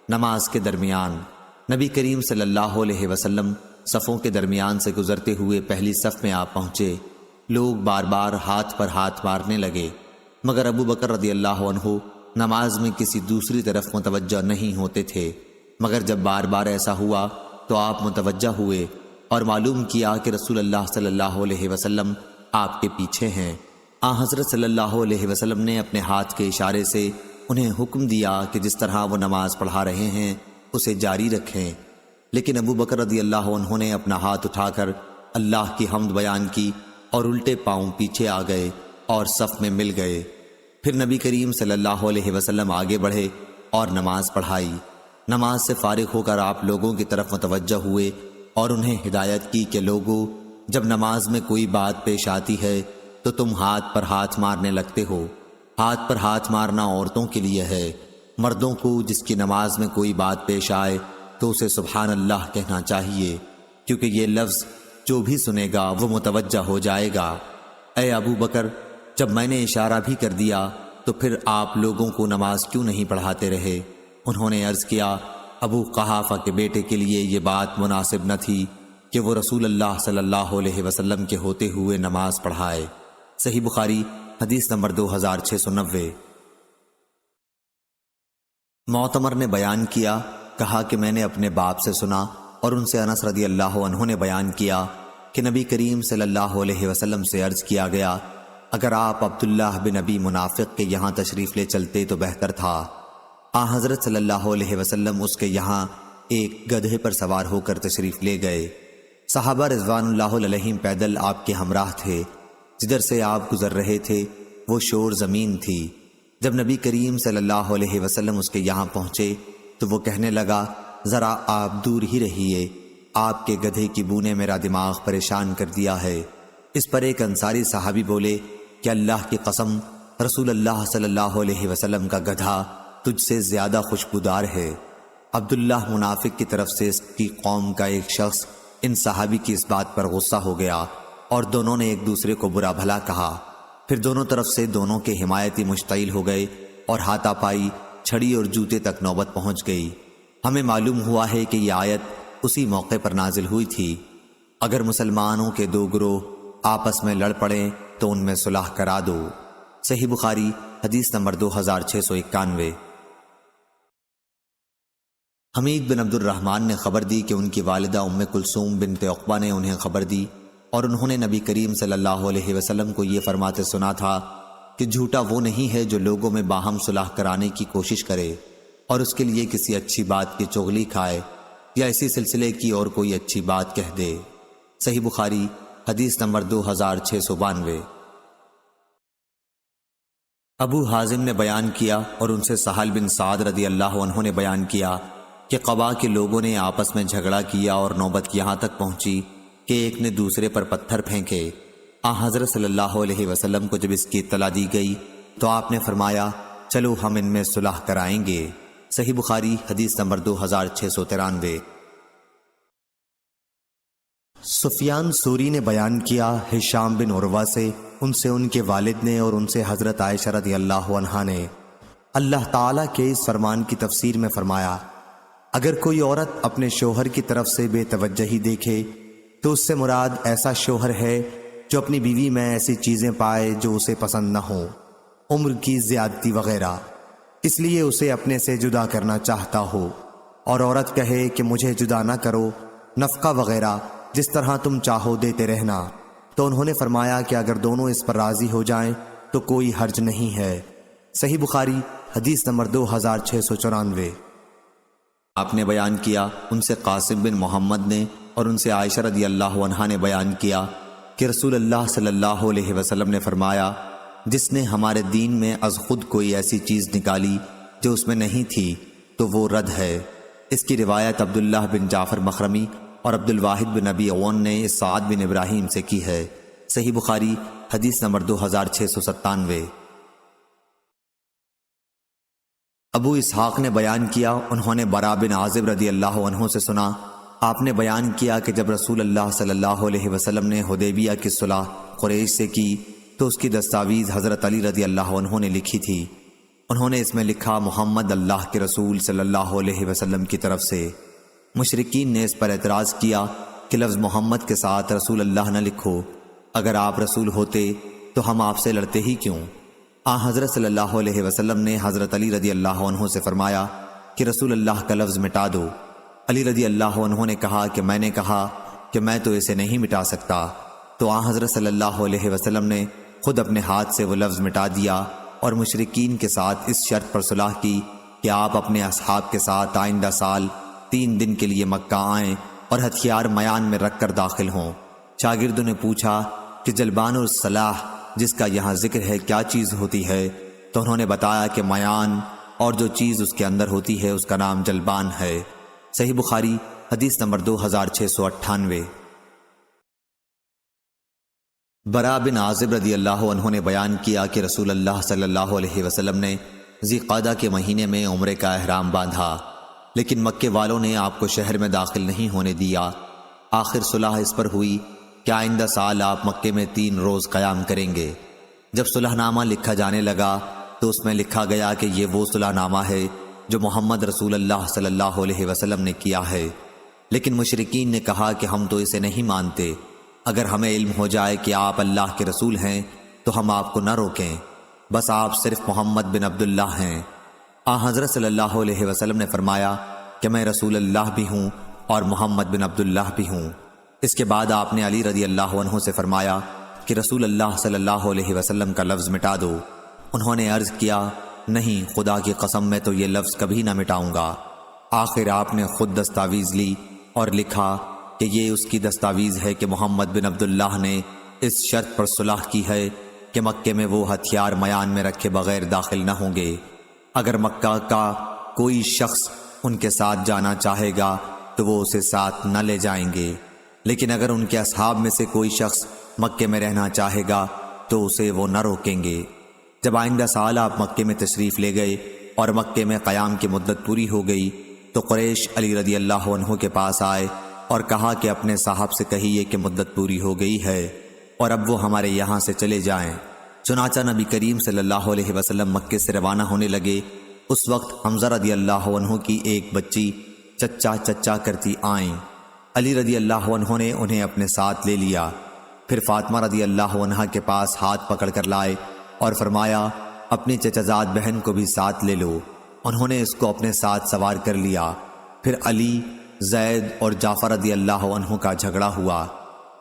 S1: نماز کے درمیان نبی کریم صلی اللہ علیہ وسلم صفوں کے درمیان سے گزرتے ہوئے پہلی صف میں آپ پہنچے۔ لوگ بار بار ہاتھ پر ہاتھ مارنے لگے مگر ابو بکر رضی اللہ عنہ نماز میں کسی دوسری طرف متوجہ نہیں ہوتے تھے۔ مگر جب بار بار ایسا ہوا تو آپ متوجہ ہوئے اور معلوم کیا کہ رسول اللہ صلی اللہ علیہ وسلم آپ کے پیچھے ہیں۔ حضرت صلی اللہ علیہ وسلم نے اپنے ہاتھ کے اشارے سے انہیں حکم دیا کہ جس طرح وہ نماز پڑھا رہے ہیں اسے جاری رکھیں، لیکن ابو بکر رضی اللہ عنہ نے اپنا ہاتھ اٹھا کر اللہ کی حمد بیان کی اور الٹے پاؤں پیچھے آ گئے اور صف میں مل گئے۔ پھر نبی کریم صلی اللہ علیہ وسلم آگے بڑھے اور نماز پڑھائی۔ نماز سے فارغ ہو کر آپ لوگوں کی طرف متوجہ ہوئے اور انہیں ہدایت کی کہ لوگو، جب نماز میں کوئی بات پیش آتی ہے تو تم ہاتھ پر ہاتھ مارنے لگتے ہو۔ ہاتھ پر ہاتھ مارنا عورتوں کے لیے ہے، مردوں کو جس کی نماز میں کوئی بات پیش آئے تو اسے سبحان اللہ کہنا چاہیے، کیونکہ یہ لفظ جو بھی سنے گا وہ متوجہ ہو جائے گا۔ اے ابو بکر، جب میں نے اشارہ بھی کر دیا تو پھر آپ لوگوں کو نماز کیوں نہیں پڑھاتے رہے؟ انہوں نے عرض کیا، ابو قحافہ کے بیٹے کے لیے یہ بات مناسب نہ تھی کہ وہ رسول اللہ صلی اللہ علیہ وسلم کے ہوتے ہوئے نماز پڑھائے۔ صحیح بخاری حدیث نمبر 2690۔ معتمر نے بیان کیا، کہا کہ میں نے اپنے باپ سے سنا اور ان سے انس رضی اللہ عنہ نے بیان کیا کہ نبی کریم صلی اللہ علیہ وسلم سے عرض کیا گیا، اگر آپ عبداللہ بن ابی منافق کے یہاں تشریف لے چلتے تو بہتر تھا۔ حضرت صلی اللہ علیہ وسلم اس کے یہاں ایک گدھے پر سوار ہو کر تشریف لے گئے۔ صحابہ رضوان اللہ علیہم پیدل آپ کے ہمراہ تھے۔ جدھر سے آپ گزر رہے تھے وہ شور زمین تھی۔ جب نبی کریم صلی اللہ علیہ وسلم اس کے یہاں پہنچے تو وہ کہنے لگا، ذرا آپ دور ہی رہیے، آپ کے گدھے کی بو نے میرا دماغ پریشان کر دیا ہے۔ اس پر ایک انصاری صحابی بولے کہ اللہ کی قسم، رسول اللہ صلی اللہ علیہ وسلم کا گدھا تجھ سے زیادہ خوشبودار ہے۔ عبداللہ منافق کی طرف سے اس کی قوم کا ایک شخص ان صحابی کی اس بات پر غصہ ہو گیا اور دونوں نے ایک دوسرے کو برا بھلا کہا۔ پھر دونوں طرف سے دونوں کے حمایتی مشتعل ہو گئے اور ہاتھا پائی، چھڑی اور جوتے تک نوبت پہنچ گئی۔ ہمیں معلوم ہوا ہے کہ یہ آیت اسی موقع پر نازل ہوئی تھی، اگر مسلمانوں کے دو گروہ آپس میں لڑ پڑیں تو ان میں صلح کرا دو۔ صحیح بخاری حدیث نمبر 2691۔ حمید بن عبد الرحمن نے خبر دی کہ ان کی والدہ ام کلثوم بنت عقبہ نے انہیں خبر دی اور انہوں نے نبی کریم صلی اللہ علیہ وسلم کو یہ فرماتے سنا تھا کہ جھوٹا وہ نہیں ہے جو لوگوں میں باہم صلح کرانے کی کوشش کرے اور اس کے لیے کسی اچھی بات کی چغلی کھائے یا اسی سلسلے کی اور کوئی اچھی بات کہہ دے۔ صحیح بخاری حدیث نمبر 2692۔ ابو حازم نے بیان کیا اور ان سے سہل بن سعد رضی اللہ عنہ نے بیان کیا کہ قبا کے لوگوں نے آپس میں جھگڑا کیا اور نوبت یہاں تک پہنچی کہ ایک نے دوسرے پر پتھر پھینکے۔ حضرت صلی اللہ علیہ وسلم کو جب اس کی اطلاع دی گئی تو آپ نے فرمایا، چلو ہم ان میں صلح کرائیں گے۔ صحیح بخاری حدیث نمبر 2693۔ سفیان ثوری نے بیان کیا ہشام بن عروہ سے، ان سے ان کے والد نے اور ان سے حضرت عائشہ رضی اللہ عنہا نے اللہ تعالیٰ کے اس فرمان کی تفسیر میں فرمایا، اگر کوئی عورت اپنے شوہر کی طرف سے بے توجہی دیکھے تو اس سے مراد ایسا شوہر ہے جو اپنی بیوی میں ایسی چیزیں پائے جو اسے پسند نہ ہوں، عمر کی زیادتی وغیرہ، اس لیے اسے اپنے سے جدا کرنا چاہتا ہو، اور عورت کہے کہ مجھے جدا نہ کرو، نفقہ وغیرہ جس طرح تم چاہو دیتے رہنا، تو انہوں نے فرمایا کہ اگر دونوں اس پر راضی ہو جائیں تو کوئی حرج نہیں ہے۔ صحیح بخاری حدیث نمبر 2694۔ آپ نے بیان کیا ان سے قاسم بن محمد نے اور ان سے عائشہ رضی اللہ عنہا نے بیان کیا کہ رسول اللہ صلی اللہ علیہ وسلم نے فرمایا، جس نے ہمارے دین میں از خود کوئی ایسی چیز نکالی جو اس میں نہیں تھی تو وہ رد ہے۔ اس کی روایت عبداللہ بن جعفر مخرمی اور عبد الواحد بن ابی عون نے سعد بن ابراہیم سے کی ہے۔ صحیح بخاری حدیث نمبر 2697۔ ابو اسحاق نے بیان کیا انہوں نے برا بن عازب رضی اللہ عنہ سے سنا، آپ نے بیان کیا کہ جب رسول اللہ صلی اللہ علیہ وسلم نے حدیبیہ کی صلح قریش سے کی تو اس کی دستاویز حضرت علی رضی اللہ عنہ نے لکھی تھی۔ انہوں نے اس میں لکھا محمد اللہ کے رسول صلی اللہ علیہ وسلم کی طرف سے۔ مشرکین نے اس پر اعتراض کیا کہ لفظ محمد کے ساتھ رسول اللہ نہ لکھو، اگر آپ رسول ہوتے تو ہم آپ سے لڑتے ہی کیوں؟ حضرت صلی اللہ علیہ وسلم نے حضرت علی رضی اللہ عنہ سے فرمایا، کہ رسول اللہ کا لفظ مٹا دو۔ علی رضی اللہ عنہ نے کہا کہ میں نے کہا کہ میں تو اسے نہیں مٹا سکتا، تو آن حضرت صلی اللہ علیہ وسلم نے خود اپنے ہاتھ سے وہ لفظ مٹا دیا اور مشرکین کے ساتھ اس شرط پر صلح کی کہ آپ اپنے اصحاب کے ساتھ آئندہ سال 3 دن کے لیے مکہ آئیں اور ہتھیار میان میں رکھ کر داخل ہوں۔ شاگردوں نے پوچھا کہ جلبان الصلاح جس کا یہاں ذکر ہے کیا چیز ہوتی ہے؟ تو انہوں نے بتایا کہ میان اور جو چیز اس کے اندر ہوتی ہے اس کا نام جلبان ہے۔ صحیح بخاری حدیث نمبر 2698۔ برا بن عازب رضی اللہ عنہ نے بیان کیا کہ رسول اللہ صلی اللہ علیہ وسلم نے ذی قعدہ کے مہینے میں عمرے کا احرام باندھا، لیکن مکے والوں نے آپ کو شہر میں داخل نہیں ہونے دیا۔ آخر صلح اس پر ہوئی کہ آئندہ سال آپ مکے میں 3 روز قیام کریں گے۔ جب صلح نامہ لکھا جانے لگا تو اس میں لکھا گیا کہ یہ وہ صلح نامہ ہے جو محمد رسول اللہ صلی اللہ علیہ وسلم نے کیا ہے، لیکن مشرکین نے کہا کہ ہم تو اسے نہیں مانتے، اگر ہمیں علم ہو جائے کہ آپ اللہ کے رسول ہیں تو ہم آپ کو نہ روکیں، بس آپ صرف محمد بن عبداللہ ہیں۔ حضرت صلی اللہ علیہ وسلم نے فرمایا کہ میں رسول اللہ بھی ہوں اور محمد بن عبداللہ بھی ہوں۔ اس کے بعد آپ نے علی رضی اللہ عنہ سے فرمایا کہ رسول اللہ صلی اللہ علیہ وسلم کا لفظ مٹا دو۔ انہوں نے عرض کیا نہیں، خدا کی قسم میں تو یہ لفظ کبھی نہ مٹاؤں گا۔ آخر آپ نے خود دستاویز لی اور لکھا کہ یہ اس کی دستاویز ہے کہ محمد بن عبداللہ نے اس شرط پر صلح کی ہے کہ مکے میں وہ ہتھیار میان میں رکھے بغیر داخل نہ ہوں گے۔ اگر مکہ کا کوئی شخص ان کے ساتھ جانا چاہے گا تو وہ اسے ساتھ نہ لے جائیں گے، لیکن اگر ان کے اصحاب میں سے کوئی شخص مکے میں رہنا چاہے گا تو اسے وہ نہ روکیں گے۔ جب آئندہ سال آپ مکے میں تشریف لے گئے اور مکے میں قیام کی مدت پوری ہو گئی تو قریش علی رضی اللہ عنہ کے پاس آئے اور کہا کہ اپنے صاحب سے کہیے کہ مدت پوری ہو گئی ہے اور اب وہ ہمارے یہاں سے چلے جائیں۔ چنانچہ نبی کریم صلی اللہ علیہ وسلم مکے سے روانہ ہونے لگے۔ اس وقت حمزہ رضی اللہ عنہ کی ایک بچی چچا چچا کرتی آئیں۔ علی رضی اللہ عنہ نے انہیں اپنے ساتھ لے لیا، پھر فاطمہ رضی اللہ عنہ کے پاس ہاتھ پکڑ کر لائے اور فرمایا اپنی چچازاد بہن کو بھی ساتھ لے لو۔ انہوں نے اس کو اپنے ساتھ سوار کر لیا۔ پھر علی، زید اور جعفر رضی اللہ عنہ کا جھگڑا ہوا۔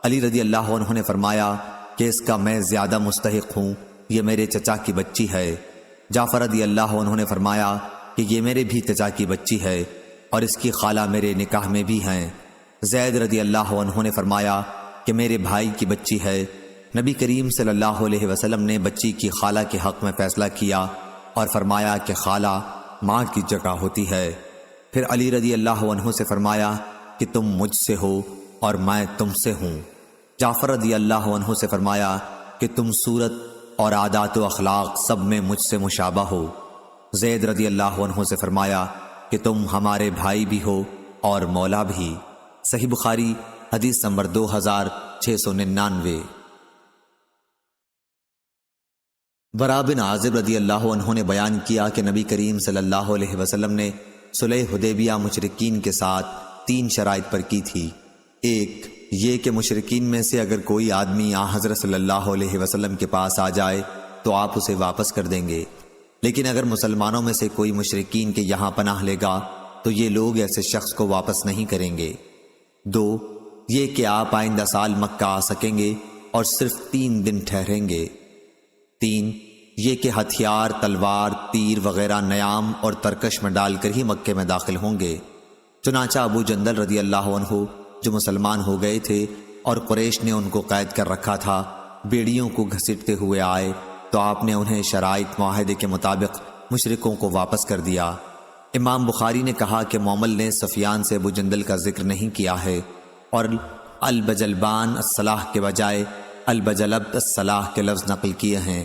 S1: علی رضی اللہ عنہ نے فرمایا کہ اس کا میں زیادہ مستحق ہوں، یہ میرے چچا کی بچی ہے۔ جعفر رضی اللہ عنہ نے فرمایا کہ یہ میرے بھی چچا کی بچی ہے اور اس کی خالہ میرے نکاح میں بھی ہیں۔ زید رضی اللہ عنہ نے فرمایا کہ میرے بھائی کی بچی ہے۔ نبی کریم صلی اللہ علیہ وسلم نے بچی کی خالہ کے حق میں فیصلہ کیا اور فرمایا کہ خالہ ماں کی جگہ ہوتی ہے۔ پھر علی رضی اللہ عنہ سے فرمایا کہ تم مجھ سے ہو اور میں تم سے ہوں۔ جعفر رضی اللہ عنہ سے فرمایا کہ تم صورت اور عادات و اخلاق سب میں مجھ سے مشابہ ہو۔ زید رضی اللہ عنہ سے فرمایا کہ تم ہمارے بھائی بھی ہو اور مولا بھی۔ صحیح بخاری حدیث نمبر 2699۔ برا بن عازب رضی اللہ عنہ نے بیان کیا کہ نبی کریم صلی اللہ علیہ وسلم نے صلح حدیبیہ مشرکین کے ساتھ 3 شرائط پر کی تھی۔ ایک یہ کہ مشرکین میں سے اگر کوئی آدمی حضرت صلی اللہ علیہ وسلم کے پاس آ جائے تو آپ اسے واپس کر دیں گے، لیکن اگر مسلمانوں میں سے کوئی مشرکین کے یہاں پناہ لے گا تو یہ لوگ ایسے شخص کو واپس نہیں کریں گے۔ 2 یہ کہ آپ آئندہ سال مکہ آ سکیں گے اور صرف 3 دن ٹھہریں گے۔ 3 یہ کہ ہتھیار، تلوار، تیر وغیرہ نیام اور ترکش میں ڈال کر ہی مکے میں داخل ہوں گے۔ چنانچہ ابو جندل رضی اللہ عنہ جو مسلمان ہو گئے تھے اور قریش نے ان کو قید کر رکھا تھا، بیڑیوں کو گھسیٹتے ہوئے آئے تو آپ نے انہیں شرائط معاہدے کے مطابق مشرکوں کو واپس کر دیا۔ امام بخاری نے کہا کہ معمل نے سفیان سے ابو جندل کا ذکر نہیں کیا ہے اور البجلبان الصلاح کے بجائے البجلبت الصلاح کے لفظ نقل کیے ہیں۔